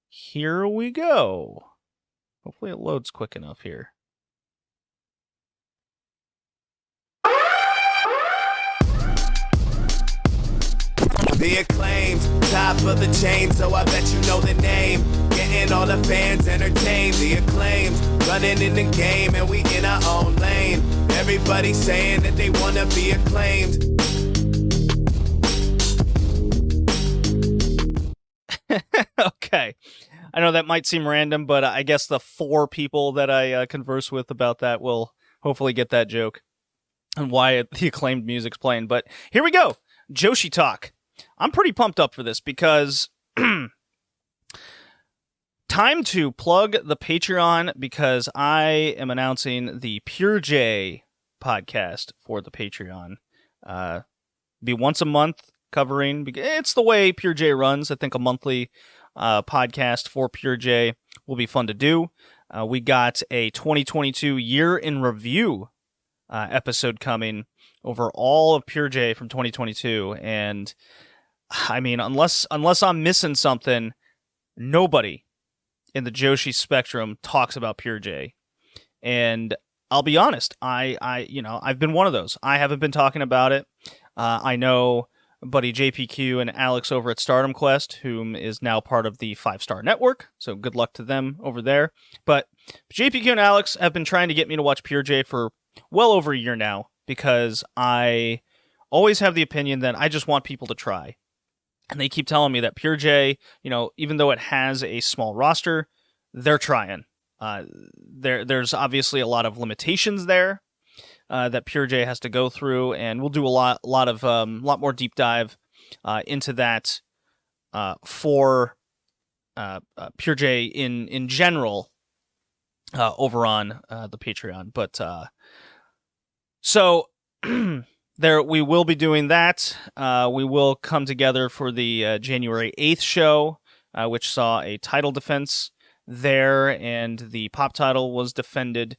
here we go. Hopefully it loads quick enough here. The acclaimed, top of the chain, so I bet you know the name. Getting all the fans entertained. The acclaimed, running in the game, and we in our own lane. Everybody saying that they wanna be acclaimed. Okay. I know that might seem random, but I guess the 4 people that I converse with about that will hopefully get that joke and why the acclaimed music's playing. But here we go. Joshi talk. I'm pretty pumped up for this because time to plug the Patreon because I am announcing the Pure J podcast for the Patreon. Be once a month covering, it's the way Pure J runs. I think a monthly podcast for Pure J will be fun to do. We got a 2022 year in review episode coming over all of Pure J from 2022, and I mean, unless I'm missing something, nobody in the Joshi spectrum talks about Pure J. And I'll be honest, I've been one of those. I haven't been talking about it. I know buddy JPQ and Alex over at Stardom Quest, whom is now part of the 5-Star Network. So good luck to them over there. But JPQ and Alex have been trying to get me to watch Pure J for well over a year now because I always have the opinion that I just want people to try. And they keep telling me that Pure J, even though it has a small roster, they're trying. There's obviously a lot of limitations there that Pure J has to go through, and we'll do a lot more deep dive into that for Pure J in general over on the Patreon. But so. There, we will be doing that. We will come together for the January 8th show, which saw a title defense there, and the pop title was defended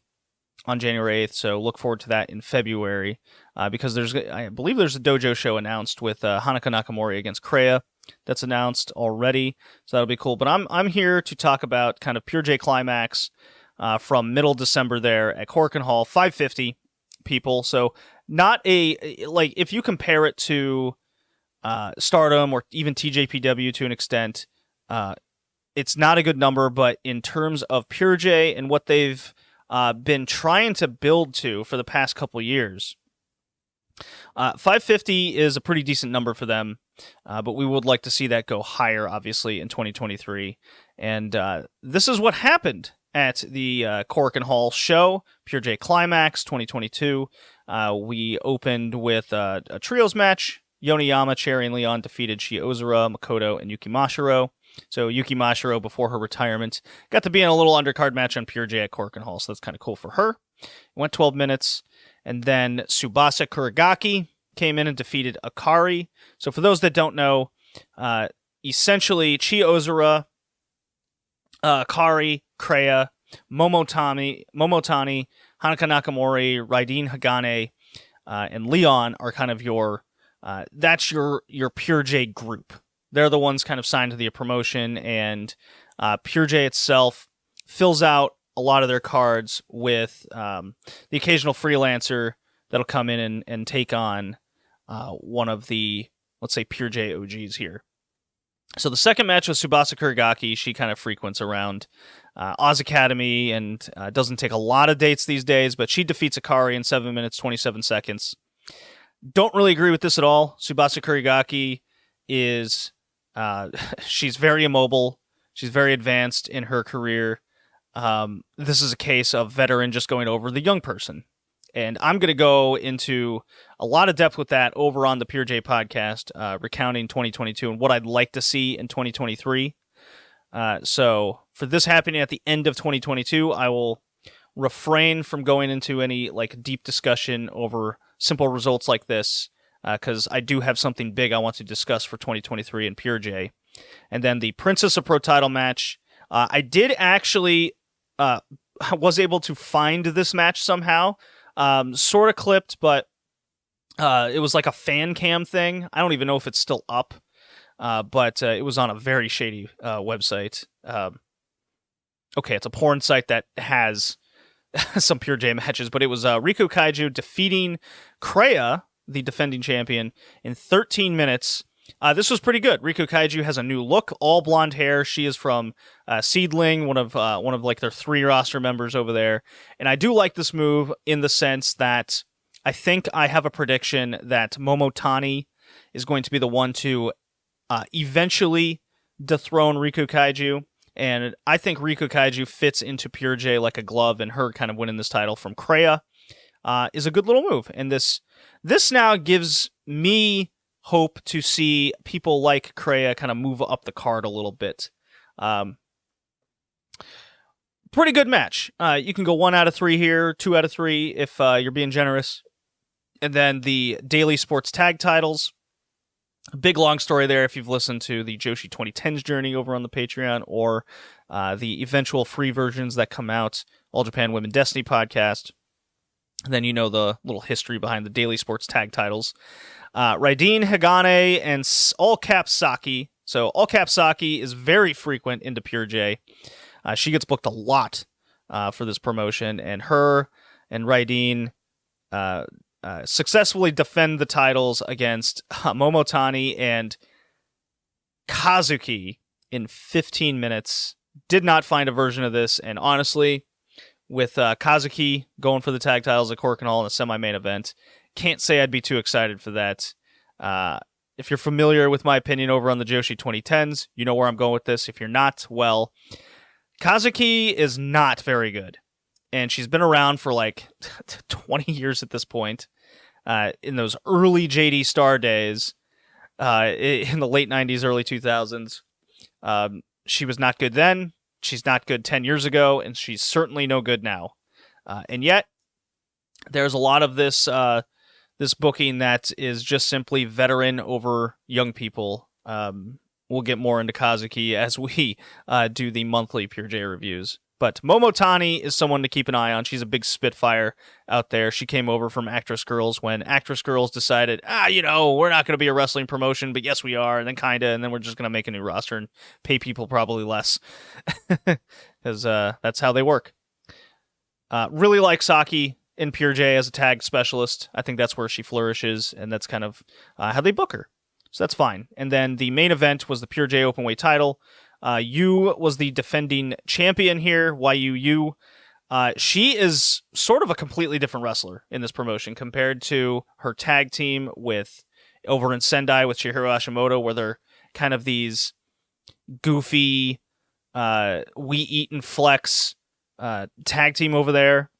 on January 8th, so look forward to that in February because I believe there's a dojo show announced with Hanaka Nakamori against Kreia that's announced already, so that'll be cool. But I'm here to talk about kind of Pure J Climax from middle December there at Korakuen Hall, 550 people, so not like if you compare it to Stardom or even TJPW to an extent, it's not a good number, but in terms of Pure J and what they've been trying to build to for the past couple years, 550 is a pretty decent number for them, but we would like to see that go higher, obviously, in 2023. And this is what happened at the Korakuen Hall show, Pure J Climax 2022. We opened with a trios match. Yoneyama, Cherry, and Leon defeated Shia Ozura, Makoto, and Yuki Mashiro. So Yuki Mashiro, before her retirement, got to be in a little undercard match on Pure J at Korakuen Hall, so that's kind of cool for her. It went 12 minutes, and then Tsubasa Kuragaki came in and defeated Akari. So for those that don't know, essentially Shia Ozura, Akari, Kreia, Momotani, Hanaka Nakamori, Raiden Hagane, and Leon are kind of your that's your Pure J group. They're the ones kind of signed to the promotion, and Pure J itself fills out a lot of their cards with the occasional freelancer that'll come in and take on one of the, let's say, Pure J OGs here. So the second match was Tsubasa Kuragaki. She kind of frequents around Oz Academy and doesn't take a lot of dates these days, but she defeats Akari in 7 minutes, 27 seconds. Don't really agree with this at all. Tsubasa Kuragaki is, she's very immobile. She's very advanced in her career. This is a case of veteran just going over the young person. And I'm going to go into a lot of depth with that over on the Pure J podcast, recounting 2022 and what I'd like to see in 2023. So for this happening at the end of 2022, I will refrain from going into any like deep discussion over simple results like this, because I do have something big I want to discuss for 2023 in Pure J. And then the Princess of Pro title match. I did actually was able to find this match somehow. Sort of clipped, but it was like a fan cam thing. I don't even know if it's still up, but it was on a very shady website. Okay, it's a porn site that has some Pure J matches, but it was Riku Kaiju defeating Kreia, the defending champion, in 13 minutes. This was pretty good. Riku Kaiju has a new look, all blonde hair. She is from Seedling, one of like their 3 roster members over there. And I do like this move in the sense that I think I have a prediction that Momotani is going to be the one to eventually dethrone Riku Kaiju. And I think Riku Kaiju fits into Pure J like a glove, and her kind of winning this title from Kreia is a good little move. And this now gives me hope to see people like Kreia kind of move up the card a little bit. Pretty good match. You can go 1 out of 3 here, 2 out of 3 if you're being generous. And then the Daily Sports Tag titles. A big long story there if you've listened to the Joshi 2010s journey over on the Patreon, or the eventual free versions that come out, All Japan Women Destiny podcast. And then you know the little history behind the Daily Sports Tag titles. Raiden Hagane and All Cap Saki. So All Cap Saki is very frequent into Pure J. She gets booked a lot for this promotion, and her and Raiden successfully defend the titles against Momotani and Kazuki in 15 minutes. Did not find a version of this, and honestly, with Kazuki going for the tag titles at Korakuen Hall in a semi-main event, can't say I'd be too excited for that. If you're familiar with my opinion over on the Joshi 2010s, you know where I'm going with this. If you're not, well, Kazuki is not very good. And she's been around for like 20 years at this point. In those early JD Star days, in the late 90s, early 2000s, she was not good then. She's not good 10 years ago, and she's certainly no good now. And yet, there's a lot of this this booking that is just simply veteran over young people. We'll get more into Kazuki as we do the monthly Pure J reviews. But Momotani is someone to keep an eye on. She's a big spitfire out there. She came over from Actress Girls when Actress Girls decided, we're not going to be a wrestling promotion, but yes, we are. And then and then we're just going to make a new roster and pay people probably less. Because that's how they work. Really like Saki in Pure J as a tag specialist. I think that's where she flourishes, and that's kind of how they book her. So that's fine. And then the main event was the Pure J Openweight title. Yu was the defending champion here, YUU. She is sort of a completely different wrestler in this promotion compared to her tag team over in Sendai with Chihiro Hashimoto, where they're kind of these goofy, we eat and flex tag team over there.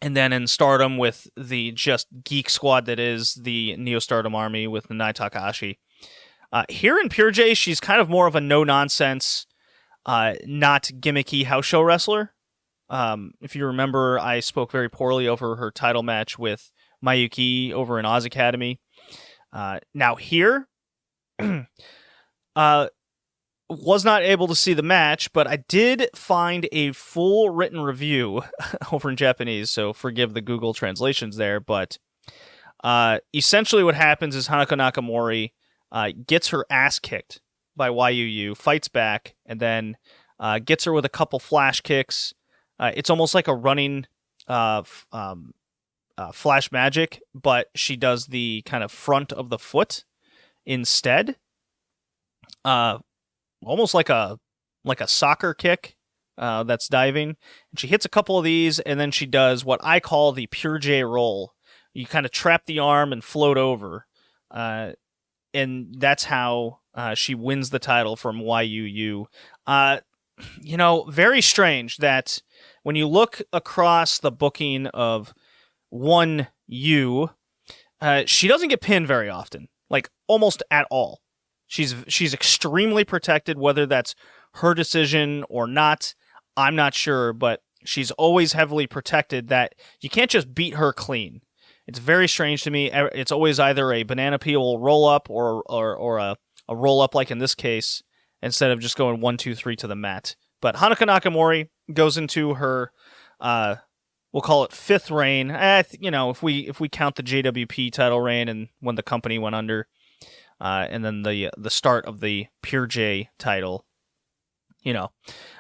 And then in Stardom with the just geek squad that is the Neo Stardom Army with Nanae Takahashi. Here in Pure J, she's kind of more of a no-nonsense, not gimmicky house show wrestler. If you remember, I spoke very poorly over her title match with Mayuki over in Oz Academy. Now here, was not able to see the match, but I did find a full written review over in Japanese, so forgive the Google translations there, but essentially what happens is Hanako Nakamori gets her ass kicked by YUU, fights back, and then gets her with a couple flash kicks. It's almost like a running flash magic, but she does the kind of front of the foot instead. Almost like a soccer kick that's diving. And she hits a couple of these, and then she does what I call the Pure J roll. You kind of trap the arm and float over. And that's how she wins the title from YUU. Very strange that when you look across the booking of 1U, she doesn't get pinned very often, like almost at all. She's extremely protected, whether that's her decision or not, I'm not sure, but she's always heavily protected that you can't just beat her clean. It's very strange to me. It's always either a banana peel roll up or a roll up like in this case, instead of just going 1, 2, 3 to the mat. But Hanako Nakamori goes into her, we'll call it 5th reign. If we count the JWP title reign and when the company went under. And then the start of the Pure J title. Hanako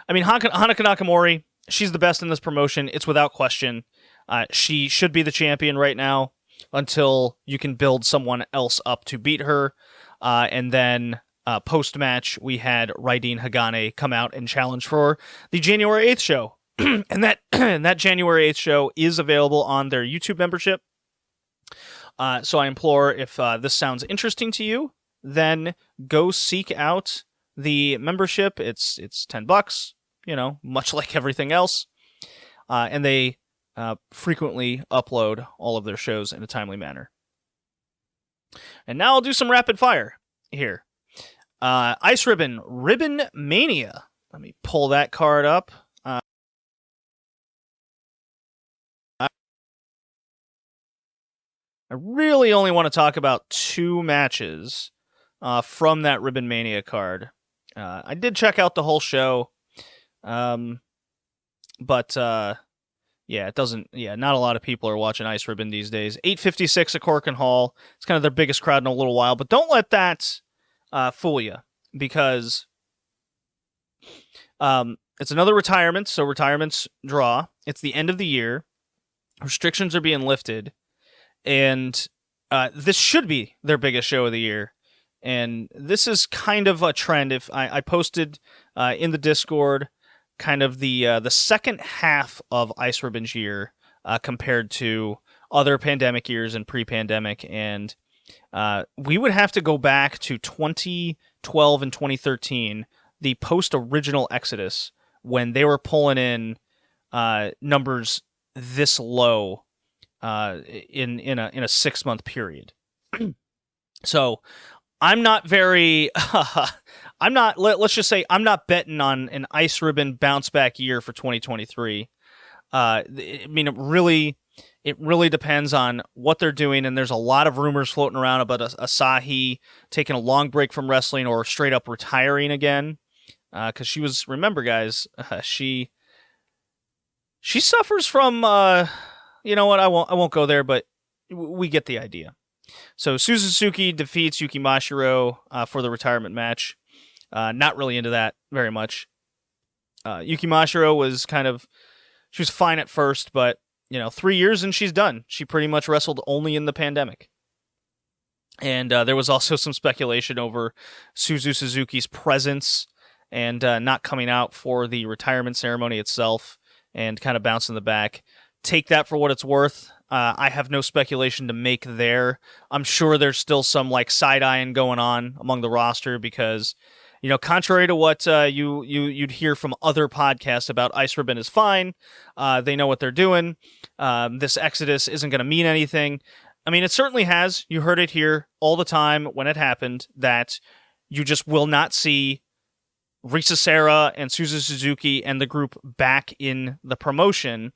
Nakamori, she's the best in this promotion. It's without question. She should be the champion right now until you can build someone else up to beat her. And then post-match, we had Raiden Hagane come out and challenge for the January 8th show. and that January 8th show is available on their YouTube membership. So I implore, if this sounds interesting to you, then go seek out the membership. It's $10, much like everything else. And they frequently upload all of their shows in a timely manner. And now I'll do some rapid fire here. Ice Ribbon Mania. Let me pull that card up. I really only want to talk about 2 matches from that Ribbon Mania card. I did check out the whole show, but it doesn't. Yeah, not a lot of people are watching Ice Ribbon these days. 856 at Corkin Hall. It's kind of their biggest crowd in a little while, but don't let that fool you, because it's another retirement. So retirements draw. It's the end of the year. Restrictions are being lifted. And this should be their biggest show of the year. And this is kind of a trend. If I posted in the Discord kind of the second half of Ice Ribbon's year compared to other pandemic years and pre-pandemic. And we would have to go back to 2012 and 2013, the post-original Exodus, when they were pulling in numbers this low in a 6-month period. So I'm not very let's just say I'm not betting on an Ice Ribbon bounce back year for 2023. It really depends on what they're doing, and there's a lot of rumors floating around about Asahi taking a long break from wrestling or straight up retiring again, because she was, remember guys, she She suffers from, you know what? I won't go there, but we get the idea. So Suzuki defeats Yuki Mashiro for the retirement match. Not really into that very much. Yuki Mashiro was she was fine at first, but 3 years and she's done. She pretty much wrestled only in the pandemic. And there was also some speculation over Suzuki's presence and not coming out for the retirement ceremony itself and kind of bouncing the back. Take that for what it's worth. I have no speculation to make there. I'm sure there's still some side-eyeing going on among the roster because, contrary to what you'd hear from other podcasts about Ice Ribbon is fine. They know what they're doing. This exodus isn't going to mean anything. I mean, it certainly has. You heard it here all the time when it happened that you just will not see Risa Sera and Suzu Suzuki and the group back in the promotion.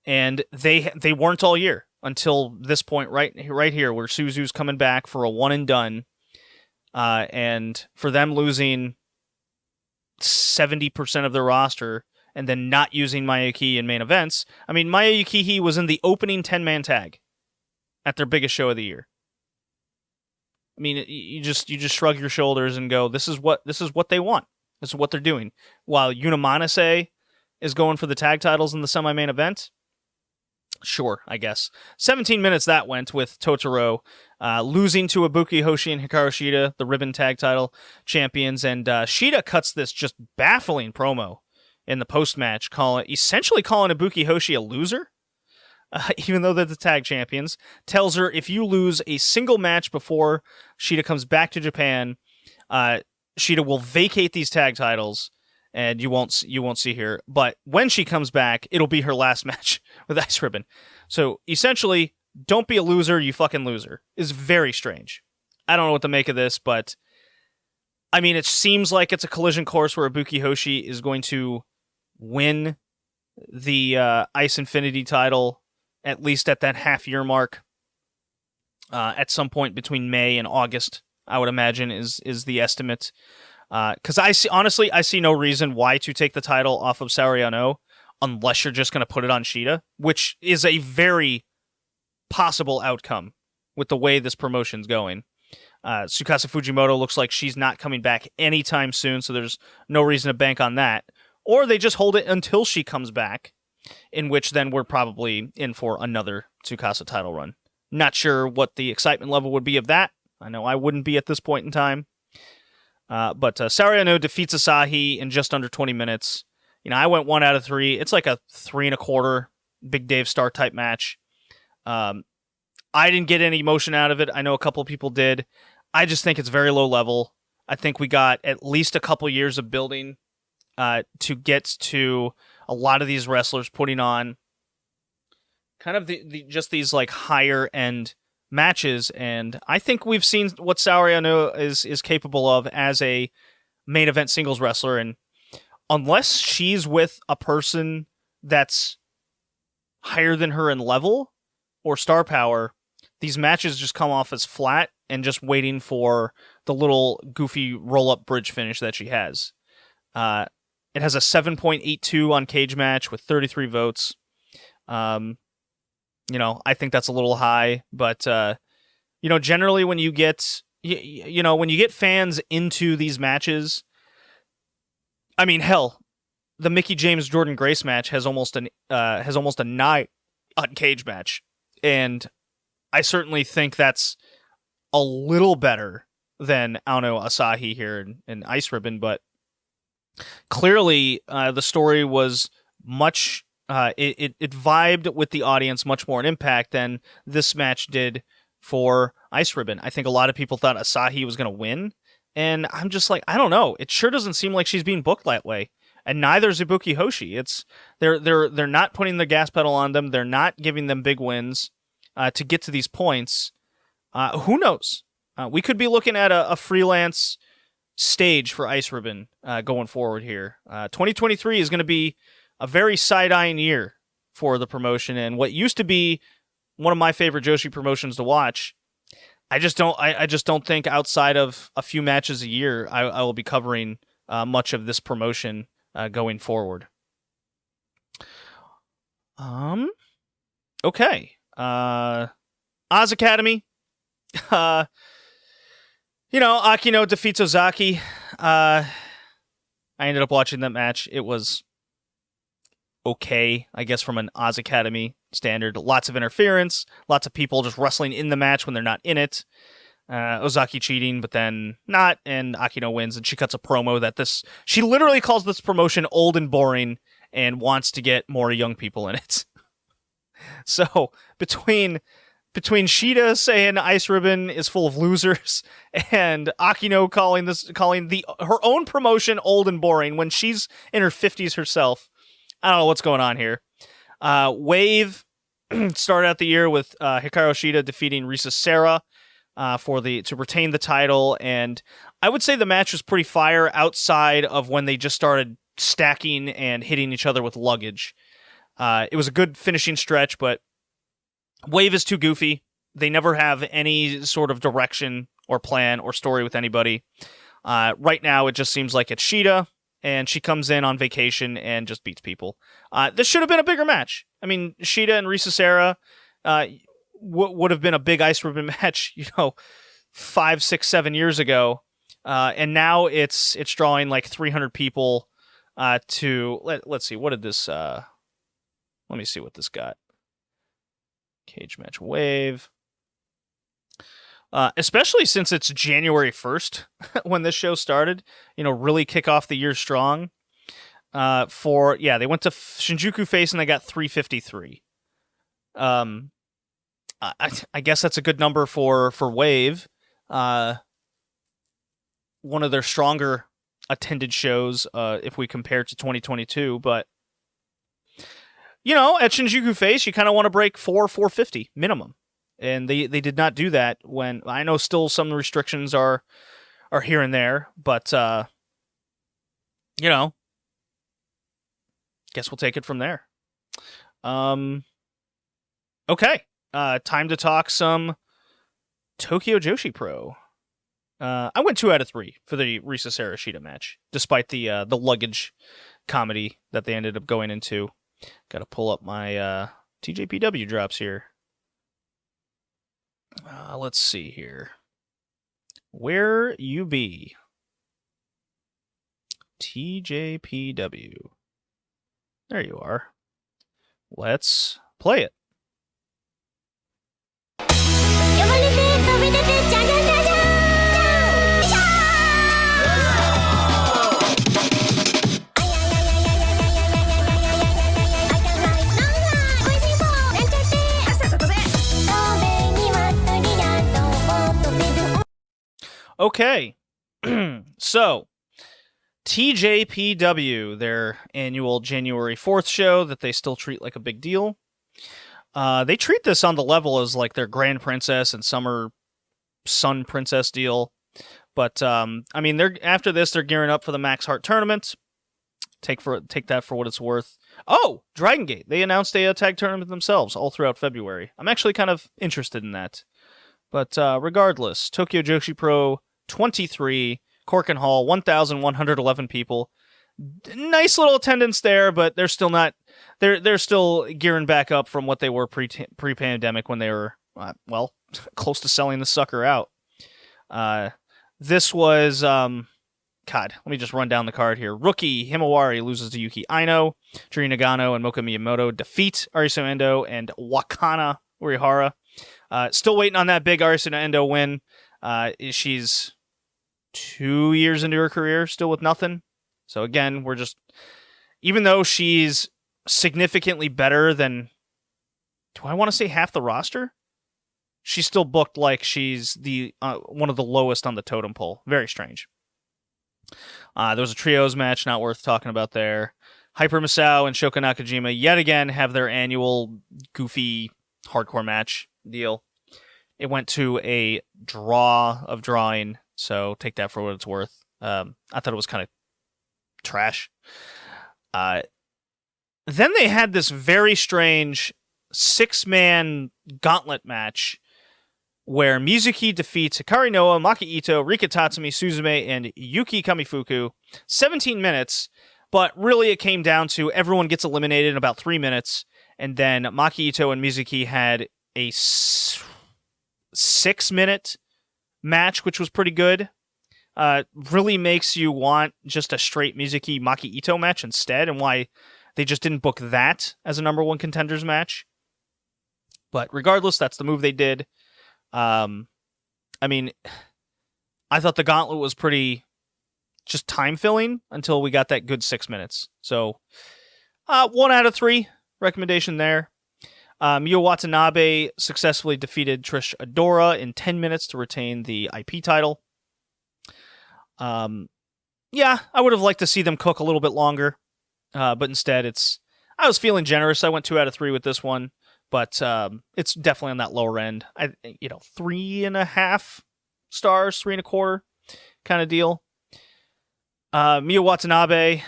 And they weren't all year until this point right here where Suzu's coming back for a one and done. And for them losing 70% of their roster and then not using Mayuki in main events. I mean, Maya Yukihi was in the opening 10-man tag at their biggest show of the year. I mean, you just shrug your shoulders and go, this is what they want. This is what they're doing. While Unamanase is going for the tag titles in the semi-main event, sure, I guess. 17 minutes that went with Totoro losing to Ibuki Hoshi and Hikaru Shida, the ribbon tag title champions, and Shida cuts this just baffling promo in the post-match, essentially calling Ibuki Hoshi a loser. Even though they're the tag champions, tells her if you lose a single match before Shida comes back to Japan, Shida will vacate these tag titles, and you won't see her. But when she comes back, it'll be her last match with Ice Ribbon. So essentially, don't be a loser, you fucking loser. Is very strange. I don't know what to make of this, but I mean, it seems like it's a collision course where Ibuki Hoshi is going to win the Ice Infinity title, at least at that half-year mark, at some point between May and August, I would imagine, is the estimate. Because I see no reason why to take the title off of Saori Anou unless you're just going to put it on Shida, which is a very possible outcome with the way this promotion's going. Tsukasa Fujimoto looks like she's not coming back anytime soon, so there's no reason to bank on that. Or they just hold it until she comes back, in which then we're probably in for another Tsukasa title run. Not sure what the excitement level would be of that. I know I wouldn't be at this point in time. But Saori Anou defeats Asahi in just under 20 minutes. I went 1 out of 3. It's like a 3 1/4 Big Dave Star type match. I didn't get any emotion out of it. I know a couple of people did. I just think it's very low level. I think we got at least a couple years of building to get to a lot of these wrestlers putting on kind of just these higher end matches, and I think we've seen what Saori Anou is capable of as a main event singles wrestler, and unless she's with a person that's higher than her in level or star power, these matches just come off as flat and just waiting for the little goofy roll-up bridge finish that she has. It has a 7.82 on Cage Match with 33 votes. I think that's a little high, but generally when you get when you get fans into these matches, I mean, hell, the Mickie James Jordan Grace match has almost a 9 on Cage Match, and I certainly think that's a little better than Anou Asahi here in Ice Ribbon, but clearly the story was much. It vibed with the audience much more in Impact than this match did for Ice Ribbon. I think a lot of people thought Asahi was going to win, and I'm just like, I don't know. It sure doesn't seem like she's being booked that way, and neither is Ibuki Hoshi. They're not putting the gas pedal on them. They're not giving them big wins to get to these points. Who knows? We could be looking at a freelance stage for Ice Ribbon going forward here. 2023 is going to be a very side-eyeing year for the promotion, and what used to be one of my favorite Joshi promotions to watch, I just don't think outside of a few matches a year I will be covering much of this promotion going forward. Okay. Oz Academy. Akino defeats Ozaki. I ended up watching that match. It was okay, I guess, from an Oz Academy standard. Lots of interference, lots of people just wrestling in the match when they're not in it. Ozaki cheating, but then not, and Akino wins, and she cuts a promo that she literally calls this promotion old and boring and wants to get more young people in it. So between Shida saying Ice Ribbon is full of losers and Akino calling her own promotion old and boring when she's in her 50s herself, I don't know what's going on here. Wave started out the year with Hikaru Shida defeating Risa Sera to retain the title, and I would say the match was pretty fire outside of when they just started stacking and hitting each other with luggage. It was a good finishing stretch, but Wave is too goofy. They never have any sort of direction or plan or story with anybody. Right now, it just seems like it's Shida, and she comes in on vacation and just beats people. This should have been a bigger match. I mean, Shida and Risa Sera would have been a big Ice Ribbon match, 5, 6, 7 years ago. And now it's drawing like 300 people to... Let's see, what did this... let me see what this got. Cage match Wave. Especially since it's January 1st when this show started, really kick off the year strong. They went to Shinjuku Face and they got 353. I guess that's a good number for Wave. One of their stronger attended shows if we compare to 2022, but at Shinjuku Face, you kind of want to break 450 minimum. And they did not do that when I know still some restrictions are here and there, but guess we'll take it from there. Okay. Time to talk some Tokyo Joshi Pro. I went 2 out of 3 for the Risa Sera Shida match, despite the luggage comedy that they ended up going into. Got to pull up my TJPW drops here. Let's see here. Where you be? TJPW. There you are. Let's play it. Okay, so TJPW, their annual January 4th show that they still treat like a big deal. They treat this on the level as like their Grand Princess and Summer Sun Princess deal. But, after this, they're gearing up for the Max Heart tournament. Take that for what it's worth. Oh, Dragongate. They announced a tag tournament themselves all throughout February. I'm actually kind of interested in that. But regardless, Tokyo Joshi Pro 23, Corkin Hall, 1,111 people. Nice little attendance there, but they're still not. They're still gearing back up from what they were pre-pandemic when they were close to selling the sucker out. This was let me just run down the card here. Rookie Himawari loses to Yuki Aino. Jiri Nagano and Moka Miyamoto defeat Arisu Endo and Wakana Urihara. Still waiting on that big Arisu Endo win. She's 2 years into her career, still with nothing. So again, even though she's significantly better than, do I want to say half the roster? She's still booked like she's the one of the lowest on the totem pole. Very strange. There was a trios match, not worth talking about there. Hyper Misao and Shoko Nakajima yet again have their annual goofy hardcore match deal. It went to a draw of drawing, so take that for what it's worth. I thought it was kind of trash. Then they had this very strange 6-man gauntlet match where Mizuki defeats Hikari Noa, Maki Ito, Rika Tatsumi, Suzume, and Yuki Kamifuku. 17 minutes, but really it came down to everyone gets eliminated in about 3 minutes, And then Maki Ito and Mizuki had a 6-minute match, which was pretty good. Really makes you want just a straight Mizuki Maki Ito match instead, and why they just didn't book that as a number one contenders match. But regardless, that's the move they did. I mean, I thought the gauntlet was pretty just time filling until we got that good 6 minutes. So 1 out of 3 recommendation there. Miyu Watanabe successfully defeated Trish Adora in 10 minutes to retain the IP title. Yeah, I would have liked to see them cook a little bit longer, but instead I was feeling generous. I went 2 out of 3 with this one, but it's definitely on that lower end. 3.5 stars, 3.25 kind of deal. Miyu Watanabe,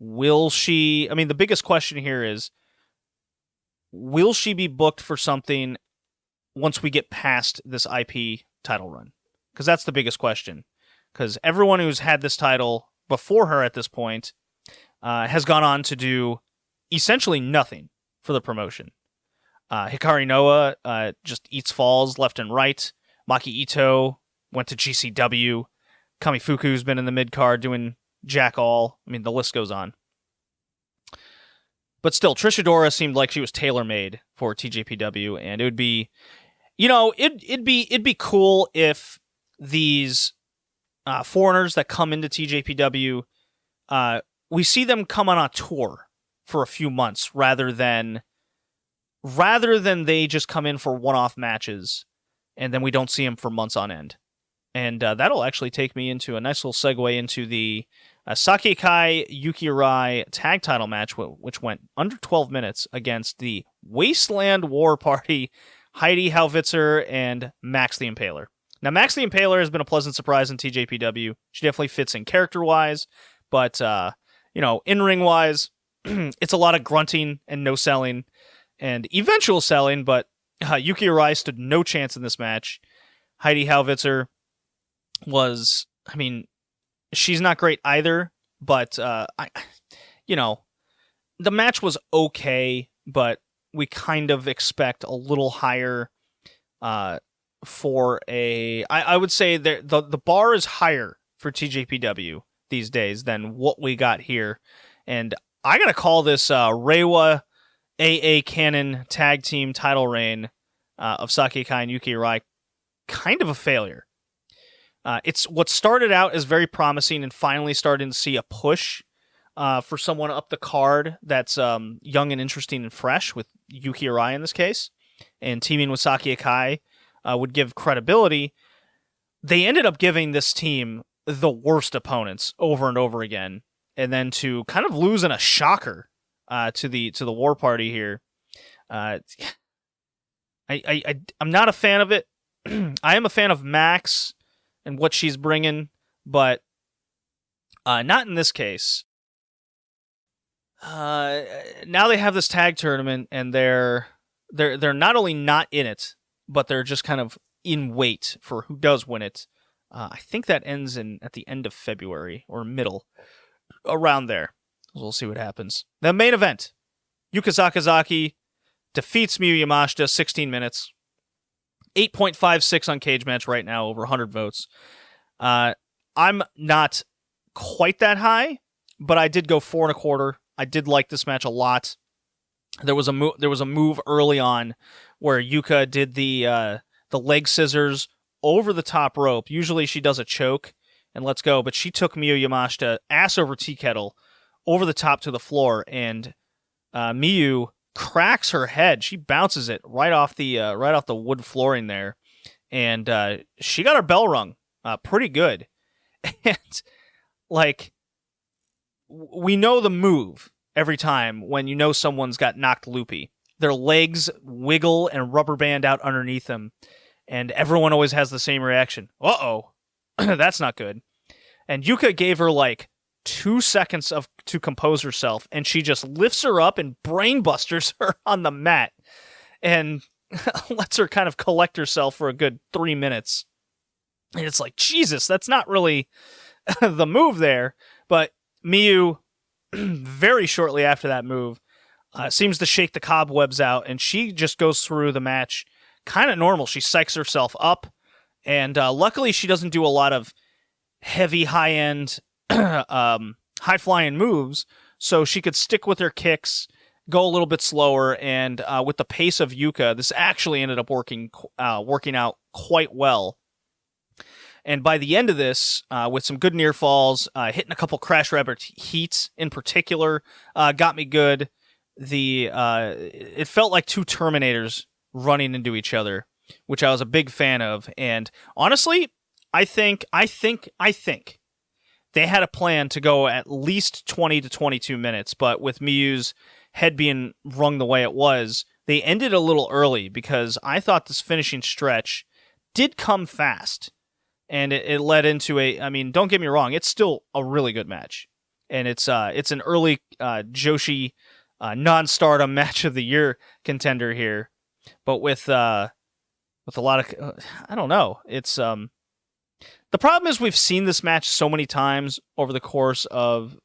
will she... I mean, the biggest question here is, will she be booked for something once we get past this IP title run? Because that's the biggest question. Because everyone who's had this title before her at this point has gone on to do essentially nothing for the promotion. Hikari Noa just eats falls left and right. Maki Ito went to GCW. Kamifuku's been in the mid-card doing jack all. I mean, the list goes on. But still, Trish Adora seemed like she was tailor-made for TJPW, and it would be, it'd be cool if these foreigners that come into TJPW, we see them come on a tour for a few months rather than they just come in for one-off matches and then we don't see them for months on end. And that'll actually take me into a nice little segue into the Saki Kai Yuki Arai tag title match, which went under 12 minutes against the Wasteland War Party, Heidi Halvitzer and Max the Impaler. Now, Max the Impaler has been a pleasant surprise in TJPW. She definitely fits in character-wise, but, in-ring-wise, it's a lot of grunting and no selling and eventual selling, but Yuki Arai stood no chance in this match. Heidi Halvitzer was, she's not great either, but, the match was okay, but we kind of expect a little higher for I would say the bar is higher for TJPW these days than what we got here. And I got to call this Reiwa AA Cannon tag team title reign of Saki Kai and Yuki Arai kind of a failure. It's what started out as very promising and finally starting to see a push for someone up the card that's young and interesting and fresh, with Yuki Arai in this case, and teaming with Saki Kai would give credibility. They ended up giving this team the worst opponents over and over again, and then to kind of lose in a shocker to the War Party here. I'm not a fan of it. I am a fan of Max and what she's bringing, but not in this case. Now they have this tag tournament, and they're not only not in it, but they're just kind of in wait for who does win it. I think that ends at the end of February or middle, around there. We'll see what happens. The main event: Yuka Sakazaki defeats Miyu Yamashita, 16 minutes. 8.56 on Cage Match right now, over 100 votes. I'm not quite that high, but I did go 4.25. I did like this match a lot. There was a move early on where Yuka did the leg scissors over the top rope. Usually she does a choke and lets go, but she took Miyu Yamashita ass over tea kettle over the top to the floor, and Miyu cracks her head. She bounces it right off the wood flooring there, and she got her bell rung pretty good. And we know the move every time when you know someone's got knocked loopy. Their legs wiggle and rubber band out underneath them, and everyone always has the same reaction. Uh-oh, that's not good. And Yuka gave her 2 seconds to compose herself, and she just lifts her up and brainbusters her on the mat and lets her kind of collect herself for a good 3 minutes. And it's Jesus, that's not really the move there. But Miyu very shortly after that move, seems to shake the cobwebs out, and she just goes through the match kind of normal. She psychs herself up, and luckily she doesn't do a lot of heavy, high-end, high-flying moves, so she could stick with her kicks, go a little bit slower, and with the pace of Yuka, this actually ended up working out quite well. And by the end of this, with some good near falls, hitting a couple Crash Rabbit heats in particular, got me good. It felt like two Terminators running into each other, which I was a big fan of. And honestly, I think they had a plan to go at least 20 to 22 minutes, but with Miyu's head being rung the way it was, they ended a little early because I thought this finishing stretch did come fast. And it led into don't get me wrong, it's still a really good match. And it's an early Joshi non-Stardom match of the year contender here. But with a lot of, I don't know, it's, the problem is we've seen this match so many times over the course of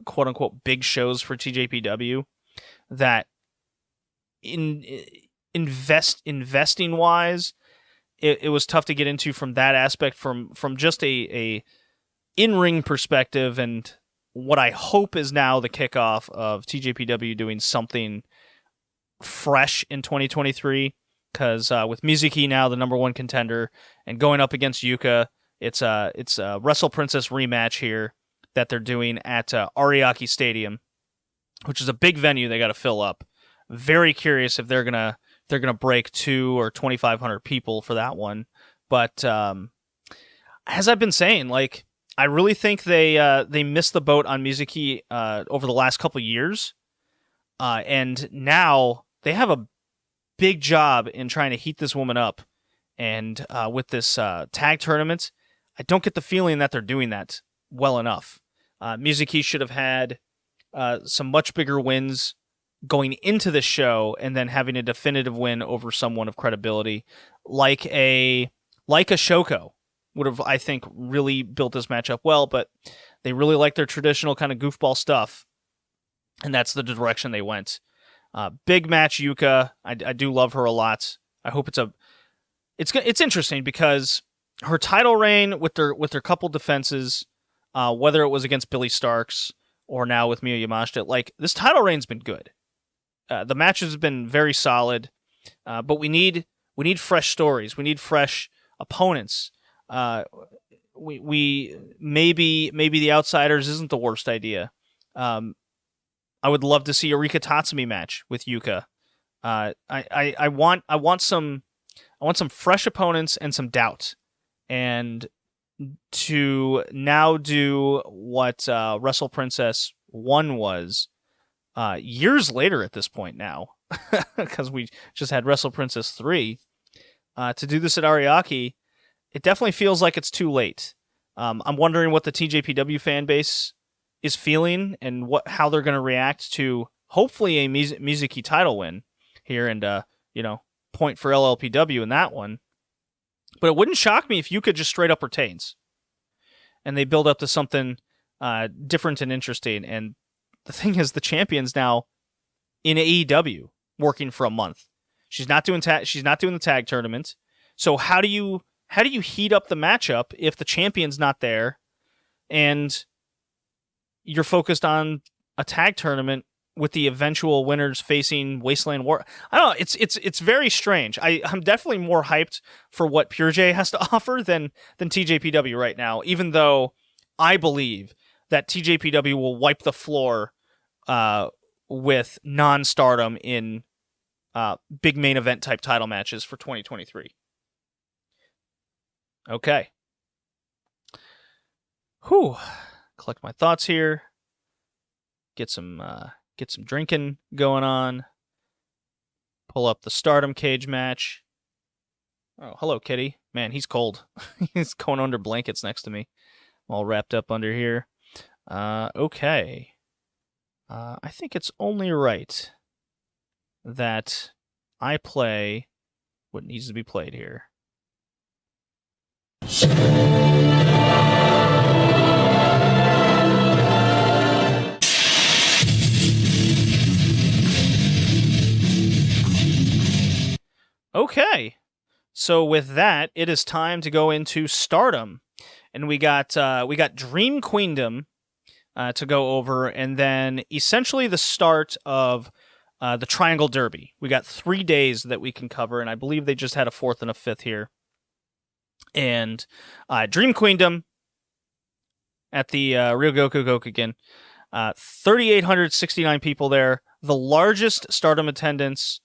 quote-unquote big shows for TJPW that investing-wise, it was tough to get into from that aspect, from just a in-ring perspective, and what I hope is now the kickoff of TJPW doing something fresh in 2023, because with Mizuki now the number one contender and going up against Yuka, it's a Wrestle Princess rematch here that they're doing at Ariake Stadium, which is a big venue they got to fill up. Very curious if they're gonna break 2 or 2,500 people for that one. But as I've been saying, like, I really think they missed the boat on Mizuki over the last couple of years, and now they have a big job in trying to heat this woman up. And with this tag tournament, I don't get the feeling that they're doing that well enough. Mizuki should have had some much bigger wins going into the show, and then having a definitive win over someone of credibility, like a Shoko would have, I think, really built this match up well. But they really like their traditional kind of goofball stuff, and that's the direction they went. Big match, Yuka. I do love her a lot. I hope it's interesting because her title reign with their couple defenses, whether it was against Billy Starks or now with Miyu Yamashita, like, this title reign's been good. The matches have been very solid, but we need fresh stories. We need fresh opponents. We maybe the Outsiders isn't the worst idea. I would love to see a Rika Tatsumi match with Yuka. I want some fresh opponents and some doubt, and to now do what Wrestle Princess 1 was. Years later at this point now, because we just had Wrestle Princess 3, to do this at Ariake, it definitely feels like it's too late. I'm wondering what the TJPW fan base is feeling and how they're going to react to hopefully a Mizuki title win here, and point for LLPW in that one. But it wouldn't shock me if Yuka just straight up retains, and they build up to something different and interesting. And the thing is, the champion's now in AEW working for a month. She's not doing the tag tournament. So how do you heat up the matchup if the champion's not there, and you're focused on a tag tournament with the eventual winners facing Wasteland War? I don't know. It's very strange. I'm definitely more hyped for what Pure J has to offer than TJPW right now, even though I believe that TJPW will wipe the floor with non-Stardom in big main event type title matches for 2023. Okay. Whew. Collect my thoughts here. Get some drinking going on. Pull up the Stardom cage match. Oh, hello, kitty. Man, he's cold. He's going under blankets next to me. I'm all wrapped up under here. Okay. I think it's only right that I play what needs to be played here. Okay. So with that, it is time to go into Stardom. And we got Dream Queendom to go over, and then essentially the start of the Triangle Derby. We got 3 days that we can cover, and I believe they just had a fourth and a fifth here. And Dream Queendom at the Ryogoku Gokugen. 3,869 people there. The largest Stardom attendance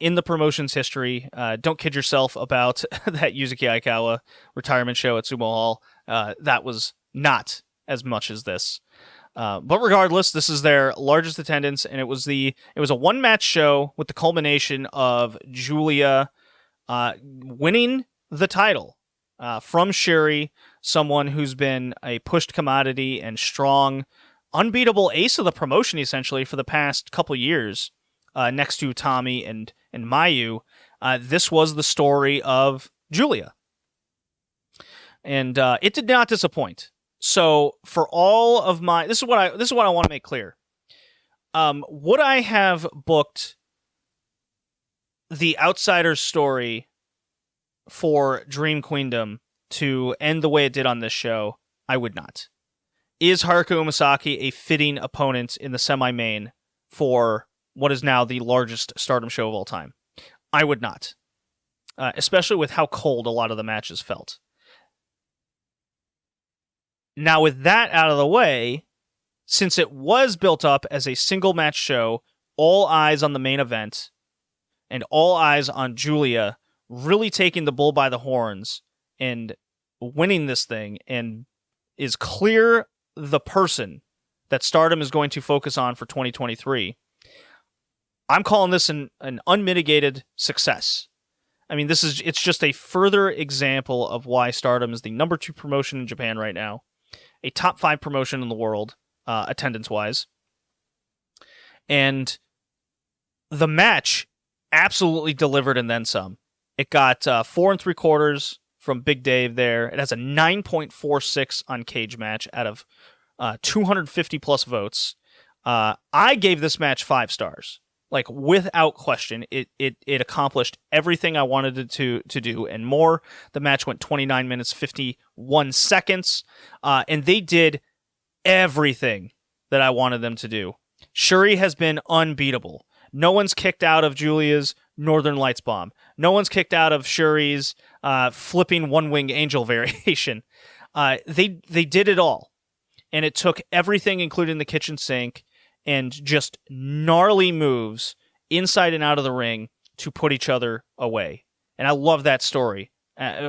in the promotion's history. Don't kid yourself about that Yuzuki Aikawa retirement show at Sumo Hall. That was not as much as this. But regardless, this is their largest attendance, and it was a one-match show with the culmination of Julia winning the title from Shuri, someone who's been a pushed commodity and strong, unbeatable ace of the promotion, essentially, for the past couple years, next to Tommy and Mayu. This was the story of Julia. And it did not disappoint. So for all of my... This is what I want to make clear. Would I have booked the Outsider's story for Dream Queendom to end the way it did on this show? I would not. Is Haruka Umasaki a fitting opponent in the semi-main for what is now the largest Stardom show of all time? I would not. Especially with how cold a lot of the matches felt. Now, with that out of the way, since it was built up as a single match show, all eyes on the main event, and all eyes on Julia really taking the bull by the horns and winning this thing, and is clear the person that Stardom is going to focus on for 2023, I'm calling this an unmitigated success. I mean, it's just a further example of why Stardom is the number 2 promotion in Japan right now, a top 5 promotion in the world, attendance-wise. And the match absolutely delivered and then some. It got 4 3/4 from Big Dave there. It has a 9.46 on Cage Match out of 250 plus votes. I gave this match 5 stars. Like, without question, it accomplished everything I wanted it to do and more. The match went 29 minutes, 51 seconds, and they did everything that I wanted them to do. Shuri has been unbeatable. No one's kicked out of Julia's Northern Lights bomb. No one's kicked out of Shuri's flipping one-wing angel variation. They did it all, and it took everything, including the kitchen sink, and just gnarly moves inside and out of the ring to put each other away. And I love that story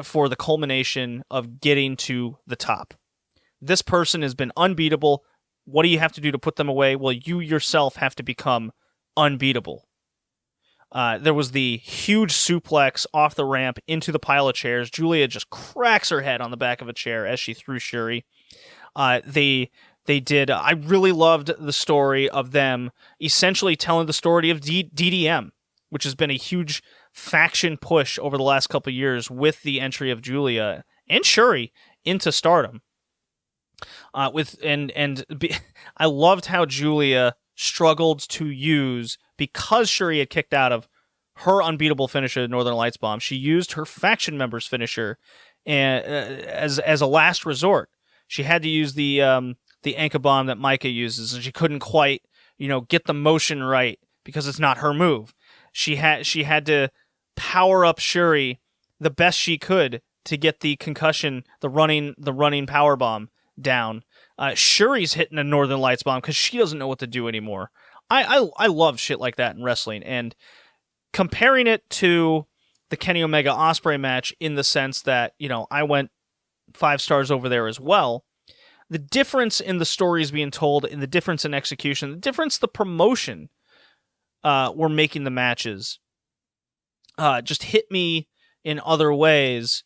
for the culmination of getting to the top. This person has been unbeatable. What do you have to do to put them away? Well, you yourself have to become unbeatable. There was the huge suplex off the ramp into the pile of chairs. Julia just cracks her head on the back of a chair as she threw Shuri. They did. I really loved the story of them essentially telling the story of DDM, which has been a huge faction push over the last couple of years with the entry of Julia and Shuri into Stardom. I loved how Julia struggled to use, because Shuri had kicked out of her unbeatable finisher, the Northern Lights bomb. She used her faction member's finisher as a last resort. She had to use the Anka bomb that Micah uses, and she couldn't quite, get the motion right because it's not her move. She had to power up Shuri the best she could to get the concussion, the running power bomb down. Shuri's hitting a Northern Lights bomb because she doesn't know what to do anymore. I love shit like that in wrestling, and comparing it to the Kenny Omega Ospreay match in the sense that, I went 5 stars over there as well. The difference in the stories being told, and the difference in execution, the difference the promotion were making the matches just hit me in other ways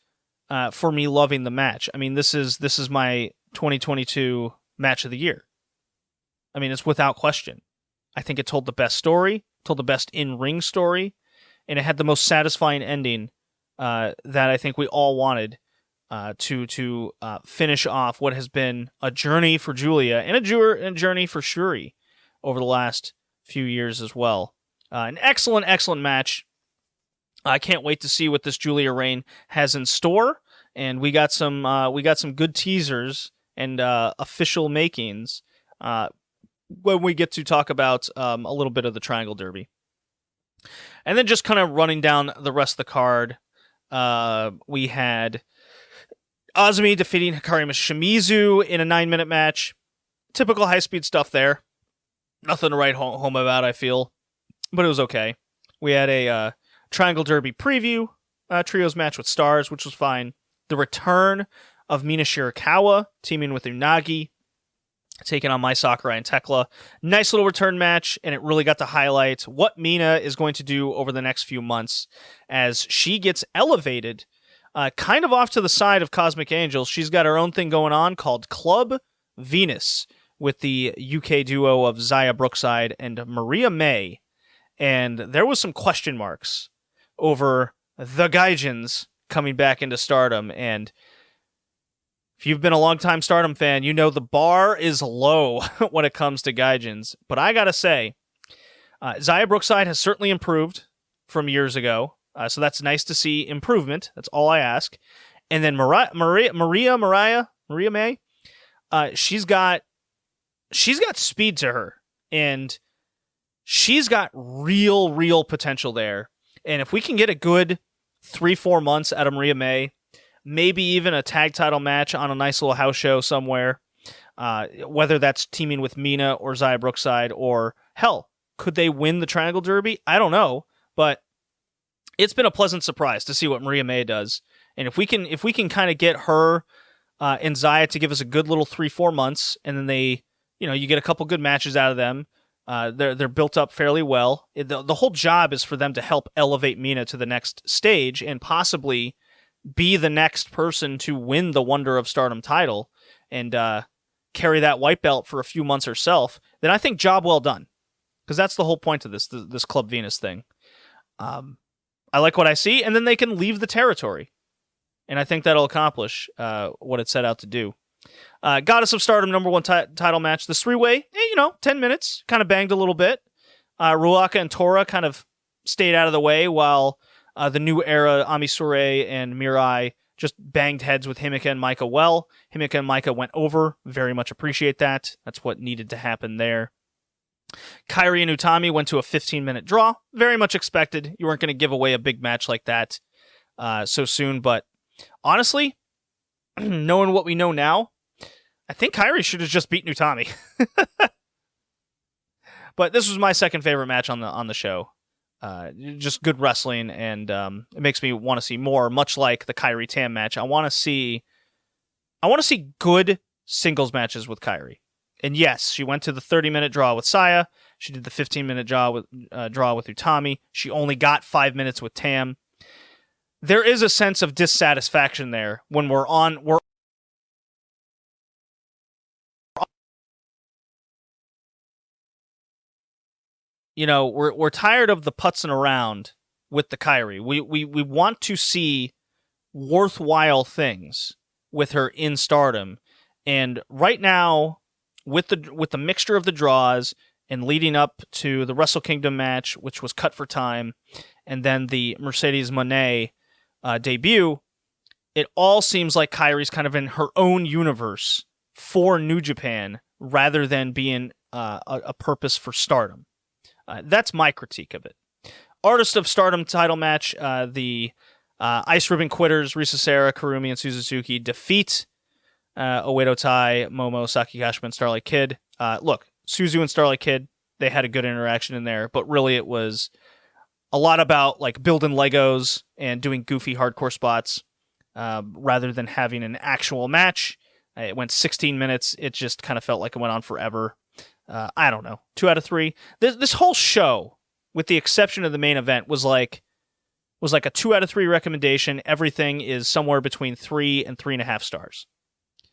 for me loving the match. I mean, this is my 2022 match of the year. I mean, it's without question. I think it told the best story, told the best in-ring story, and it had the most satisfying ending that I think we all wanted to finish off what has been a journey for Julia and a journey for Shuri over the last few years as well. An excellent, excellent match. I can't wait to see what this Julia Rain has in store, and we got some good teasers and official makings when we get to talk about a little bit of the Triangle Derby. And then just kind of running down the rest of the card, we had Azumi defeating Hikari Shimizu in a 9-minute match. Typical high-speed stuff there. Nothing to write home about, I feel, but it was okay. We had a Triangle Derby preview, trios match with Stars, which was fine. The return of Mina Shirakawa teaming with Unagi, taking on Mai Sakurai and Tekla. Nice little return match, and it really got to highlight what Mina is going to do over the next few months as she gets elevated kind of off to the side of Cosmic Angels. She's got her own thing going on called Club Venus with the UK duo of Zaya Brookside and Maria May. And there was some question marks over the Gaijins coming back into Stardom. And if you've been a long-time Stardom fan, you know the bar is low when it comes to Gaijins. But I gotta say, Zaya Brookside has certainly improved from years ago. So that's nice to see improvement. That's all I ask. And then Maria May, she's got speed to her. And she's got real potential there. And if we can get a good 3-4 months out of Maria May, maybe even a tag title match on a nice little house show somewhere, whether that's teaming with Mina or Zaya Brookside, or hell, could they win the Triangle Derby? I don't know, but it's been a pleasant surprise to see what Maria May does. And if we can kind of get her and Zaya to give us a good little 3-4 months, and then you get a couple good matches out of them. They're built up fairly well. The whole job is for them to help elevate Mina to the next stage and possibly be the next person to win the Wonder of Stardom title and carry that white belt for a few months herself. Then I think job well done, because that's the whole point of this Club Venus thing. I like what I see, and then they can leave the territory, and I think that'll accomplish what it set out to do. Goddess of Stardom #1 title match. The 3-way, 10 minutes, kind of banged a little bit. Ruaka and Tora kind of stayed out of the way while the new era Ami Sourei and Mirai just banged heads with Himeka and Maika well. Himeka and Maika went over. Very much appreciate that. That's what needed to happen there. Kairi and Utami went to a 15-minute draw. Very much expected. You weren't going to give away a big match like that so soon, but honestly, knowing what we know now, I think Kairi should have just beaten Utami. But this was my second favorite match on the show. Just good wrestling, and it makes me want to see more. Much like the Kairi Tam match, I want to see good singles matches with Kairi. And yes, she went to the 30-minute draw with Saya. She did the 15-minute draw with Utami. She only got 5 minutes with Tam. There is a sense of dissatisfaction there when we're tired of the putzing around with the Kairi. We want to see worthwhile things with her in Stardom. And right now, with the mixture of the draws and leading up to the Wrestle Kingdom match, which was cut for time, and then the Mercedes Moné debut, it all seems like Kairi's kind of in her own universe for New Japan rather than being a purpose for Stardom. That's my critique of it. Artist of Stardom title match, the Ice Ribbon Quitters, Risa Sera, Kurumi, and Suzuki defeat Oedo Tai, Momo, Saki Kashima, and Starlight Kid. Look, Suzu and Starlight Kid, they had a good interaction in there, but really it was a lot about like building Legos and doing goofy hardcore spots rather than having an actual match. It went 16 minutes. It just kind of felt like it went on forever. I don't know. 2 out of 3. This whole show, with the exception of the main event, was like a 2 out of 3 recommendation. Everything is somewhere between 3 and 3.5 stars.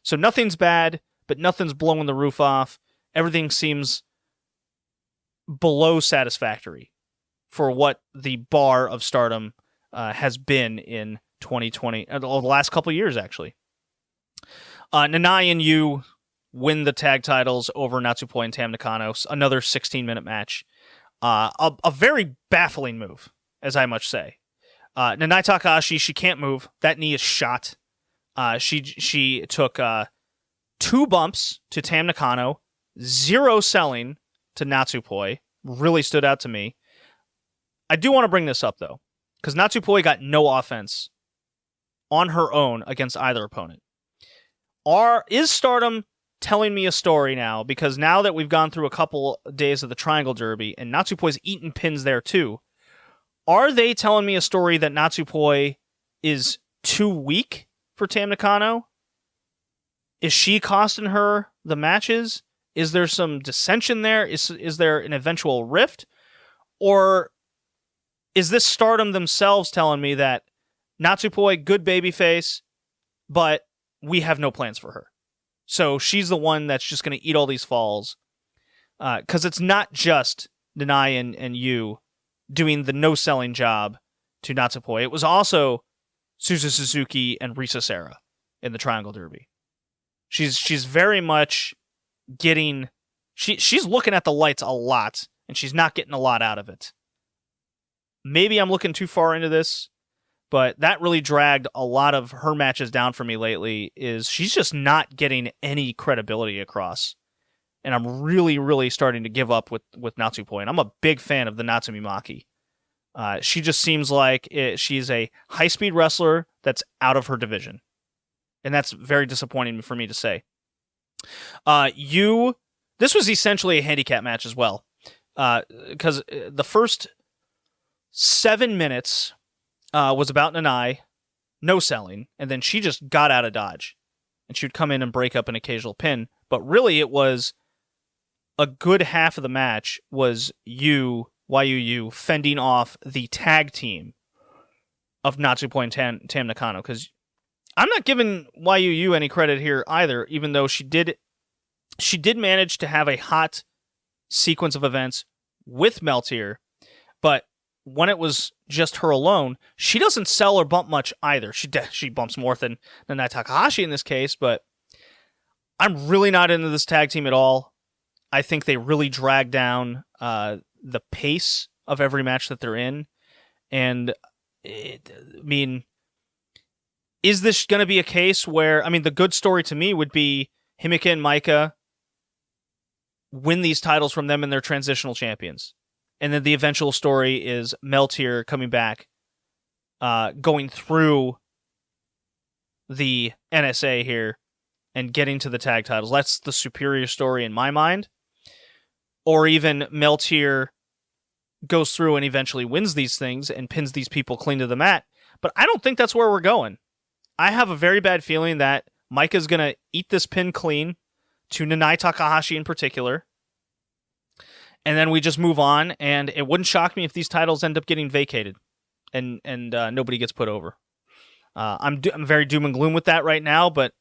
So nothing's bad, but nothing's blowing the roof off. Everything seems below satisfactory for what the bar of Stardom has been in 2020, the last couple of years, actually. Nanai and Yu win the tag titles over Natsupoi and Tam Nakano. Another 16-minute match. A very baffling move, as I must say. Nanai Takahashi, she can't move. That knee is shot. She took 2 bumps to Tam Nakano, 0 selling to Natsupoi. Really stood out to me. I do want to bring this up, though, because Natsupoi got no offense on her own against either opponent. Is Stardom telling me a story now? Because now that we've gone through a couple days of the Triangle Derby, and Natsupoi's eaten pins there too, are they telling me a story that Natsupoi is too weak for Tam Nakano? Is she costing her the matches? Is there some dissension there? Is there an eventual rift? Or is this Stardom themselves telling me that Natsupoi, good babyface, but we have no plans for her? So she's the one that's just going to eat all these falls. Because it's not just Nanai and Yu doing the no-selling job to Natsupoi. It was also Suzu Suzuki and Risa Sera in the Triangle Derby. She's very much getting... She's looking at the lights a lot, and she's not getting a lot out of it. Maybe I'm looking too far into this, but that really dragged a lot of her matches down for me lately, is she's just not getting any credibility across. And I'm really, really starting to give up with Natsupoi. And I'm a big fan of the Natsumi Maki. She just seems like she's a high-speed wrestler that's out of her division. And that's very disappointing for me to say. This was essentially a handicap match as well. Because the first 7 minutes was about Nanai, no selling, and then she just got out of dodge. And she would come in and break up an occasional pin. But really it was a good half of the match was YUU fending off the tag team of Natsupoi and Tam Nakano. Because I'm not giving YUU any credit here either, even though she did manage to have a hot sequence of events with Meltier, but when it was just her alone, she doesn't sell or bump much either. She bumps more than Nanai Takahashi in this case, but I'm really not into this tag team at all. I think they really drag down the pace of every match that they're in, and is this going to be a case where, the good story to me would be Himeka and Maika win these titles from them and they're transitional champions. And then the eventual story is Meltier coming back, going through the NSA here and getting to the tag titles. That's the superior story in my mind. Or even Meltier goes through and eventually wins these things and pins these people clean to the mat. But I don't think that's where we're going. I have a very bad feeling that Maika's going to eat this pin clean to Nanai Takahashi in particular. And then we just move on, and it wouldn't shock me if these titles end up getting vacated and nobody gets put over. I'm very doom and gloom with that right now, but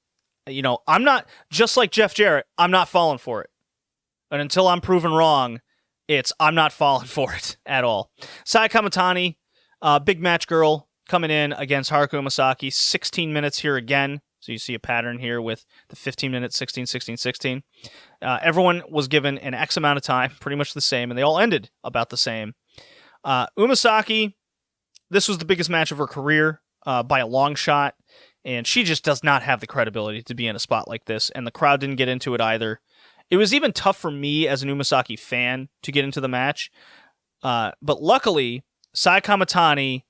I'm not, just like Jeff Jarrett, I'm not falling for it. And until I'm proven wrong, I'm not falling for it at all. Sai Kamatani, big match girl, coming in against Haruka Umasaki, 16 minutes here again. So you see a pattern here with the 15 minutes, 16, 16, 16. Everyone was given an X amount of time, pretty much the same, and they all ended about the same. Umasaki, this was the biggest match of her career by a long shot, and she just does not have the credibility to be in a spot like this, and the crowd didn't get into it either. It was even tough for me as an Umasaki fan to get into the match, but luckily, Sai Kamatani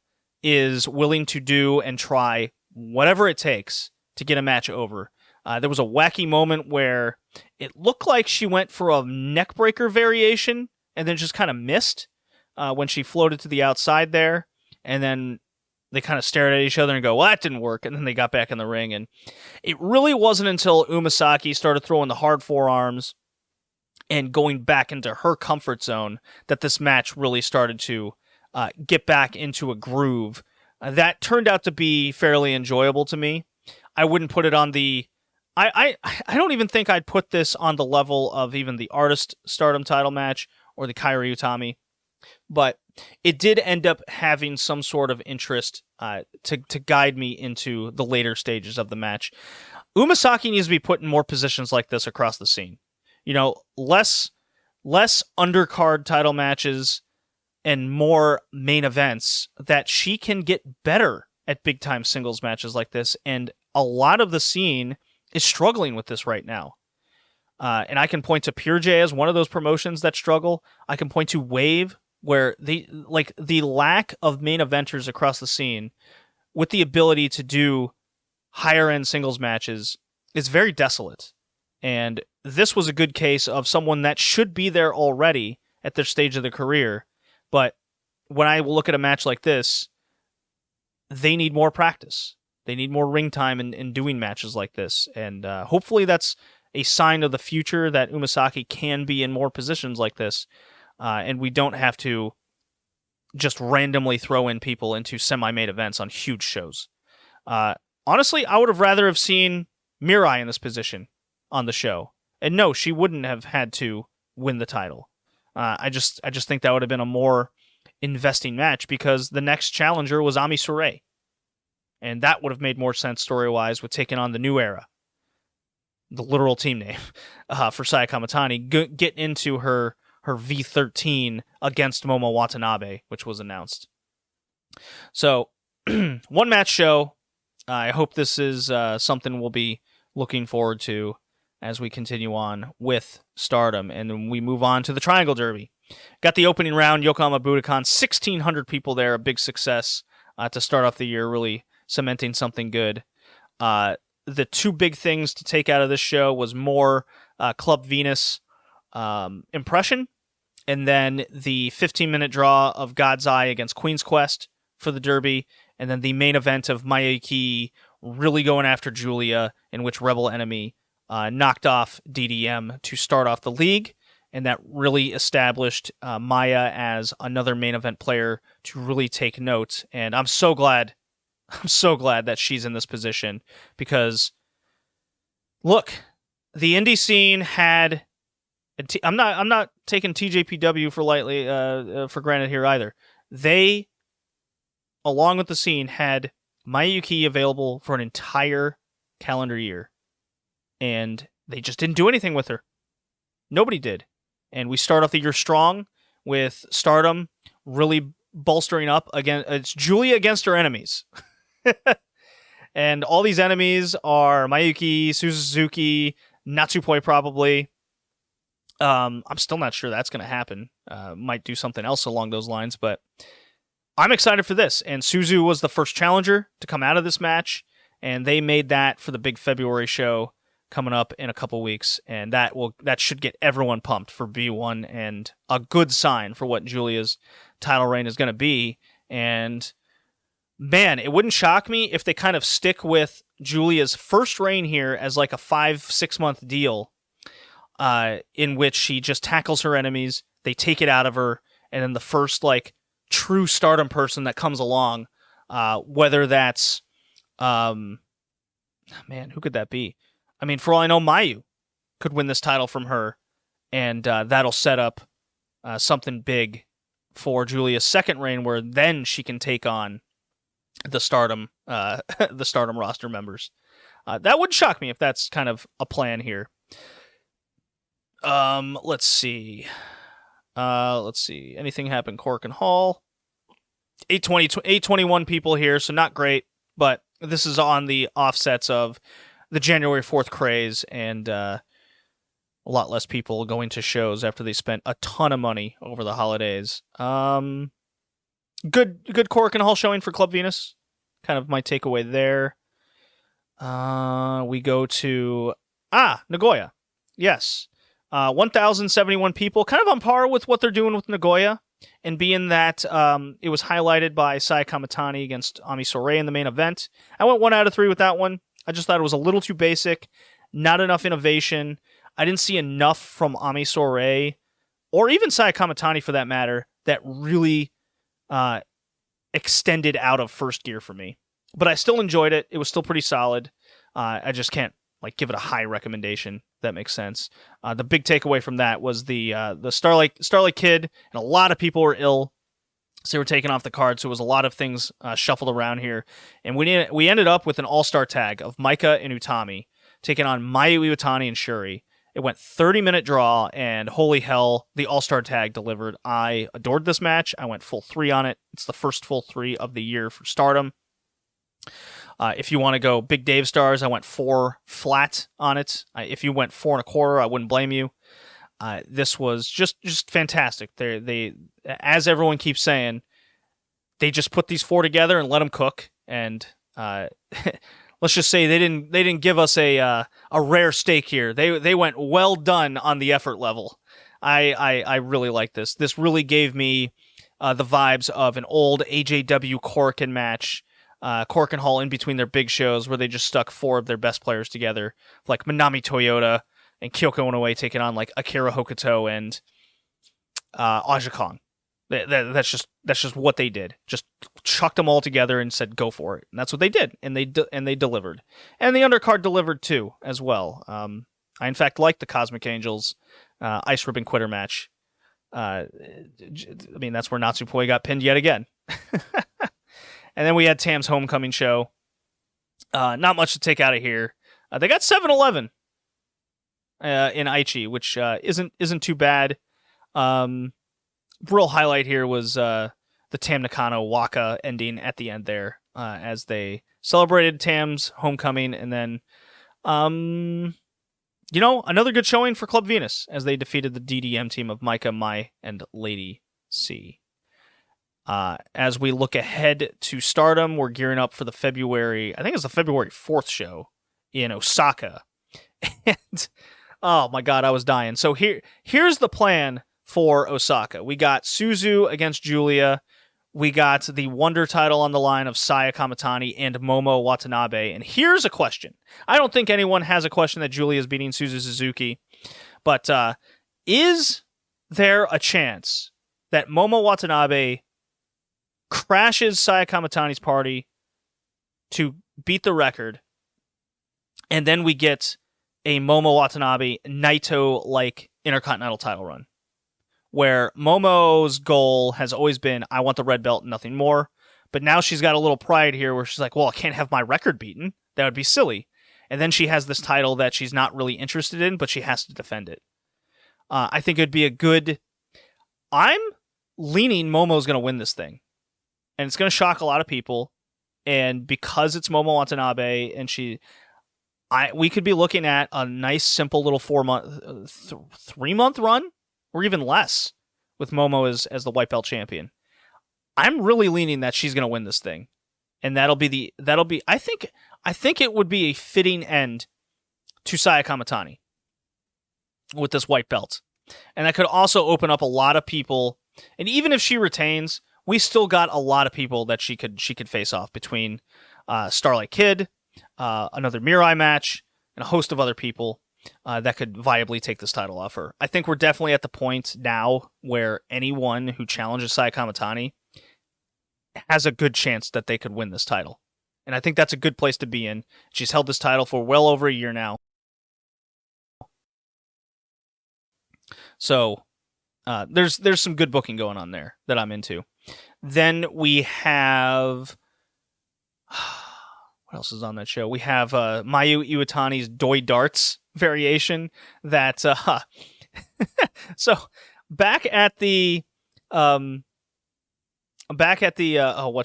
is willing to do and try whatever it takes to get a match over. There was a wacky moment where it looked like she went for a neckbreaker variation and then just kind of missed when she floated to the outside there. And then they kind of stared at each other and go, well, that didn't work. And then they got back in the ring. And it really wasn't until Umasaki started throwing the hard forearms and going back into her comfort zone that this match really started to get back into a groove. That turned out to be fairly enjoyable to me. I wouldn't put it on the... I don't even think I'd put this on the level of even the Artist Stardom title match or the Kairi Utami, but it did end up having some sort of interest to guide me into the later stages of the match. Umasaki needs to be put in more positions like this across the scene. Less undercard title matches, and more main events that she can get better at big time singles matches like this. And a lot of the scene is struggling with this right now. And I can point to Pure J as one of those promotions that struggle. I can point to Wave, where the lack of main eventers across the scene with the ability to do higher end singles matches is very desolate. And this was a good case of someone that should be there already at their stage of their career. But when I look at a match like this, they need more practice. They need more ring time in doing matches like this. And hopefully that's a sign of the future, that Umasaki can be in more positions like this. And we don't have to just randomly throw in people into semi-main events on huge shows. Honestly, I would have rather have seen Mirai in this position on the show. And no, she wouldn't have had to win the title. I just think that would have been a more investing match, because the next challenger was Ami Sourei. And that would have made more sense story-wise with taking on the New Era, the literal team name, for Saya Kamatani, get into her V13 against Momo Watanabe, which was announced. So, one match show. I hope this is something we'll be looking forward to as we continue on with Stardom. And then we move on to the Triangle Derby. Got the opening round, Yokohama Budokan, 1,600 people there, a big success to start off the year, really cementing something good. The two big things to take out of this show was more Club Venus impression, and then the 15-minute draw of God's Eye against Queen's Quest for the Derby, and then the main event of Mayuki really going after Julia, in which Rebel Enemy knocked off DDM to start off the league, and that really established Maya as another main event player to really take note. And I'm so glad that she's in this position, because look, the indie scene had. I'm not taking TJPW for granted here either. They, along with the scene, had Mayuki available for an entire calendar year, and they just didn't do anything with her. Nobody did. And we start off the year strong with Stardom really bolstering up. Again, it's Julia against her enemies. And all these enemies are Mayuki, Suzuki, Natsupoi probably. I'm still not sure that's going to happen. Might do something else along those lines, but I'm excited for this. And Suzu was the first challenger to come out of this match, and they made that for the big February show coming up in a couple weeks, and that should get everyone pumped for B1, and a good sign for what Julia's title reign is going to be. And man, it wouldn't shock me if they kind of stick with Julia's first reign here as like a 5-6 month deal, in which she just tackles her enemies, they take it out of her, and then the first like true Stardom person that comes along, whether that's man, who could that be? I mean, for all I know, Mayu could win this title from her, and that'll set up something big for Julia's second reign, where then she can take on the Stardom roster members. That would shock me if that's kind of a plan here. Let's see. Anything happen? Cork and Hall. 821 people here, so not great, but this is on the offsets of the January 4th craze, and a lot less people going to shows after they spent a ton of money over the holidays. Good Cork and Hall showing for Club Venus. Kind of my takeaway there. We go to Nagoya. Yes. 1,071 people, kind of on par with what they're doing with Nagoya, and being that it was highlighted by Saya Kamatani against Ami Sourei in the main event. I went 1 out of 3 with that one. I just thought it was a little too basic, not enough innovation. I didn't see enough from Ami Sourei, or even Saya Kamatani for that matter, that really extended out of first gear for me. But I still enjoyed it. It was still pretty solid. I just can't give it a high recommendation, if that makes sense. The big takeaway from that was the Starlight Kid, and a lot of people were ill, so they were taken off the card, so it was a lot of things shuffled around here. And we ended up with an all-star tag of Maika and Utami taking on Mayu Iwatani and Shuri. It went 30-minute draw, and holy hell, the All-Star tag delivered. I adored this match. I went full 3 on it. It's the first full 3 of the year for Stardom. If you want to go Big Dave stars, I went 4 flat on it. If you went 4 1/4, I wouldn't blame you. This was just fantastic. They, as everyone keeps saying, they just put these 4 together and let them cook. And let's just say they didn't give us a rare steak here. They went well done on the effort level. I really like this. This really gave me the vibes of an old AJW Korakuen match. Korakuen Hall in between their big shows where they just stuck 4 of their best players together, like Manami Toyota and Kyoko Inoue taking on like Akira Hokuto and Aja Kong. That's just what they did. Just chucked them all together and said, "Go for it." And that's what they did, and they delivered. And the undercard delivered too, as well. I in fact liked the Cosmic Angels Ice Ribbon Quitter match. I mean, that's where Natsupoi got pinned yet again. And then we had Tam's homecoming show. Not much to take out of here. They got 7-11 in Aichi, which isn't too bad. Real highlight here was the Tam Nakano Waka ending at the end there, as they celebrated Tam's homecoming, and then another good showing for Club Venus as they defeated the DDM team of Micah, Mai, and Lady C. As we look ahead to Stardom, we're gearing up for the February 4th show in Osaka. And oh my god, I was dying. So here's the plan for Osaka. We got Suzu against Julia. We got the Wonder title on the line of Saya Kamatani and Momo Watanabe. And here's a question. I don't think anyone has a question that Julia is beating Suzu Suzuki. But is there a chance that Momo Watanabe crashes Saya Kamatani's party to beat the record, and then we get a Momo Watanabe Naito-like Intercontinental title run, where Momo's goal has always been, I want the red belt and nothing more, but now she's got a little pride here where she's like, well, I can't have my record beaten. That would be silly. And then she has this title that she's not really interested in, but she has to defend it. I think it'd be a good... I'm leaning Momo's going to win this thing. And it's going to shock a lot of people. And because it's Momo Watanabe, and we could be looking at a nice, simple little 3-month run, or even less, with Momo as the white belt champion. I'm really leaning that she's going to win this thing, and I think it would be a fitting end to Saya Kamatani with this white belt, and that could also open up a lot of people. And even if she retains, we still got a lot of people that she could face off between Starlight Kid, another Mirai match, and a host of other people that could viably take this title off her. I think we're definitely at the point now where anyone who challenges Saya Kamatani has a good chance that they could win this title. And I think that's a good place to be in. She's held this title for well over a year now. So there's some good booking going on there that I'm into. Then we have... what else is on that show? We have Mayu Iwatani's Doi Darts variation that... So, back at the... what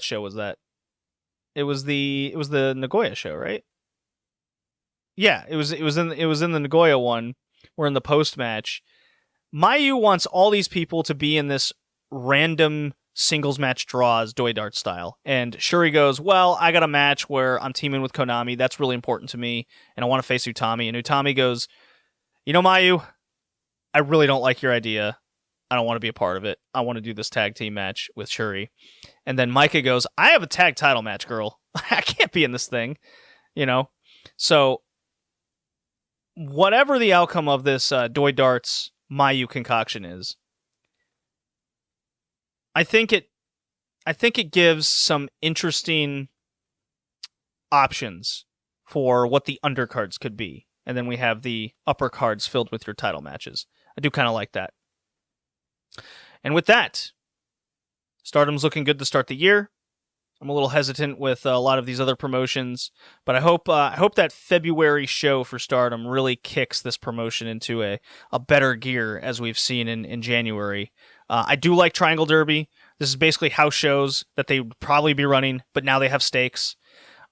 show was that? It was the Nagoya show, right? Yeah, it was in the Nagoya one. We're in the post match. Mayu wants all these people to be in this random singles match draws, Doi Dart style. And Shuri goes, well, I got a match where I'm teaming with Konami. That's really important to me, and I want to face Utami. And Utami goes, Mayu, I really don't like your idea. I don't want to be a part of it. I want to do this tag team match with Shuri. And then Micah goes, I have a tag title match, girl. I can't be in this thing. So whatever the outcome of this Doi Darts Mayu concoction is, I think it gives some interesting options for what the undercards could be. And then we have the upper cards filled with your title matches. I do kind of like that. And with that, Stardom's looking good to start the year. I'm a little hesitant with a lot of these other promotions, but I hope that February show for Stardom really kicks this promotion into a better gear as we've seen in January. I do like Triangle Derby. This is basically house shows that they would probably be running, but now they have stakes.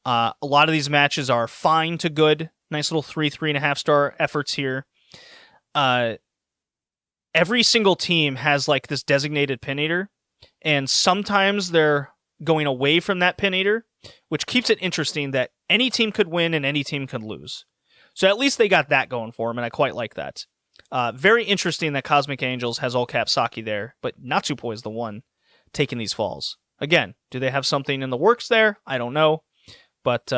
A lot of these matches are fine to good. Nice little 3.5 star efforts here. Every single team has like this designated pin eater, and sometimes they're going away from that pin eater, which keeps it interesting that any team could win and any team could lose. So at least they got that going for them, and I quite like that. Very interesting that Cosmic Angels has all cap Saki there, but Natsupoi is the one taking these falls. Again, do they have something in the works there? I don't know. But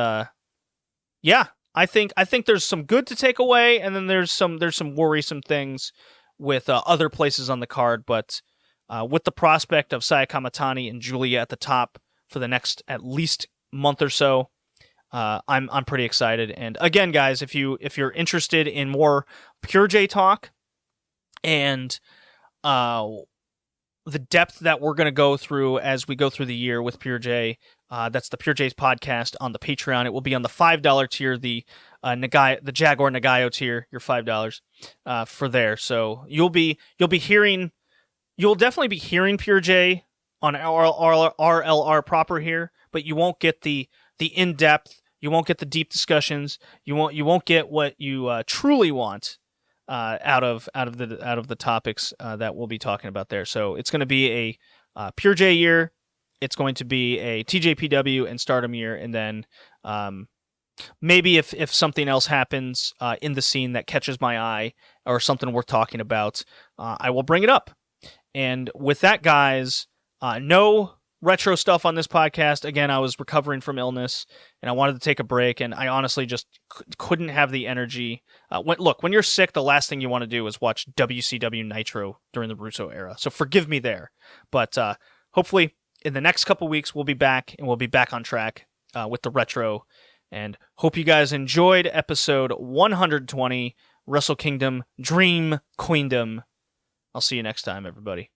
yeah, I think there's some good to take away, and then there's some worrisome things with other places on the card. But with the prospect of Sayaka Matani and Julia at the top for the next at least month or so, I'm pretty excited. And again, guys, if you're interested in more Pure J talk and the depth that we're going to go through as we go through the year with Pure J, that's the Pure J's podcast on the Patreon. It will be on the $5 tier, the Jaguar Nagayo tier, your $5 for there. So you'll definitely be hearing Pure J on RLR proper here, but you won't get the in-depth, you won't get the deep discussions, you won't get what you truly want out of the topics that we'll be talking about there. So it's going to be a Pure J year. It's going to be a TJPW and Stardom year, and then maybe if something else happens in the scene that catches my eye or something worth talking about, I will bring it up. And with that, guys, no retro stuff on this podcast. Again, I was recovering from illness, and I wanted to take a break, and I honestly just couldn't have the energy. When you're sick, the last thing you want to do is watch WCW Nitro during the Russo era. So forgive me there. But hopefully in the next couple weeks, we'll be back, and we'll be back on track with the retro. And hope you guys enjoyed episode 120, Wrestle Kingdom Dream Queendom. I'll see you next time, everybody.